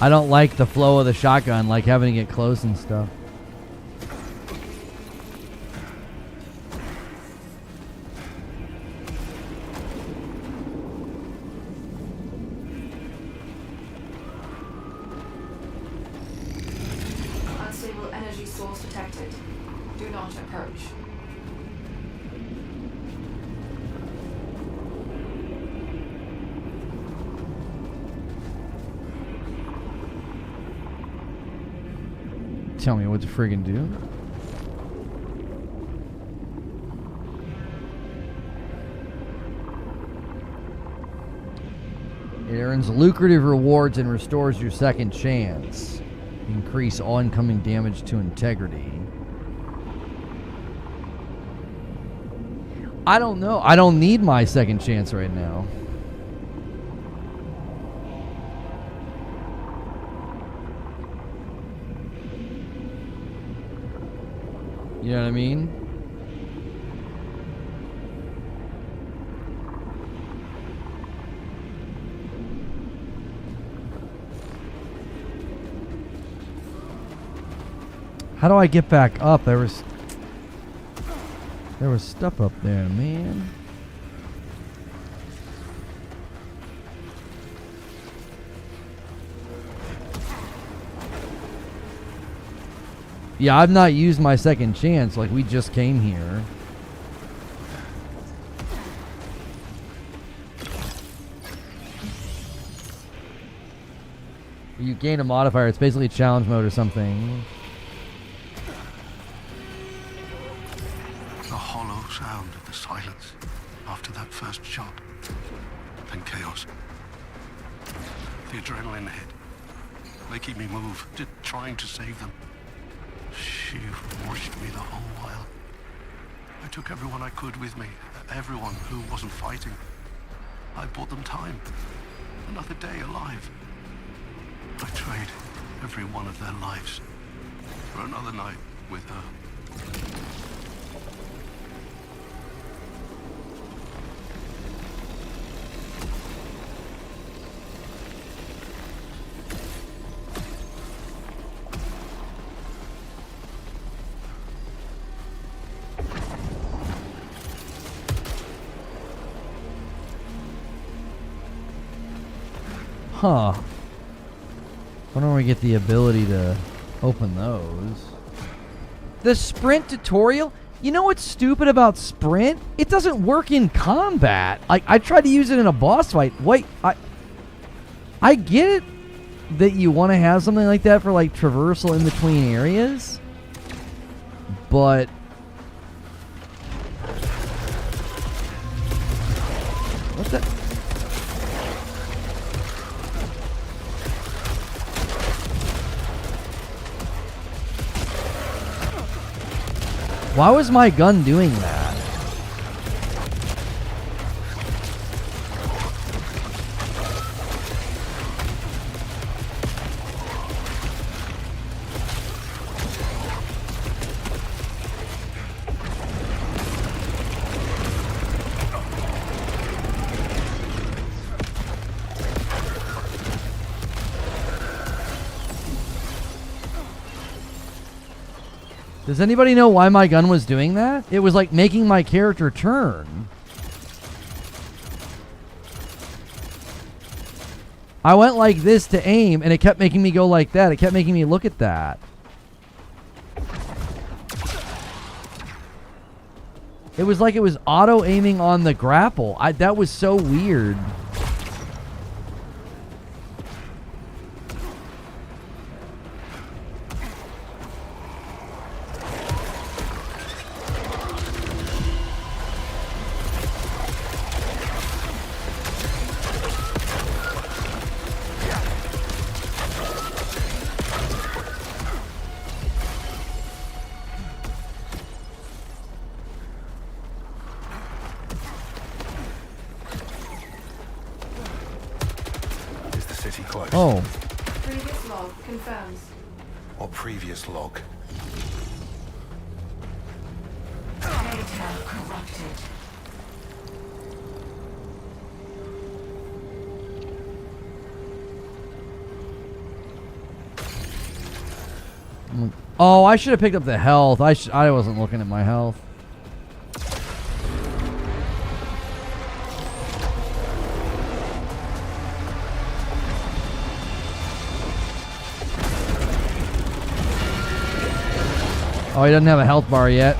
I don't like the flow of the shotgun, like having to get close and stuff. Unstable energy source detected. Do not approach. Tell me what to friggin' do. It earns lucrative rewards and restores your second chance. Increase all incoming damage to integrity. I don't know. I don't need my second chance right now. You know what I mean? How do I get back up? There was stuff up there, man. Yeah, I've not used my second chance. Like, we just came here. You gain a modifier. It's basically challenge mode or something. The hollow sound of the silence after that first shot. Then chaos. The adrenaline hit. Making me move, trying to save them. She watched me the whole while. I took everyone I could with me, everyone who wasn't fighting. I bought them time, another day alive. I trade every one of their lives for another night with her. Huh. Wonder when we get the ability to open those. The sprint tutorial? You know what's stupid about sprint? It doesn't work in combat. I tried to use it in a boss fight. Wait, I get it that you want to have something like that for like traversal in between areas. but what's that? Why was my gun doing that? Does anybody know why my gun was doing that? It was like making my character turn. I went like this to aim, and it kept making me go like that. It kept making me look at that. It was like it was auto-aiming on the grapple. That was so weird. Oh. Previous log confirms. What previous log? Data corrupted. Oh, I should have picked up the health. I wasn't looking at my health. Oh, he doesn't have a health bar yet.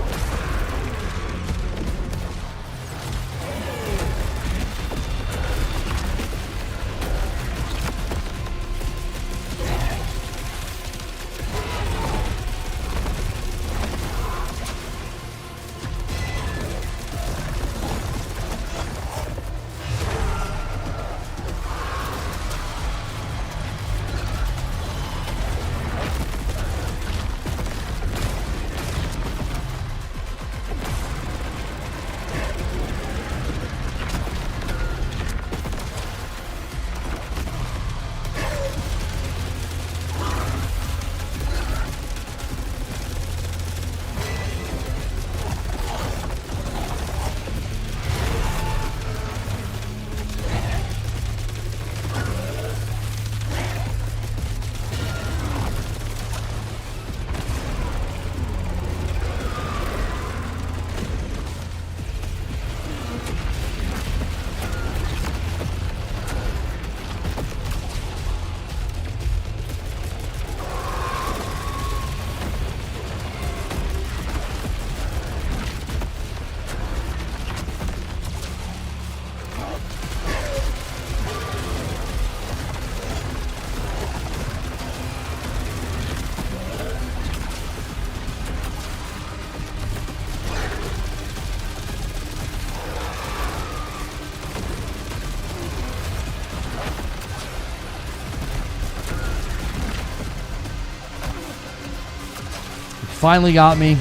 Finally got me.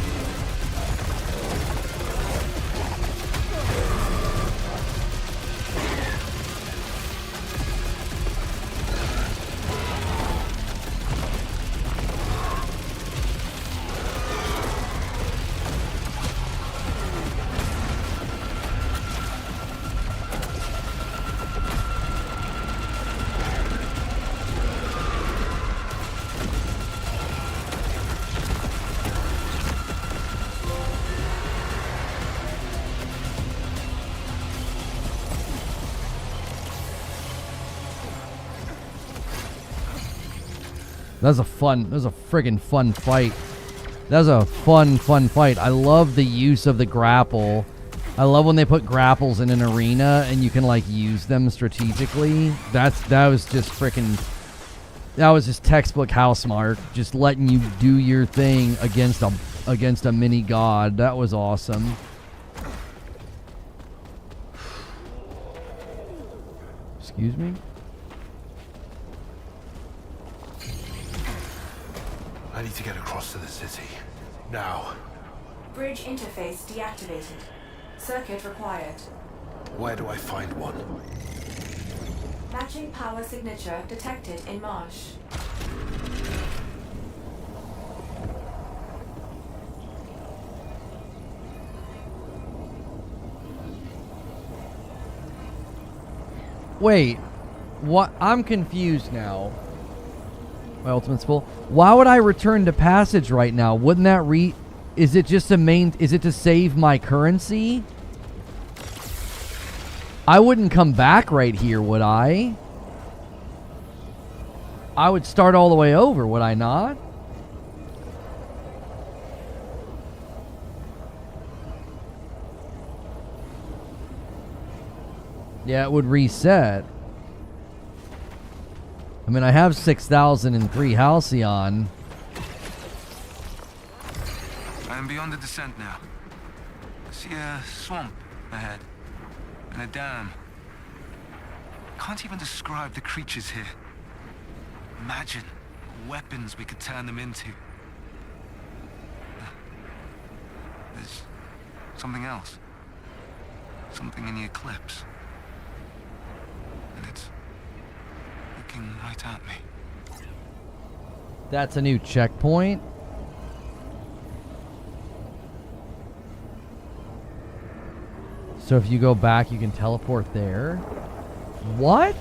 That was a friggin' fun fight. That was a fun fight. I love the use of the grapple. I love when they put grapples in an arena and you can like use them strategically. That was just freaking. That was just textbook Housemarque, just letting you do your thing against a against a mini god. That was awesome. Excuse me? I need to get across to the city. Now. Bridge interface deactivated. Circuit required. Where do I find one? Matching power signature detected in marsh. Wait. What? I'm confused now. My ultimate's full. Why would I return to passage right now? Wouldn't that is it just is it to save my currency? I wouldn't come back right here, would I? I would start all the way over, would I not? Yeah, it would reset. I mean, I have 6,003 Halcyon. I am beyond the descent now. I see a swamp ahead. And a dam. Can't even describe the creatures here. Imagine weapons we could turn them into. There's something else. Something in the eclipse. And it's looking right at me. That's a new checkpoint. So if you go back, you can teleport there. What?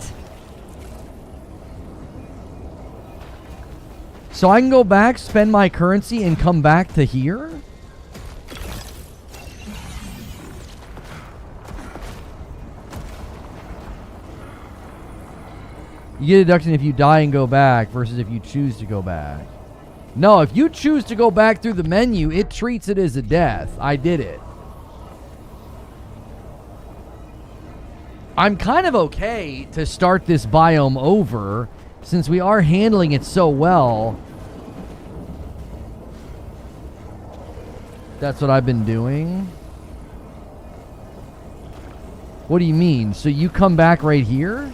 So I can go back, spend my currency, and come back to here? You get a deduction if you die and go back versus if you choose to go back. No, if you choose to go back through the menu, it treats it as a death. I did it. I'm kind of okay to start this biome over since we are handling it so well. That's what I've been doing. What do you mean? So you come back right here?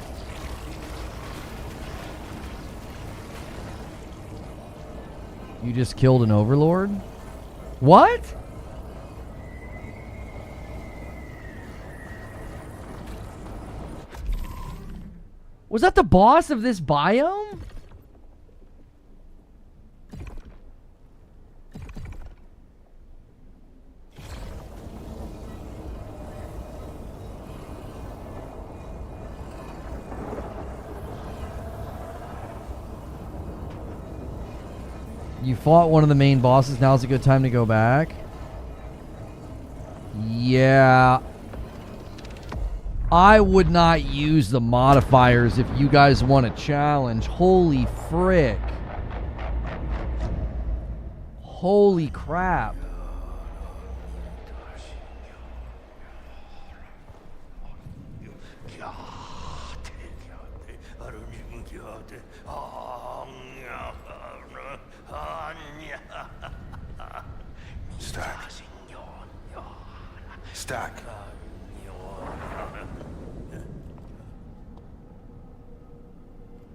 You just killed an overlord? What? Was that the boss of this biome? You fought one of the main bosses. Now's a good time to go back. Yeah. I would not use the modifiers if you guys want a challenge. Holy frick. Holy crap. Stack. Stack.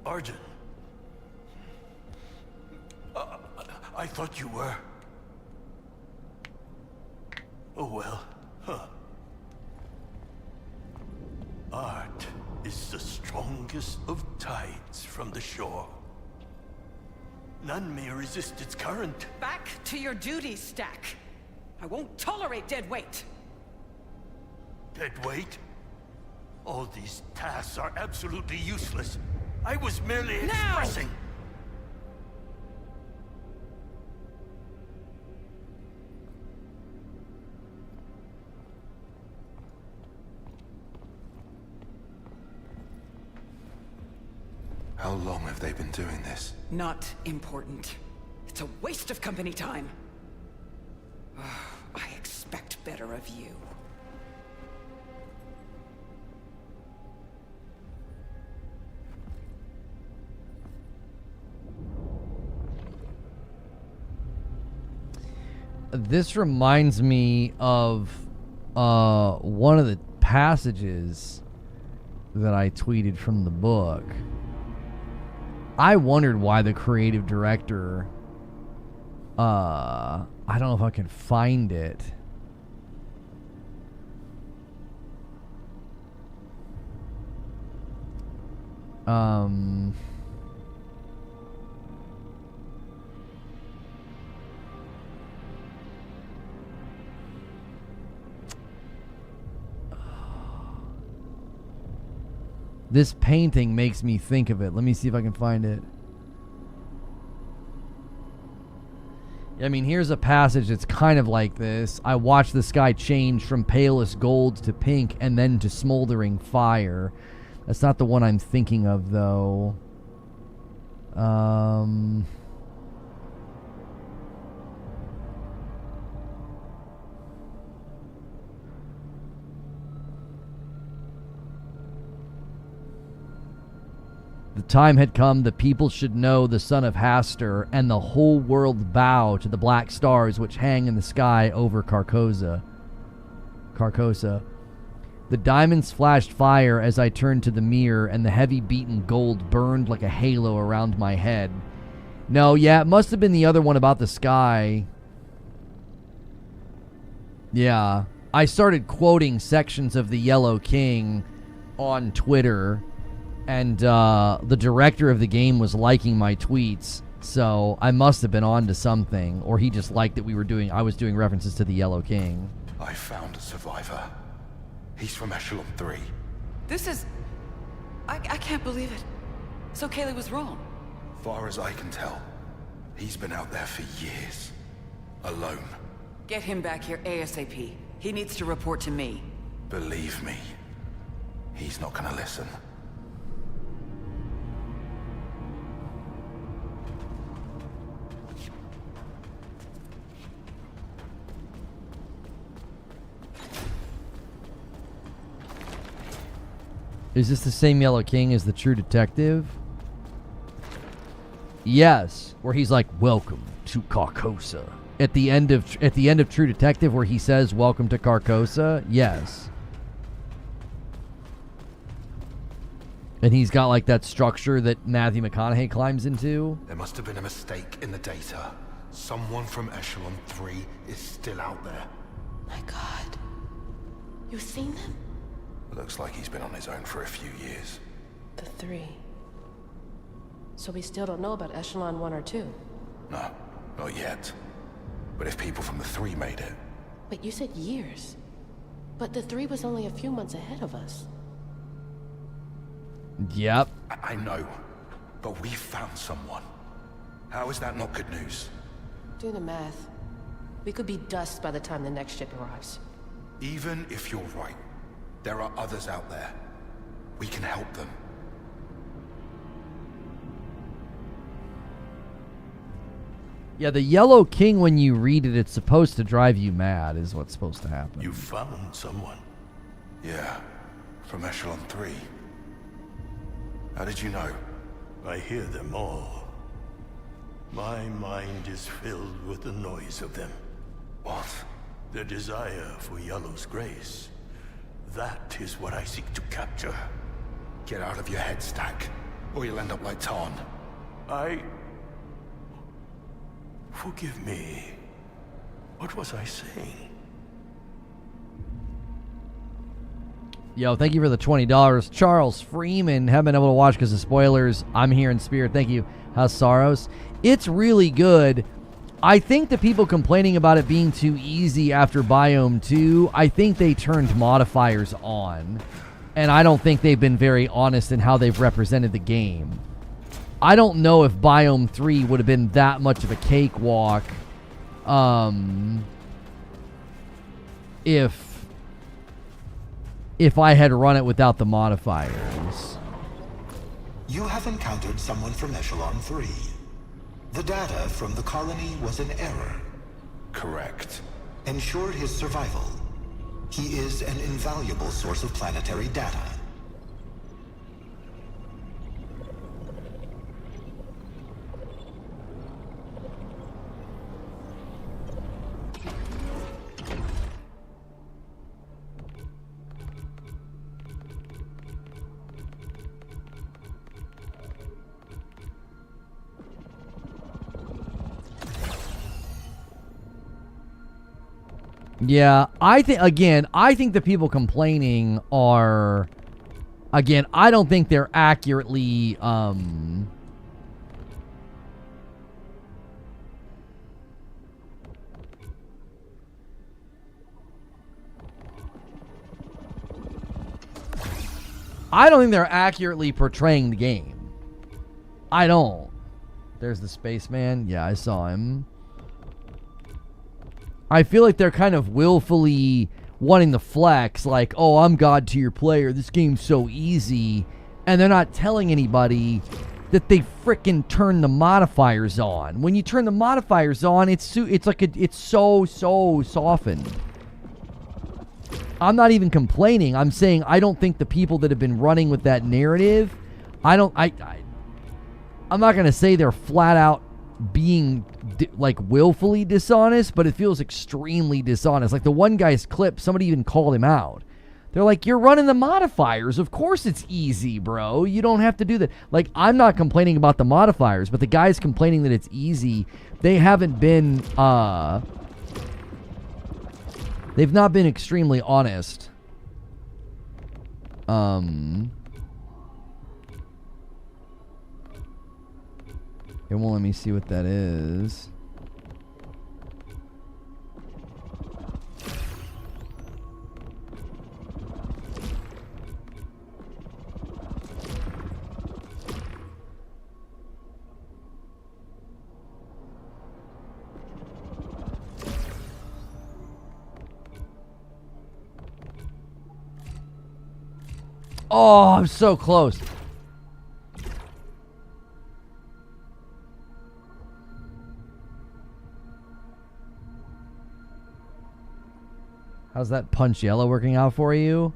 Arjun. I thought you were. Oh well, huh. Art is the strongest of tides from the shore. None may resist its current. Back to your duties, Stack. I won't tolerate dead weight. Dead weight? All these tasks are absolutely useless. I was merely expressing. How long have they been doing this? Not important. It's a waste of company time. I expect better of you. This reminds me of one of the passages that I tweeted from the book. I wondered why the creative director, I don't know if I can find it. This painting makes me think of it. Let me see if I can find it. I mean, here's a passage that's kind of like this. I watched the sky change from palest gold to pink and then to smoldering fire. That's not the one I'm thinking of, though. The time had come, the people should know the son of Hastur, and the whole world bow to the black stars which hang in the sky over Carcosa. The diamonds flashed fire as I turned to the mirror, and the heavy beaten gold burned like a halo around my head. No, yeah, it must have been the other one about the sky. Yeah. I started quoting sections of The Yellow King on Twitter, and the director of the game was liking my tweets, so I must have been on to something, or he just liked that I was doing references to the Yellow King. I found a survivor. He's from Echelon 3. This is... I can't believe it. So Kaylee was wrong. Far as I can tell, he's been out there for years. Alone. Get him back here ASAP. He needs to report to me. Believe me, he's not gonna listen. Is this the same Yellow King as the True Detective? Yes, where he's like, "Welcome to Carcosa." At the end of True Detective, where he says, "Welcome to Carcosa." Yes. And he's got like that structure that Matthew McConaughey climbs into. There must have been a mistake in the data. Someone from Echelon 3 is still out there. My God. You've seen them? Looks like he's been on his own for a few years. The 3. So we still don't know about Echelon 1 or 2? No, not yet. But if people from the 3 made it... But you said years. But the 3 was only a few months ahead of us. Yep. I know, but we found someone. How is that not good news? Do the math. We could be dust by the time the next ship arrives. Even if you're right, there are others out there. We can help them. Yeah, the Yellow King, when you read it, it's supposed to drive you mad, is what's supposed to happen. You found someone. Yeah, from Echelon 3. How did you know? I hear them all. My mind is filled with the noise of them. What? Their desire for Yellow's grace. That is what I seek to capture. Get out of your head, Stack, or you'll end up like Tarn. Forgive me. What was I saying? Yo, thank you for the $20. Charles Freeman, haven't been able to watch because of spoilers. I'm here in spirit. Thank you. How's Saros? It's really good. I think the people complaining about it being too easy after Biome 2, I think they turned modifiers on. And I don't think they've been very honest in how they've represented the game. I don't know if Biome 3 would have been that much of a cakewalk if I had run it without the modifiers. You have encountered someone from Echelon 3. The data from the colony was an error. Correct. Ensured his survival. He is an invaluable source of planetary data. Yeah, I think the people complaining are, again, I don't think they're accurately, I don't think they're accurately portraying the game. I don't. There's the spaceman. Yeah, I saw him. I feel like they're kind of willfully wanting to flex, like, oh, I'm God tier player. This game's so easy. And they're not telling anybody that they frickin' turn the modifiers on. When you turn the modifiers on, it's so softened. I'm not even complaining. I'm saying I don't think the people that have been running with that narrative, I'm not going to say they're flat out being like willfully dishonest, but it feels extremely dishonest. Like the one guy's clip, somebody even called him out. They're like, you're running the modifiers. Of course it's easy, bro. You don't have to do that. Like, I'm not complaining about the modifiers, but the guys complaining that it's easy, they haven't been, they've not been extremely honest. It won't let me see what that is. Oh, I'm so close. How's that punch yellow working out for you?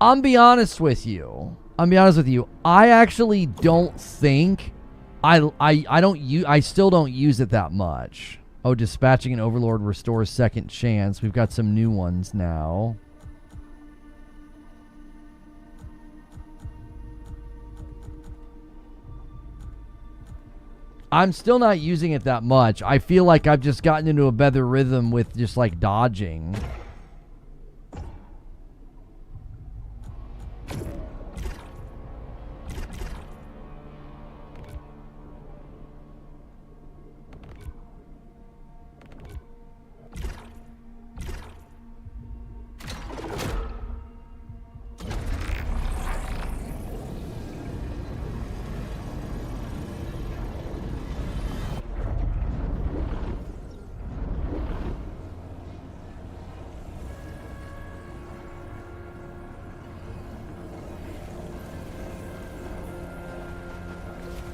I'm be honest with you. I actually don't think I still don't use it that much. Oh, dispatching an overlord restores second chance. We've got some new ones now. I'm still not using it that much. I feel like I've just gotten into a better rhythm with just like dodging.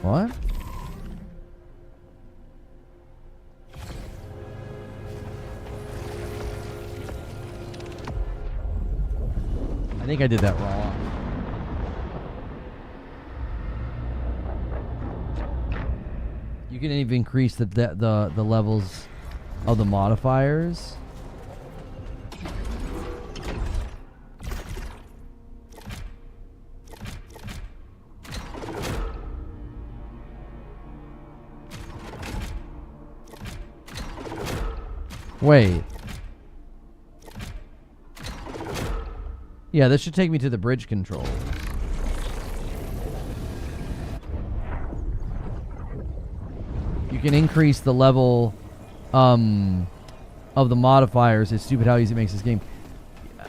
What? I think I did that wrong. You can even increase the levels of the modifiers. Wait. Yeah, this should take me to the bridge control. You can increase the level of the modifiers. It's stupid how easy it makes this game.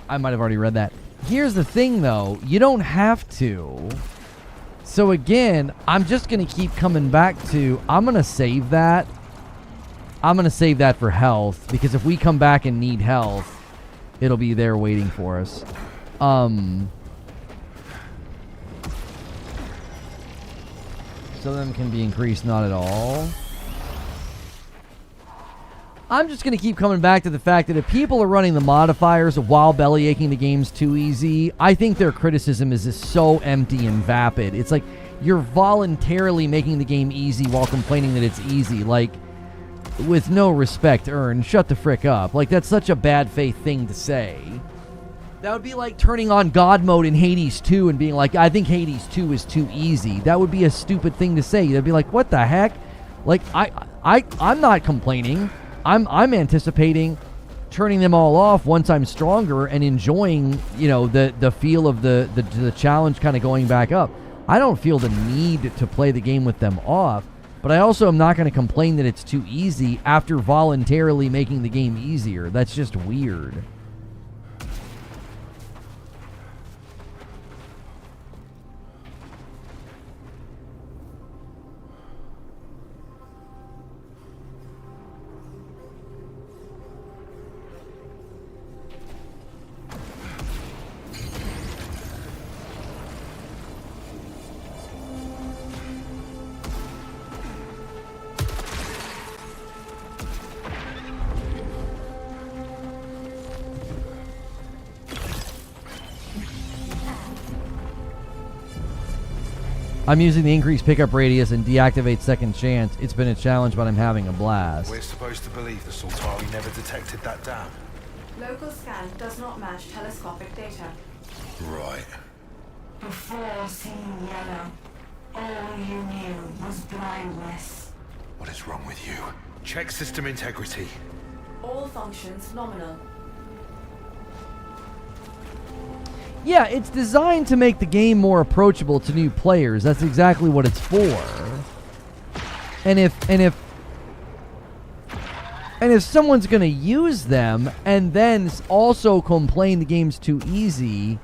I might have already read that. Here's the thing, though. You don't have to. So, again, I'm just going to keep coming back to... I'm going to save that. I'm going to save that for health, because if we come back and need health, it'll be there waiting for us. Some of them can be increased, not at all. I'm just going to keep coming back to the fact that if people are running the modifiers while bellyaching the game's too easy, I think their criticism is just so empty and vapid. It's like you're voluntarily making the game easy while complaining that it's easy. Like... with no respect earned, shut the frick up. Like, that's such a bad faith thing to say. That would be like turning on God mode in Hades 2 and being like, I think Hades 2 is too easy. That would be a stupid thing to say. They'd be like, what the heck? Like, I'm not complaining. I'm anticipating turning them all off once I'm stronger and enjoying, the feel of the challenge kind of going back up. I don't feel the need to play the game with them off, but I also am not going to complain that it's too easy after voluntarily making the game easier. That's just weird. I'm using the increased pickup radius and deactivate second chance. It's been a challenge, but I'm having a blast. We're supposed to believe the Sultari never detected that dam. Local scan does not match telescopic data. Right. Before seeing yellow, all you knew was blindness. What is wrong with you? Check system integrity. All functions nominal. Yeah, it's designed to make the game more approachable to new players. That's exactly what it's for. And if someone's going to use them and then also complain the game's too easy,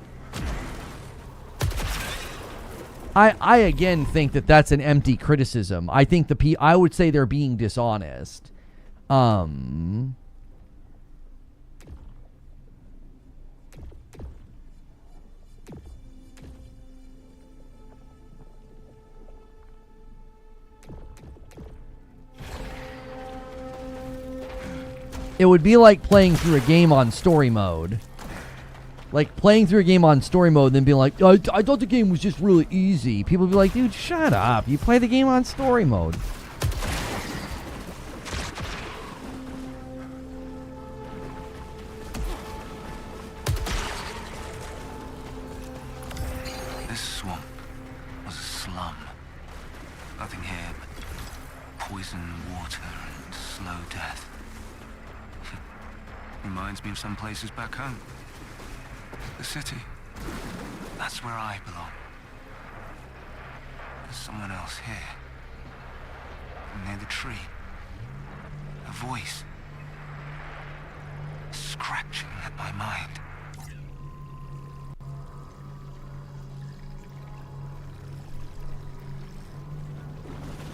I again think that that's an empty criticism. I think I would say they're being dishonest. It would be like playing through a game on story mode. Like playing through a game on story mode and then being like, I thought the game was just really easy. People would be like, dude, shut up. You play the game on story mode. This swamp was a slum. Nothing here but poison water and slow death. Reminds me of some places back home. The city. That's where I belong. There's someone else here. Near the tree. A voice. Scratching at my mind.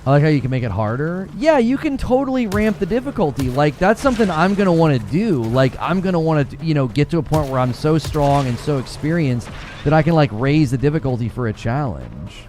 I like how you can make it harder. Yeah, you can totally ramp the difficulty. Like, that's something I'm going to want to do. Like, I'm going to want to, get to a point where I'm so strong and so experienced that I can, like, raise the difficulty for a challenge.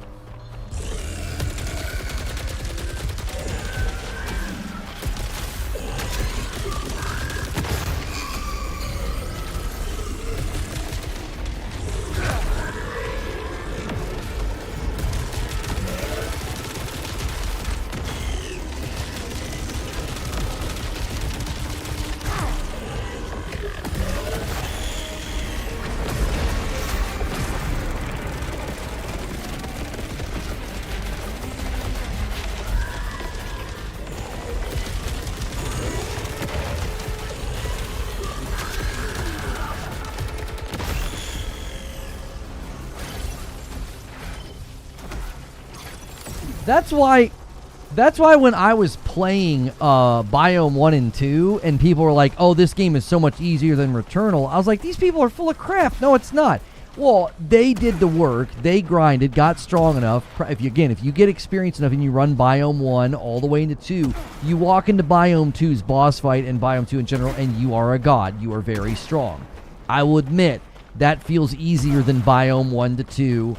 That's why when I was playing Biome 1 and 2 and people were like, oh, this game is so much easier than Returnal, I was like, these people are full of crap. No, it's not. Well, they did the work. They grinded, got strong enough. If you get experience enough and you run Biome 1 all the way into 2, you walk into Biome 2's boss fight and Biome 2 in general, and you are a god. You are very strong. I will admit, that feels easier than Biome 1 to 2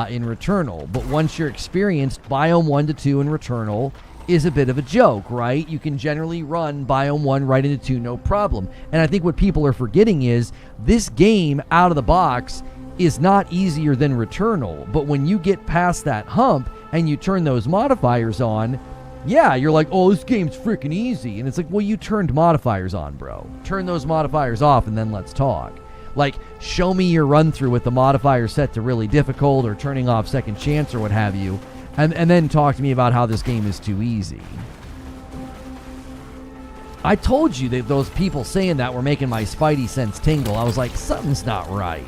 in Returnal. But once you're experienced, Biome 1 to 2 in Returnal is a bit of a joke, right? You can generally run Biome 1 right into 2, no problem. And I think what people are forgetting is this game out of the box is not easier than Returnal. But when you get past that hump and you turn those modifiers on, yeah, you're like, oh, this game's freaking easy. And it's like, well, you turned modifiers on, bro. Turn those modifiers off and then let's talk. Like, show me your run-through with the modifier set to really difficult or turning off second chance or what have you, and then talk to me about how this game is too easy. I told you that those people saying that were making my spidey sense tingle. I was like, something's not right.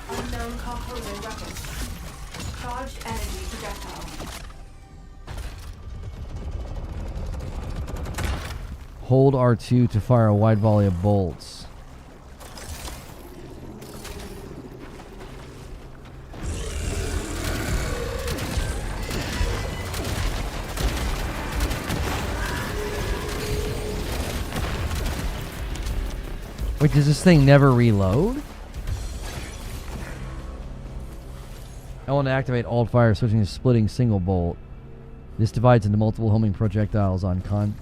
Unknown component weapon. Charged energy projectile. Hold R2 to fire a wide volley of bolts. Wait, does this thing never reload? I want to activate alt fire, switching to splitting single bolt. This divides into multiple homing projectiles on con.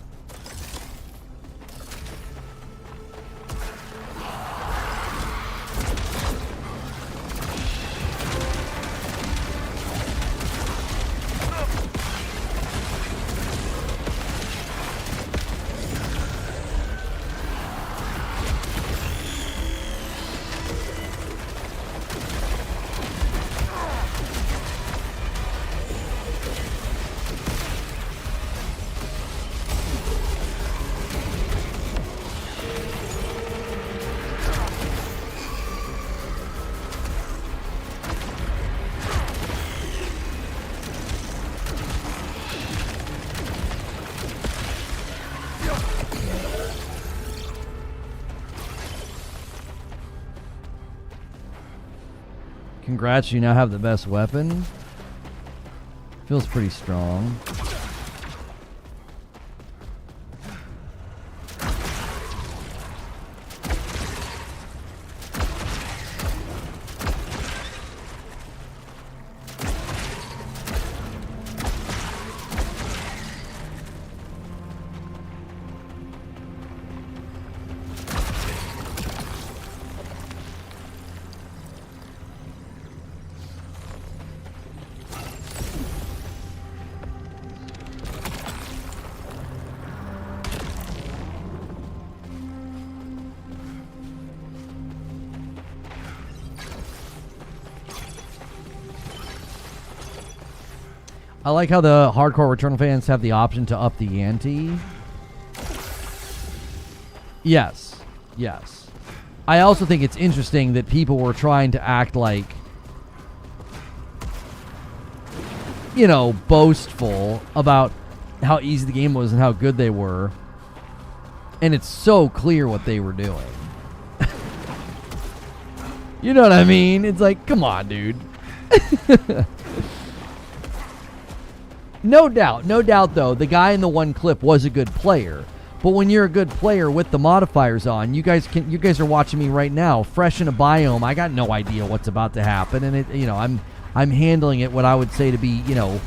Congrats, you now have the best weapon. Feels pretty strong. I like how the hardcore Returnal fans have the option to up the ante. Yes. Yes. I also think it's interesting that people were trying to act like, you know, boastful about how easy the game was and how good they were. And it's so clear what they were doing. You know what I mean? It's like, come on, dude. No doubt, though, the guy in the one clip was a good player. But when you're a good player with the modifiers on, you guys are watching me right now, fresh in a biome. I got no idea what's about to happen, and it, you know, I'm handling it what I would say to be, you know,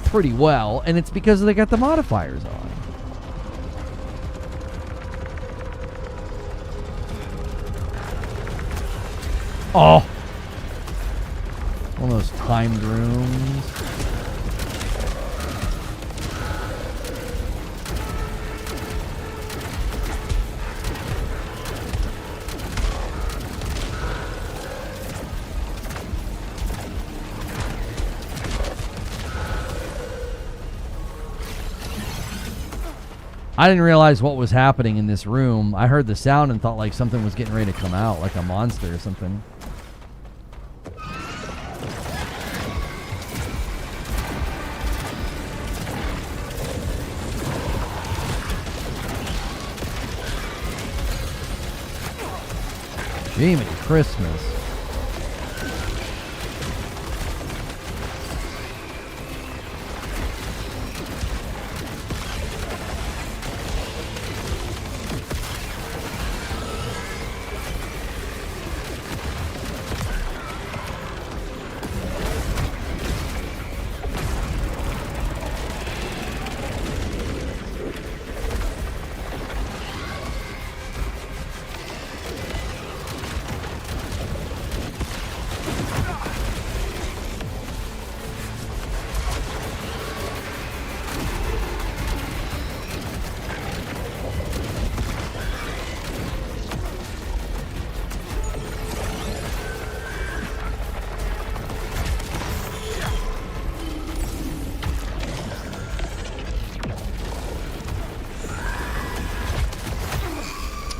pretty well, and it's because they got the modifiers on. Oh, one of those timed rooms. I didn't realize what was happening in this room. I heard the sound and thought like something was getting ready to come out, like a monster or something. Jiminy Christmas.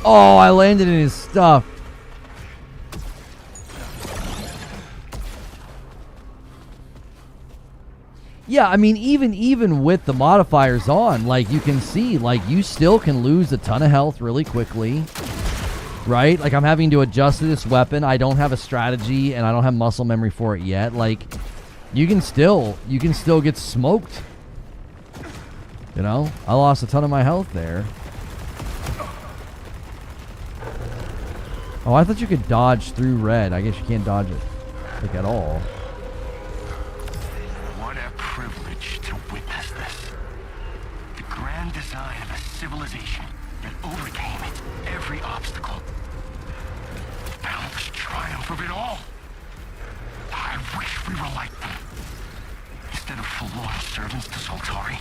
Oh, I landed in his stuff. Yeah, I mean, even with the modifiers on, like, you can see, like, you still can lose a ton of health really quickly, right? Like, I'm having to adjust to this weapon. I don't have a strategy, and I don't have muscle memory for it yet. Like, you can still get smoked. You know, I lost a ton of my health there. Oh, I thought you could dodge through red. I guess you can't dodge it, like, at all. What a privilege to witness this. The grand design of a civilization that overcame it, every obstacle. The boundless triumph of it all. I wish we were like them. Instead of full loyal servants to Soltari.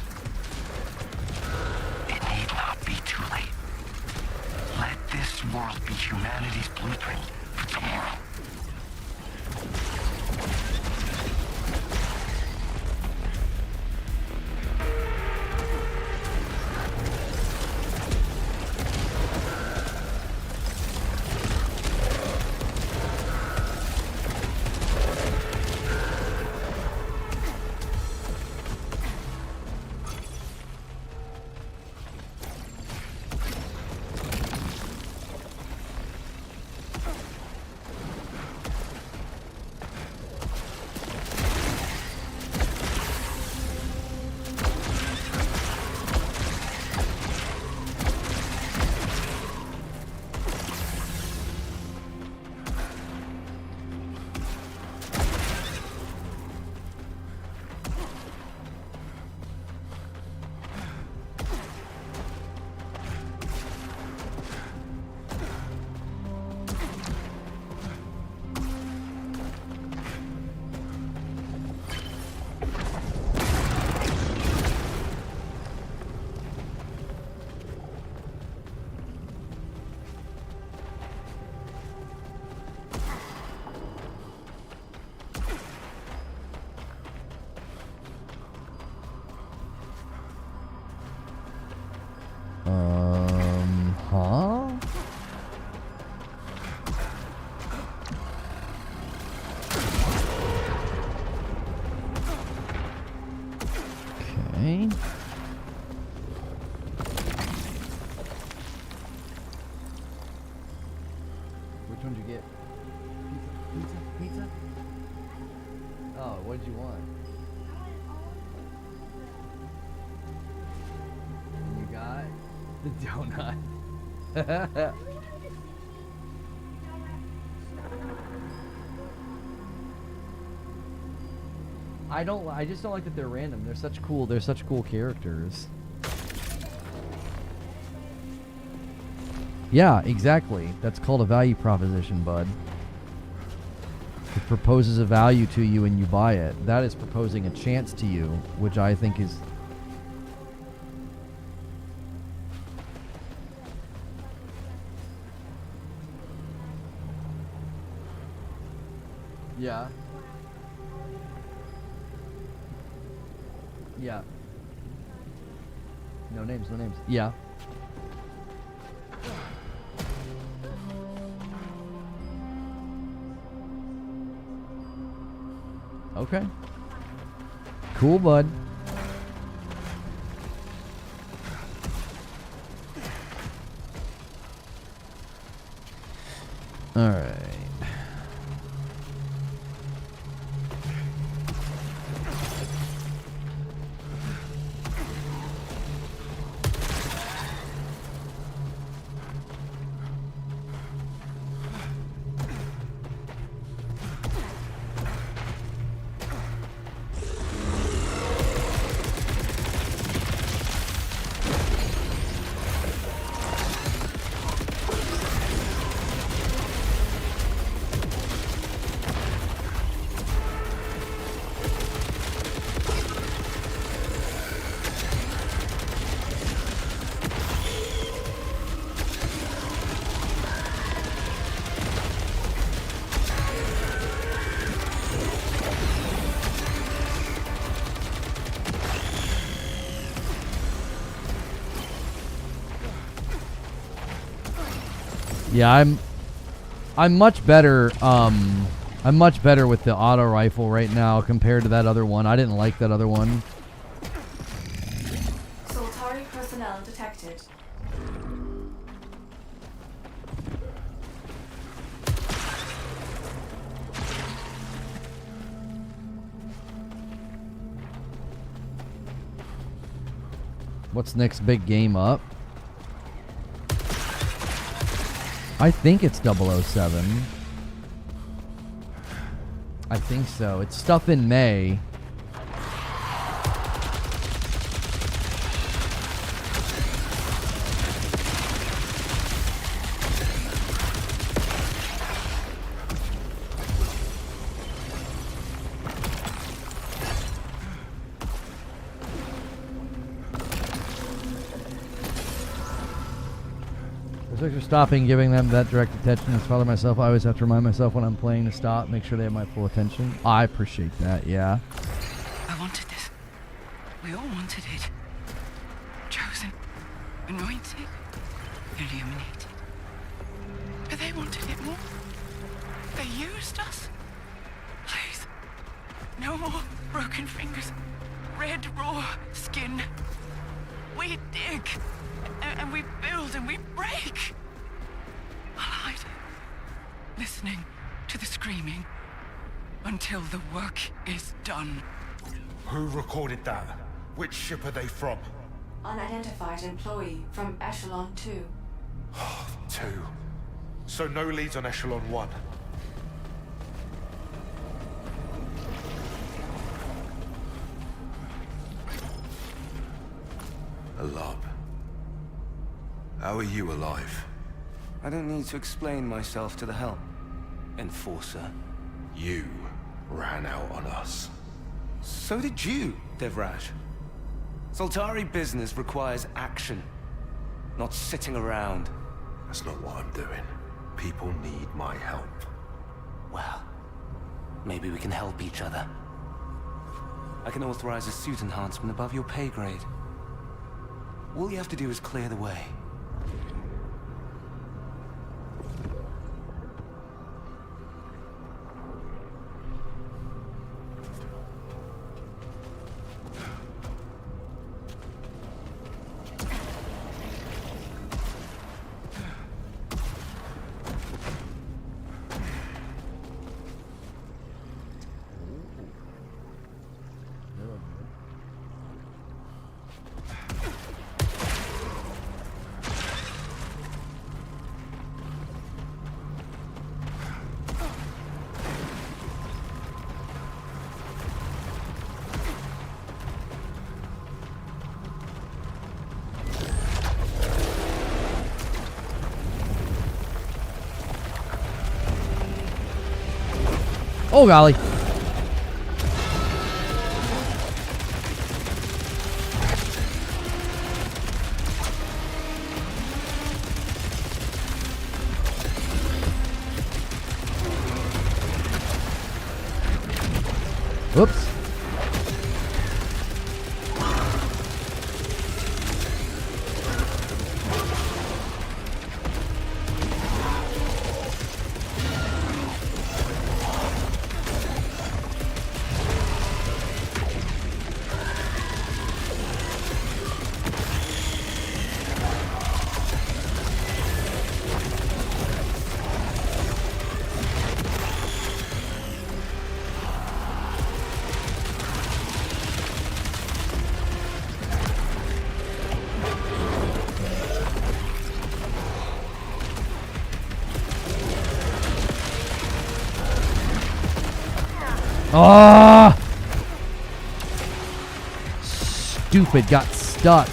It need not be too late. Let this world be humanity's blueprint for tomorrow. Huh? Okay. Which one did you get? Pizza? Pizza? Pizza? Oh, what did you want? You got the donut. I just don't like that they're random. They're such cool characters. Yeah, exactly. That's called a value proposition, bud. It proposes a value to you and you buy it. That is proposing a chance to you, which I think is... Yeah. Yeah. No names, no names. Yeah. Okay. Cool, bud. All right. Yeah, I'm much better. I'm much better with the auto rifle right now compared to that other one. I didn't like that other one. Soltari personnel detected. What's next big game up? I think it's 007. I think so. It's stuff in May. For stopping, giving them that direct attention. As father myself, I always have to remind myself when I'm playing to stop, make sure they have my full attention. I appreciate that, yeah. I wanted this. We all wanted it. Chosen, anointed, illuminated. But they wanted it more. They used us. Please, no more broken fingers, red raw skin. We dig, and we build, and we break. I'll hide, listening to the screaming until the work is done. Who recorded that? Which ship are they from? Unidentified employee from Echelon 2. 2. So no leads on Echelon 1. Alab. How are you alive? I don't need to explain myself to the helm. Enforcer. You ran out on us. So did you, Devraj. Soltari business requires action, not sitting around. That's not what I'm doing. People need my help. Well, maybe we can help each other. I can authorize a suit enhancement above your pay grade. All you have to do is clear the way. Oh, golly. Whoops. Ah! Stupid, got stuck.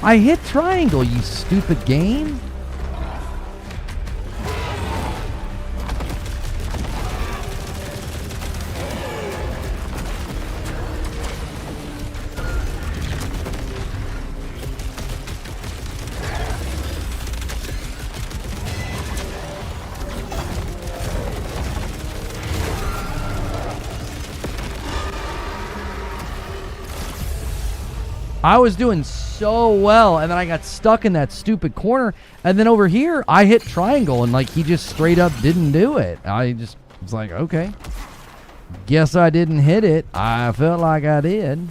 I hit triangle, you stupid game. I was doing so well, and then I got stuck in that stupid corner. And then over here, I hit triangle, and like he just straight up didn't do it. I just was like, okay. Guess I didn't hit it. I felt like I did.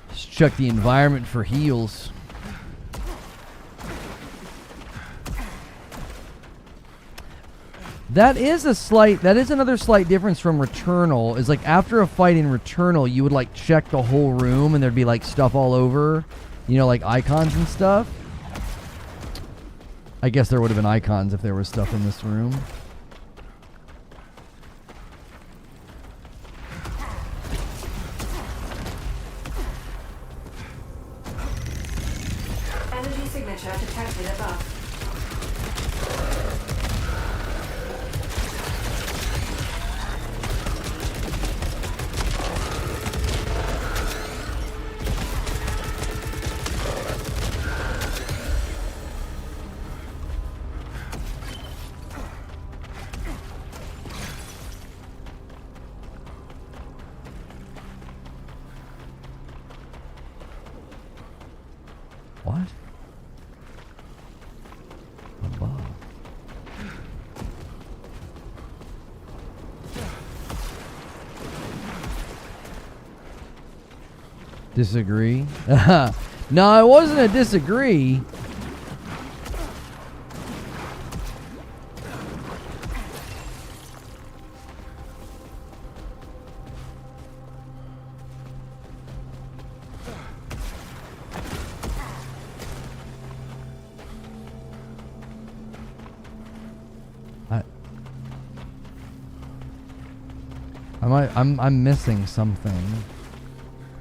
Let's check the environment for heals. That is another slight difference from Returnal. Is like after a fight in Returnal, you would like check the whole room and there'd be like stuff all over, you know, like icons and stuff. I guess there would have been icons if there was stuff in this room. Energy signature detected above. What? Above. Disagree? No, it wasn't a disagree. I'm missing something.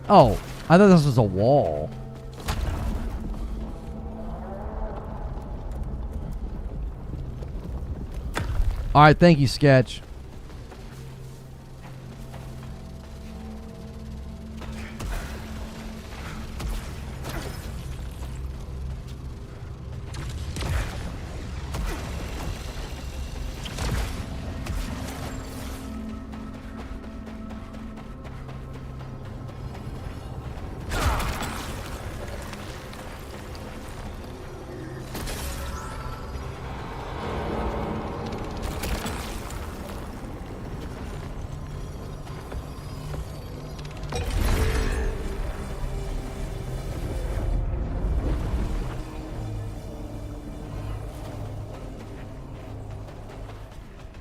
Oh, I thought this was a wall. All right, thank you, Sketch.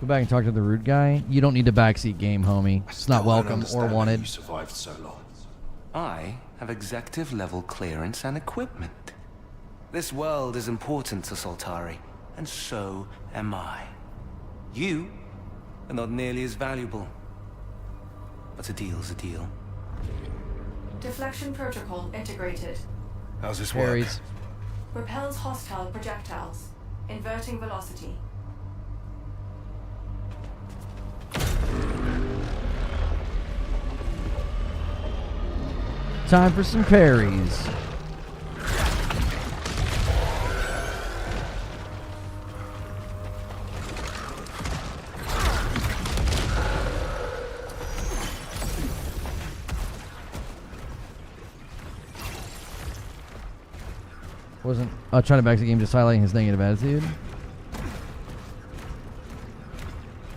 Go back and talk to the rude guy. You don't need a backseat game, homie. It's not welcome or wanted. You survived so long. I have executive level clearance and equipment. This world is important to Soltari, and so am I. You are not nearly as valuable. But a deal's a deal. Deflection protocol integrated. How's this work? Parries. Repels hostile projectiles. Inverting velocity. Time for some parries. Wasn't trying to back the game, just highlighting his negative attitude.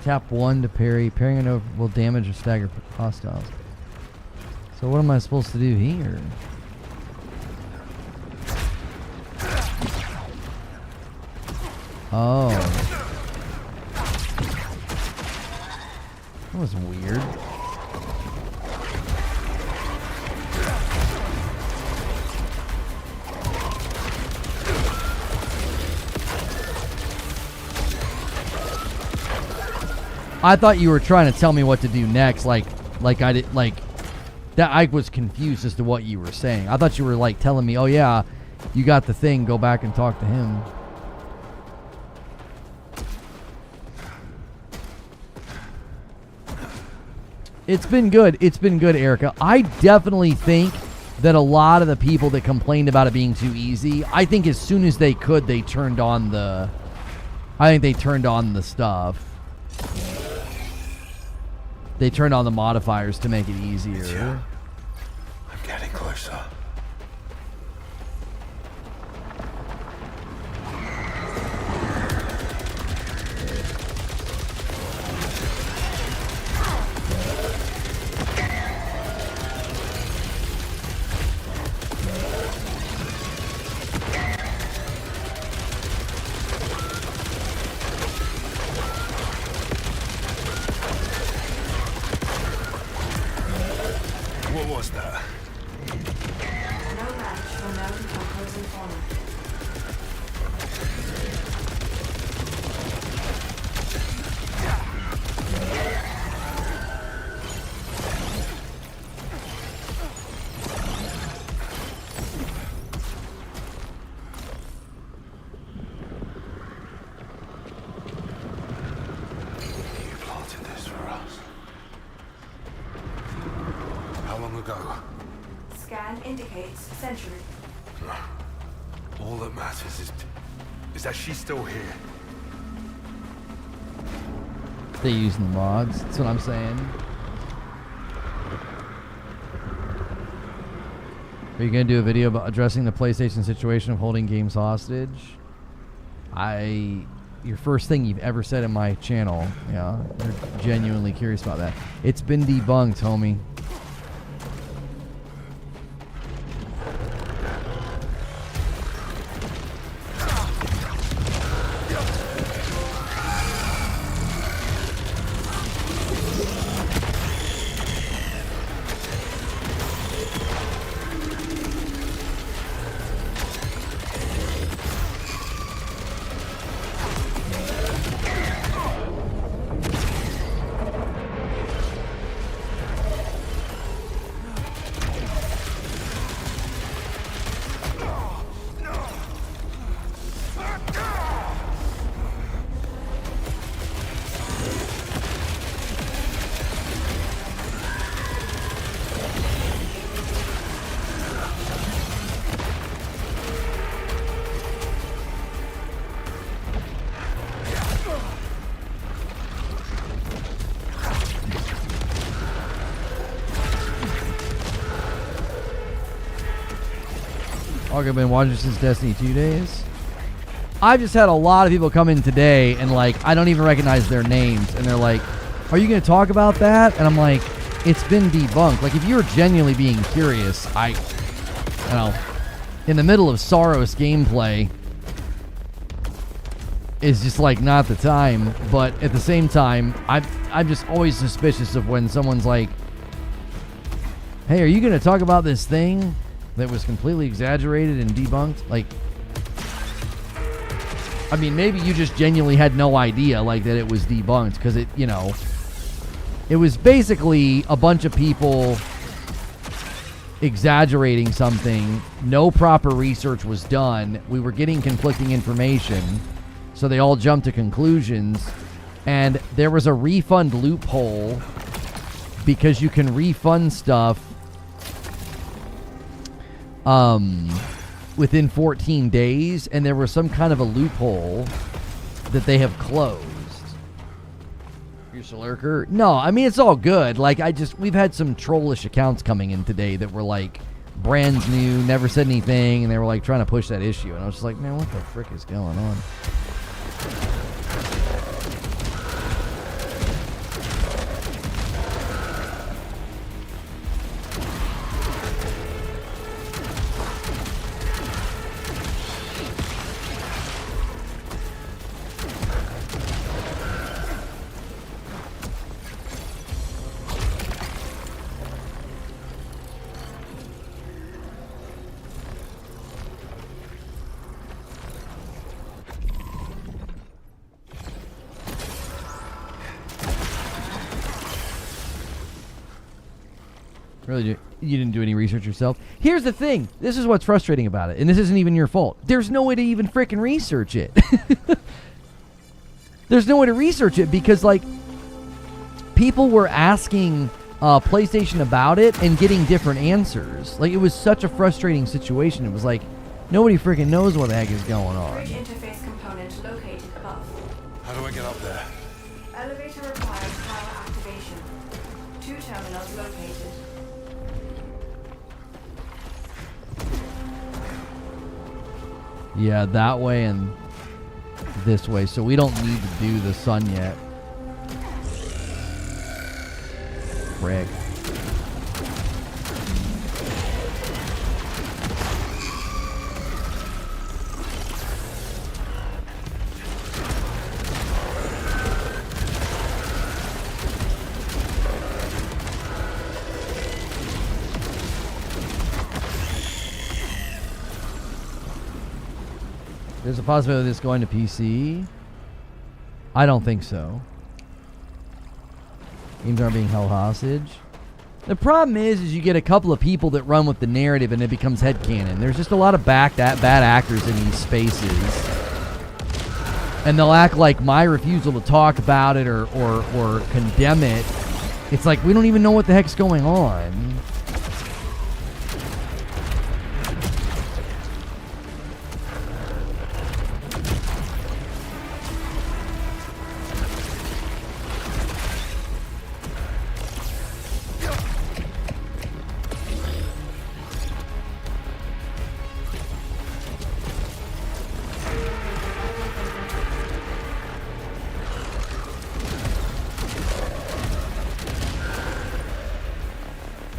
Tap 1 to parry. Parrying over will damage or stagger hostiles. So what am I supposed to do here? Oh. That was weird. I thought you were trying to tell me what to do next, like I did, like that. I was confused as to what you were saying. I thought you were like telling me, "Oh yeah, you got the thing. Go back and talk to him." It's been good. It's been good, Erica. I definitely think that a lot of the people that complained about it being too easy, I think as soon as they could, they turned on the. I think they turned on the stuff. They turned on the modifiers to make it easier. I'm getting closer. What was that? No match for known opposing fauna. You planted this for us. How long ago? Scan indicates century. All that matters is that she's still here. They using the mods. That's what I'm saying. Are you gonna do a video about addressing the PlayStation situation of holding games hostage? Your first thing you've ever said in my channel. Yeah, you're genuinely curious about that. It's been debunked, homie. I've been watching since Destiny 2 days. I've just had a lot of people come in today and like I don't even recognize their names and they're like, "Are you going to talk about that?" And I'm like, "It's been debunked." Like if you're genuinely being curious, in the middle of Saros gameplay is just like not the time. But at the same time, I'm just always suspicious of when someone's like, "Hey, are you going to talk about this thing that was completely exaggerated and debunked?" Like, I mean, maybe you just genuinely had no idea, like, that it was debunked, because it, it was basically a bunch of people exaggerating something. No proper research was done. We were getting conflicting information, so they all jumped to conclusions, and there was a refund loophole because you can refund stuff within 14 days, and there was some kind of a loophole that they have closed. You're a lurker? No, I mean, it's all good. Like, we've had some trollish accounts coming in today that were like brand new, never said anything, and they were like trying to push that issue, and I was just like, man, what the frick is going on? Really, you didn't do any research yourself? Here's the thing. This is what's frustrating about it, and this isn't even your fault. There's no way to even frickin' research it. There's no way to research it because, like, people were asking PlayStation about it and getting different answers. Like, it was such a frustrating situation. It was like, nobody frickin' knows what the heck is going on. Bridge interface component located above. How do I get up there? Elevator requires power activation. terminals located. Yeah, that way and this way. So we don't need to do the sun yet. Frick. There's a possibility of this going to PC. I don't think so. Games aren't being held hostage. The problem is you get a couple of people that run with the narrative and it becomes headcanon. There's just a lot of bad actors in these spaces. And they'll act like my refusal to talk about it or condemn it. It's like we don't even know what the heck's going on.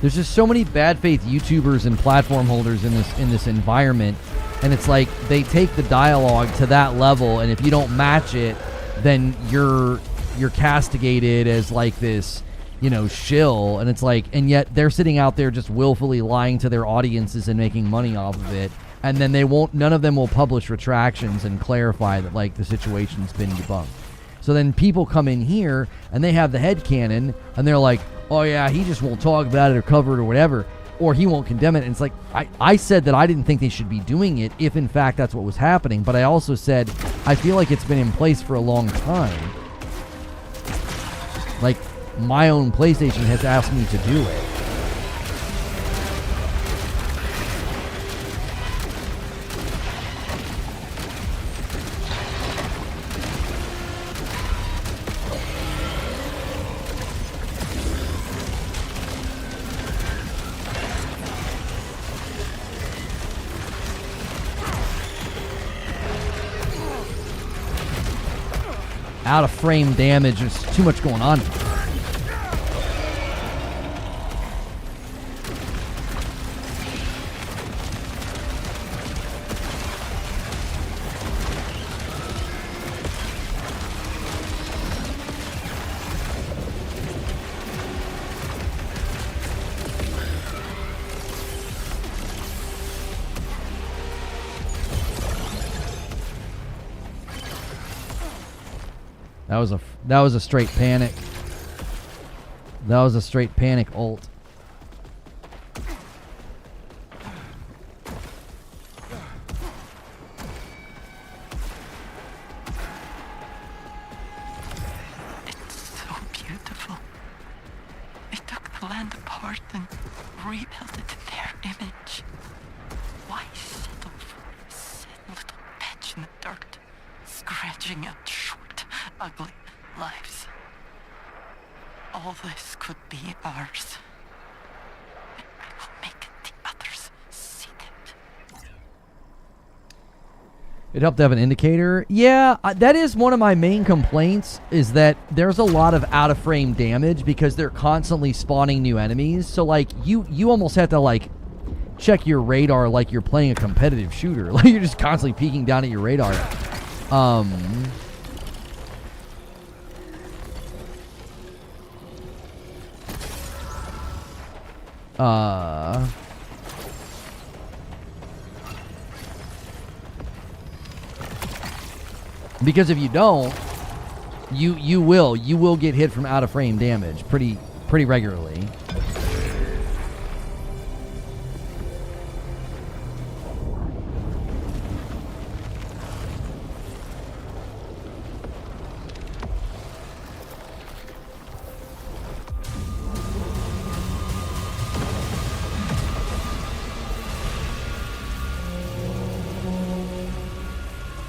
There's just so many bad faith YouTubers and platform holders in this environment, and it's like they take the dialogue to that level, and if you don't match it, then you're castigated as like this, you know, shill, and it's like, and yet they're sitting out there just willfully lying to their audiences and making money off of it, and then none of them will publish retractions and clarify that like the situation's been debunked. So then people come in here and they have the headcanon and they're like, oh yeah, he just won't talk about it or cover it or whatever, or he won't condemn it. And it's like, I said that I didn't think they should be doing it if in fact that's what was happening, but I also said I feel like it's been in place for a long time. Like, my own PlayStation has asked me to do it. Out of frame damage. There's too much going on. That was a straight panic. That was a straight panic ult. It's so beautiful. They took the land apart and rebuilt it in their image. Why settle for a sad little patch in the dirt, scratching out short, ugly lives? All this could be ours. I will make the others see it. It'd help to have an indicator. Yeah, that is one of my main complaints, is that there's a lot of out-of-frame damage because they're constantly spawning new enemies. So, like, you almost have to, like, check your radar like you're playing a competitive shooter. Like, you're just constantly peeking down at your radar. Because if you don't, you will get hit from out of frame damage pretty regularly.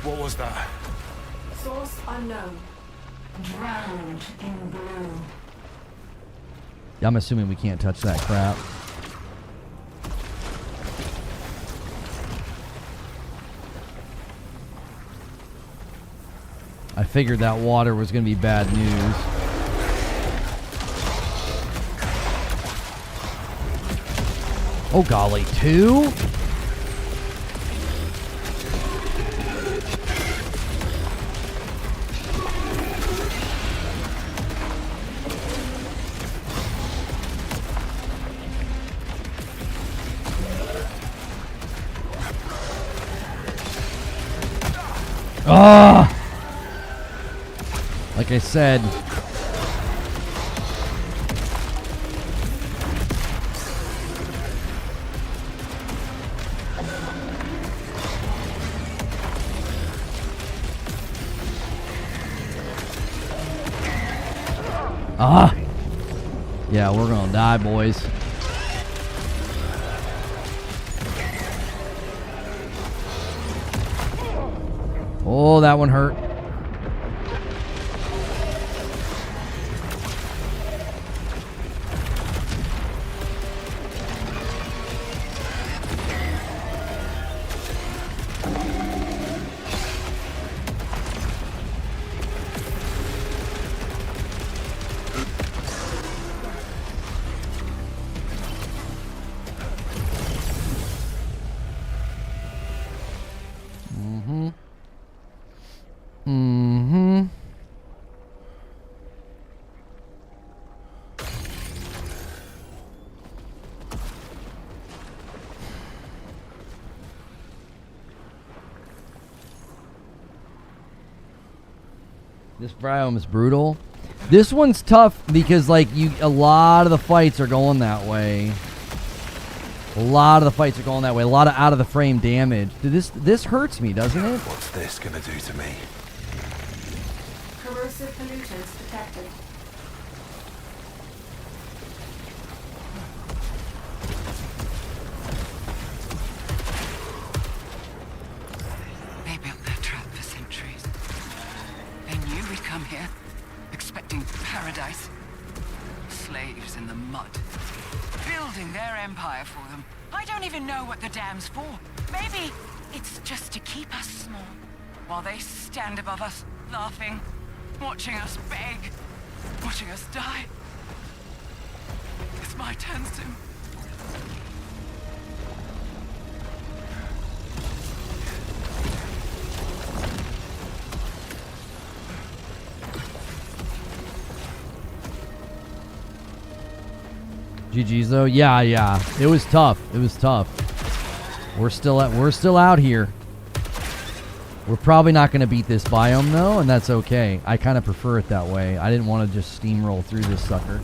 What was that? Source unknown. Drowned in blue. I'm assuming we can't touch that crap. I figured that water was going to be bad news. Oh golly, 2? Ah! Like I said, yeah, we're gonna die, boys. Oh, that one hurt. This biome is brutal. This one's tough because like a lot of the fights are going that way. A lot of the fights are going that way. A lot of out of the frame damage. This hurts me, doesn't it? What's this gonna do to me? Corrosive pollutants detected. They built their trap for centuries. They knew we'd come here, expecting paradise. Slaves in the mud, building their empire for them. I don't even know what the dam's for. Maybe it's just to keep us small, while they stand above us, laughing, watching us beg, watching us die. It's my turn soon. GG's though. Yeah. It was tough. We're still out here. We're probably not going to beat this biome though, and that's okay. I kind of prefer it that way. I didn't want to just steamroll through this sucker.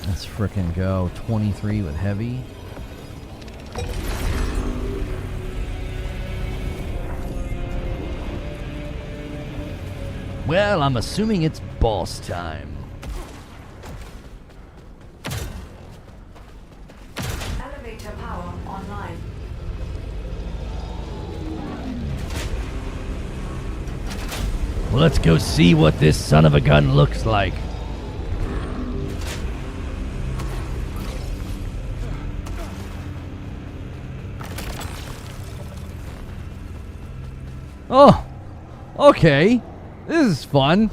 Let's frickin' go. 23 with heavy. Well, I'm assuming it's boss time. Elevator power online. Well, let's go see what this son of a gun looks like. Oh, okay. This is fun.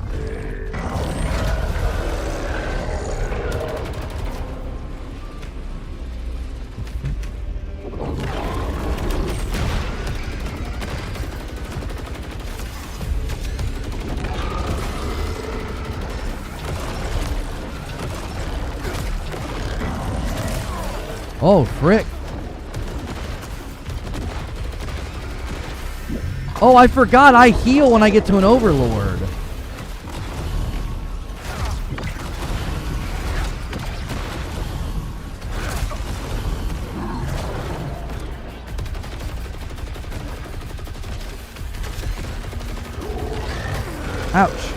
Oh, frick. Oh, I forgot I heal when I get to an overlord. Ouch.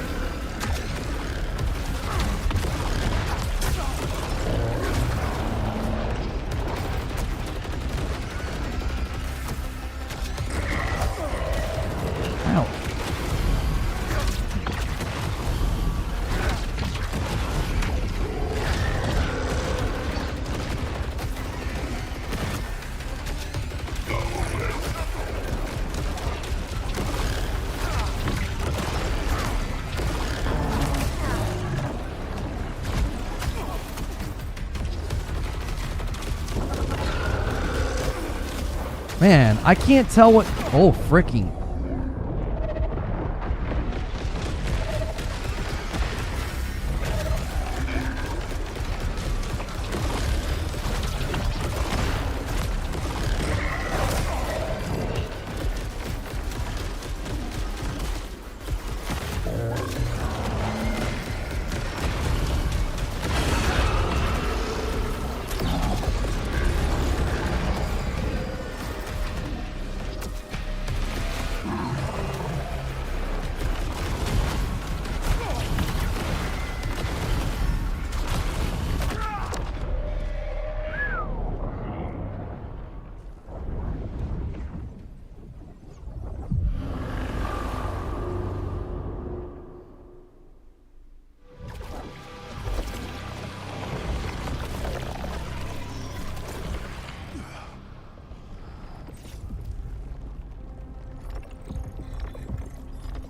Ow. Man, I can't tell what... Oh, fricking.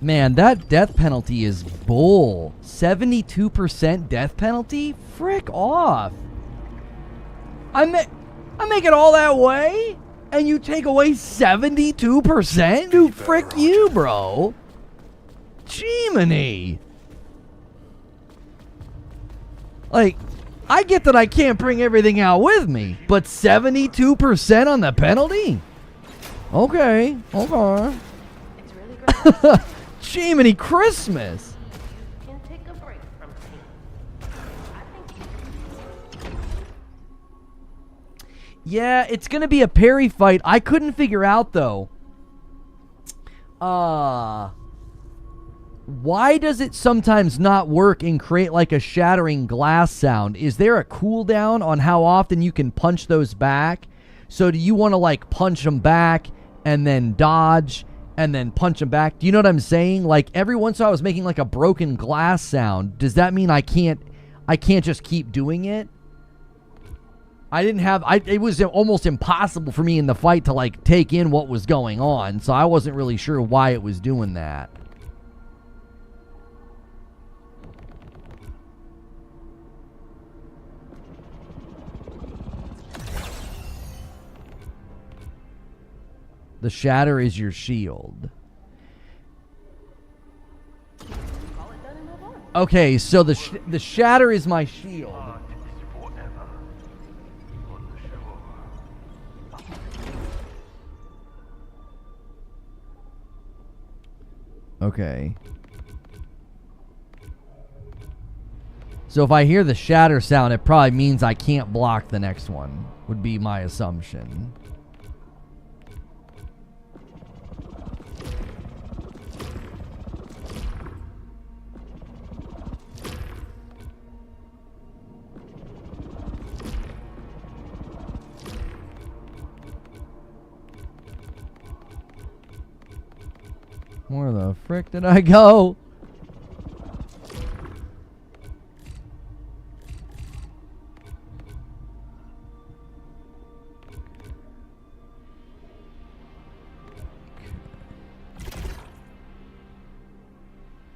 Man, that death penalty is bull. 72% death penalty? Frick off. I make it all that way? And you take away 72%? Dude, frick you, bro. Jiminy. Like, I get that I can't bring everything out with me, but 72% on the penalty? Okay, okay. It's really great. Jiminy Christmas. You can take a break from pain. I think Yeah, it's going to be a parry fight. I couldn't figure out, though. Why does it sometimes not work and create like a shattering glass sound? Is there a cooldown on how often you can punch those back? So do you want to like punch them back and then dodge and then punch them back? Do you know what I'm saying? Like every once in a while I was making like a broken glass sound. Does that mean I can't just keep doing it? It was almost impossible for me in the fight to like take in what was going on. So I wasn't really sure why it was doing that. The shatter is your shield. Okay, so the shatter is my shield. Okay. So if I hear the shatter sound, it probably means I can't block the next one, would be my assumption. Where the frick did I go?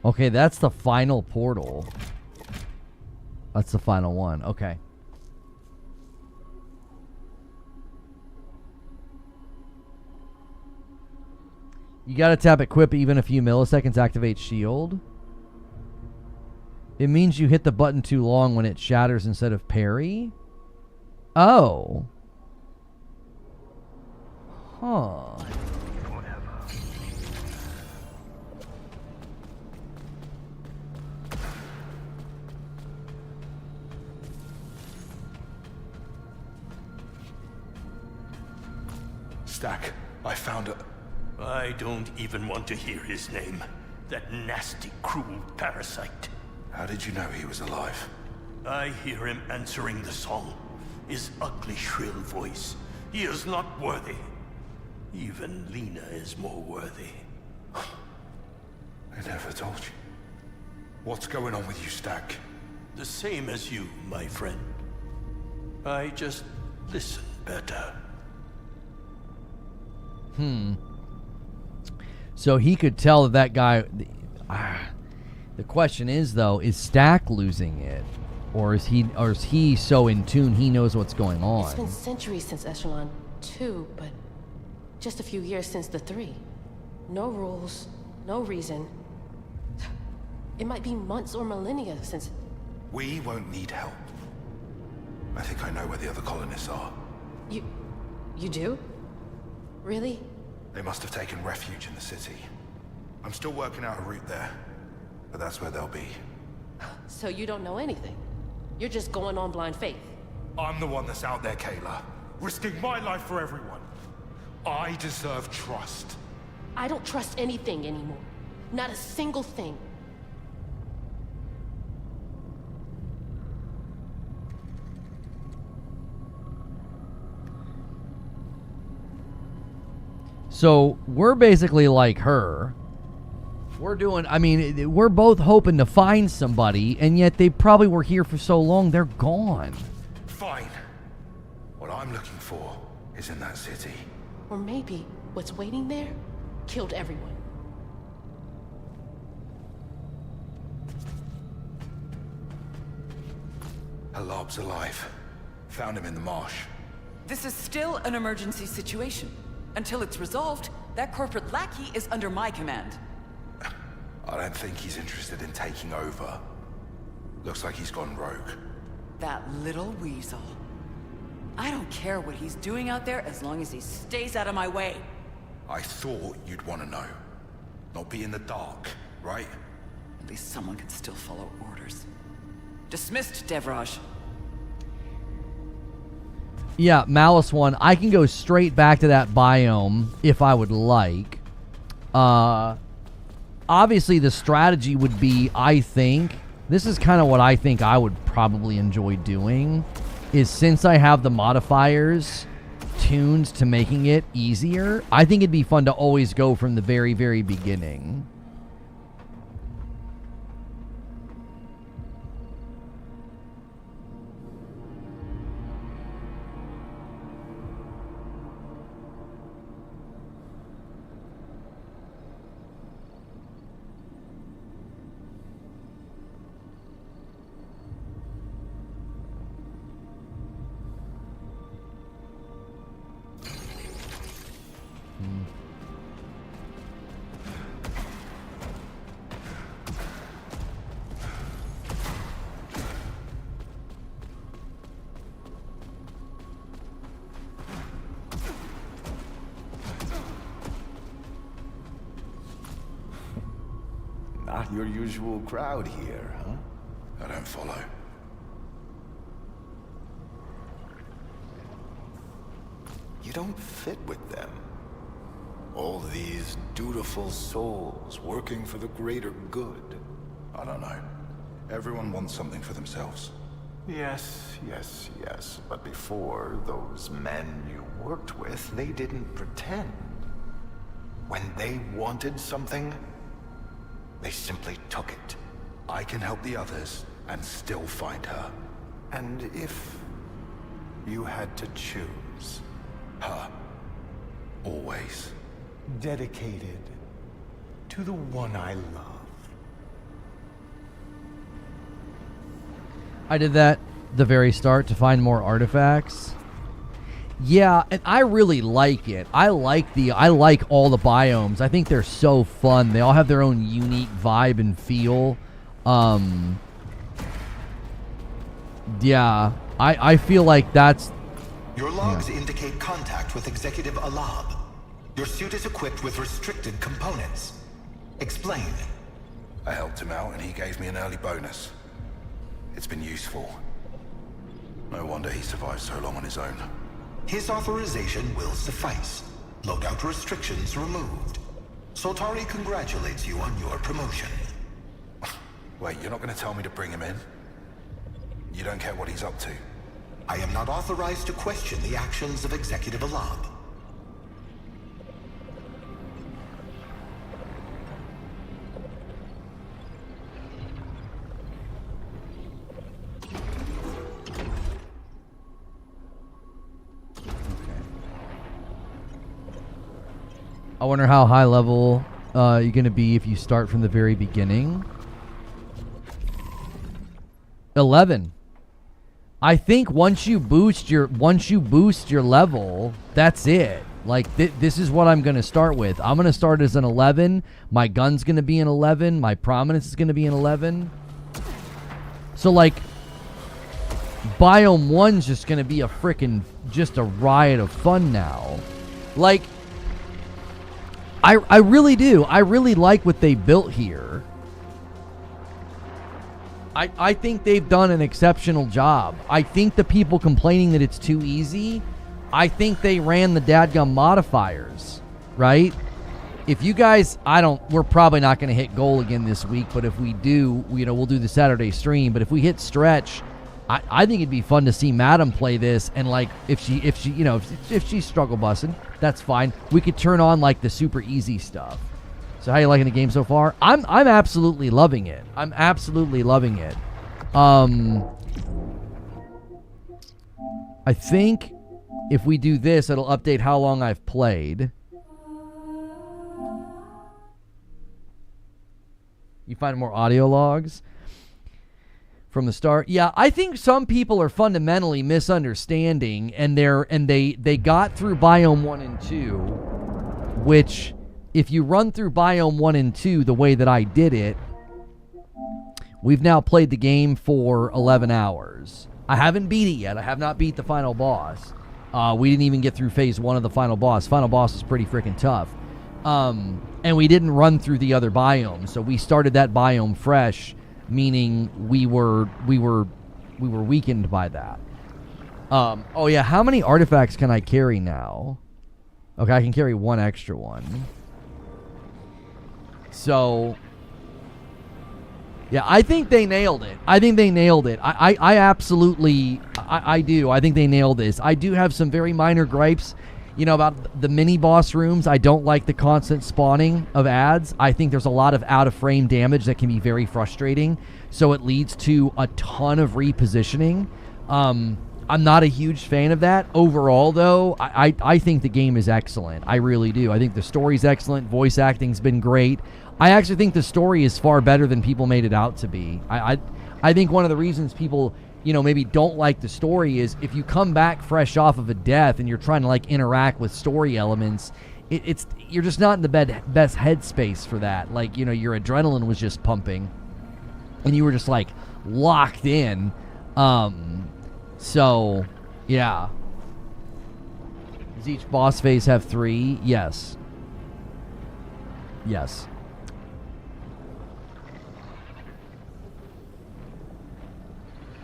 Okay, that's the final portal. That's the final one. Okay. You gotta tap equip even a few milliseconds, activate shield. It means you hit the button too long when it shatters instead of parry. Oh. Huh. Stack, I found a... I don't even want to hear his name. That nasty, cruel parasite. How did you know he was alive? I hear him answering the song. His ugly, shrill voice. He is not worthy. Even Lena is more worthy. I never told you. What's going on with you, Stack? The same as you, my friend. I just listen better. So he could tell that guy... The question is, though, is Stack losing it? Or is he so in tune he knows what's going on? It's been centuries since Echelon 2, but just a few years since the 3. No rules, no reason. It might be months or millennia since... We won't need help. I think I know where the other colonists are. You do? Really? They must have taken refuge in the city. I'm still working out a route there, but that's where they'll be. So you don't know anything? You're just going on blind faith? I'm the one that's out there, Kayla. Risking my life for everyone. I deserve trust. I don't trust anything anymore. Not a single thing. So we're basically like her. We're doing, I mean, we're both hoping to find somebody, and yet they probably were here for so long, they're gone. Fine. What I'm looking for is in that city. Or maybe what's waiting there killed everyone. Halab's alive. Found him in the marsh. This is still an emergency situation. Until it's resolved, that corporate lackey is under my command. I don't think he's interested in taking over. Looks like he's gone rogue. That little weasel. I don't care what he's doing out there as long as he stays out of my way. I thought you'd want to know. Not be in the dark, right? At least someone can still follow orders. Dismissed, Devraj. Yeah, Malice one. I can go straight back to that biome if I would like. Obviously, the strategy would be, I think, this is kind of what I think I would probably enjoy doing, is since I have the modifiers tuned to making it easier, I think it'd be fun to always go from the very, very beginning. Not your usual crowd here, huh? I don't follow. You don't fit with them. All these dutiful souls working for the greater good. I don't know. Everyone wants something for themselves. Yes, yes, yes. But before, those men you worked with, they didn't pretend. When they wanted something, they simply took it. I can help the others and still find her. And if you had to choose? Her. Always. Dedicated to the one I love. I did that the very start to find more artifacts. Yeah, and I really like it. I like all the biomes. I think they're so fun. They all have their own unique vibe and feel. Yeah, I feel like that's... Your logs indicate contact with Executive Alab. Your suit is equipped with restricted components. Explain. I helped him out and he gave me an early bonus. It's been useful. No wonder he survived so long on his own. His authorization will suffice. Logout restrictions removed. Soltari congratulates you on your promotion. Wait, you're not going to tell me to bring him in? You don't care what he's up to? I am not authorized to question the actions of Executive Alab. I wonder how high level you're going to be if you start from the very beginning. 11. I think once you boost your level, that's it. Like this is what I'm going to start with. I'm going to start as an 11. My gun's going to be an 11. My prominence is going to be an 11. So like Biome 1's just going to be just a riot of fun now. Like I really do. I really like what they built here. I think they've done an exceptional job. I think the people complaining that it's too easy, I think they ran the dadgum modifiers, right? If you guys, we're probably not going to hit goal again this week, but if we do, we'll do the Saturday stream. But if we hit stretch, I think it'd be fun to see Madam play this, and like if she's struggle bussing, that's fine. We could turn on like the super easy stuff. So how you liking the game so far? I'm absolutely loving it. I'm absolutely loving it. I think if we do this, it'll update how long I've played. You find more audio logs from the start. Yeah, I think some people are fundamentally misunderstanding, and they got through Biome 1 and 2, which if you run through Biome 1 and 2 the way that I did it, we've now played the game for 11 hours. I haven't beat it yet. I have not beat the final boss. We didn't even get through phase 1 of the final boss. Final boss is pretty freaking tough. And we didn't run through the other biomes, so we started that biome fresh, meaning we were weakened by that. Oh yeah, how many artifacts can I carry now? Okay, I can carry one extra one. So yeah, I think they nailed it. I absolutely do. I think they nailed this. I do have some very minor gripes, about the mini boss rooms. I don't like the constant spawning of ads. I think there's a lot of out of frame damage that can be very frustrating. So it leads to a ton of repositioning. I'm not a huge fan of that. Overall, though, I think the game is excellent. I really do. I think the story's excellent. Voice acting's been great. I actually think the story is far better than people made it out to be. I think one of the reasons people, maybe don't like the story is if you come back fresh off of a death and you're trying to like interact with story elements, you're just not in the best headspace for that. Like, your adrenaline was just pumping and you were just like locked in. So yeah. Does each boss phase have 3? Yes. Yes.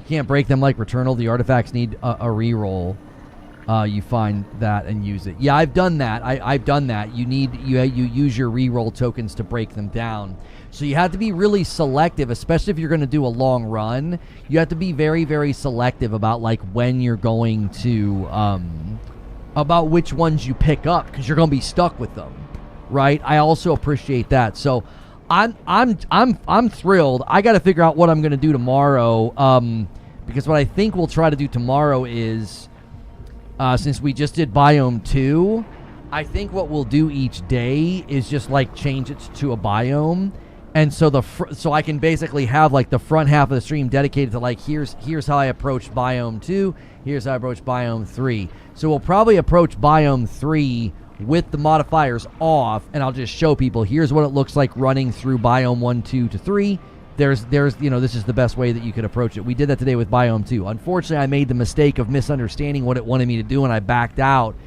Can't break them like Returnal. The artifacts need a reroll. You find that and use it. Yeah, I've done that. I've done that. You use your reroll tokens to break them down. So you have to be really selective, especially if you're going to do a long run. You have to be very, very selective about like when you're going to about which ones you pick up, because you're going to be stuck with them, right? I also appreciate that. So I'm thrilled. I got to figure out what I'm going to do tomorrow, because what I think we'll try to do tomorrow is, since we just did Biome 2, I think what we'll do each day is just like change it to a biome, and so so I can basically have like the front half of the stream dedicated to like here's how I approach Biome 2, here's how I approach Biome 3. So we'll probably approach Biome 3 with the modifiers off, and I'll just show people here's what it looks like running through Biome 1, 2 to 3. There's this is the best way that you could approach it. We did that today with Biome 2. Unfortunately, I made the mistake of misunderstanding what it wanted me to do, and I backed out,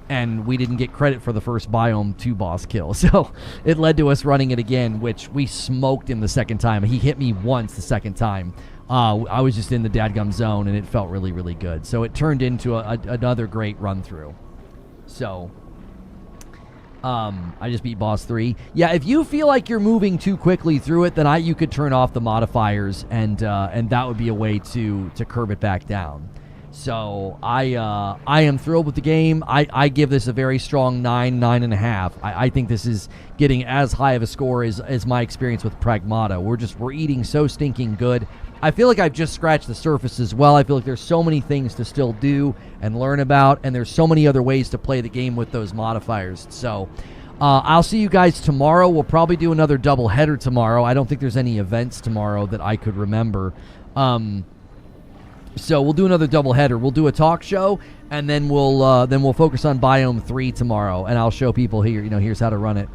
and we didn't get credit for the first Biome 2 boss kill. So it led to us running it again, which we smoked him the second time. He hit me once the second time. I was just in the dadgum zone, and it felt really, really good. So it turned into another great run-through. So I just beat boss 3. Yeah, if you feel like you're moving too quickly through it, then you could turn off the modifiers, and that would be a way to curb it back down. So I am thrilled with the game. I give this a very strong 9.5. I think this is getting as high of a score as my experience with Pragmata. We're eating so stinking good. I feel like I've just scratched the surface as well. I feel like there's so many things to still do and learn about, and there's so many other ways to play the game with those modifiers. So I'll see you guys tomorrow. We'll probably do another double header tomorrow. I don't think there's any events tomorrow that I could remember. So we'll do another double header. We'll do a talk show, and then we'll focus on Biome 3 tomorrow, and I'll show people here. Here's how to run it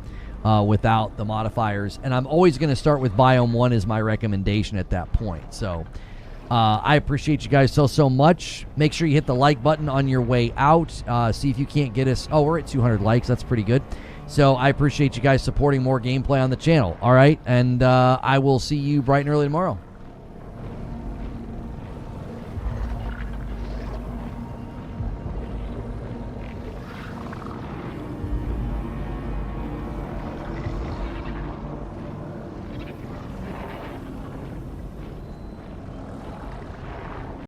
without the modifiers. And I'm always going to start with Biome 1 as my recommendation at that point. So I appreciate you guys so much. Make sure you hit the like button on your way out. See if you can't get us. Oh, we're at 200 likes. That's pretty good. So I appreciate you guys supporting more gameplay on the channel. All right, and I will see you bright and early tomorrow.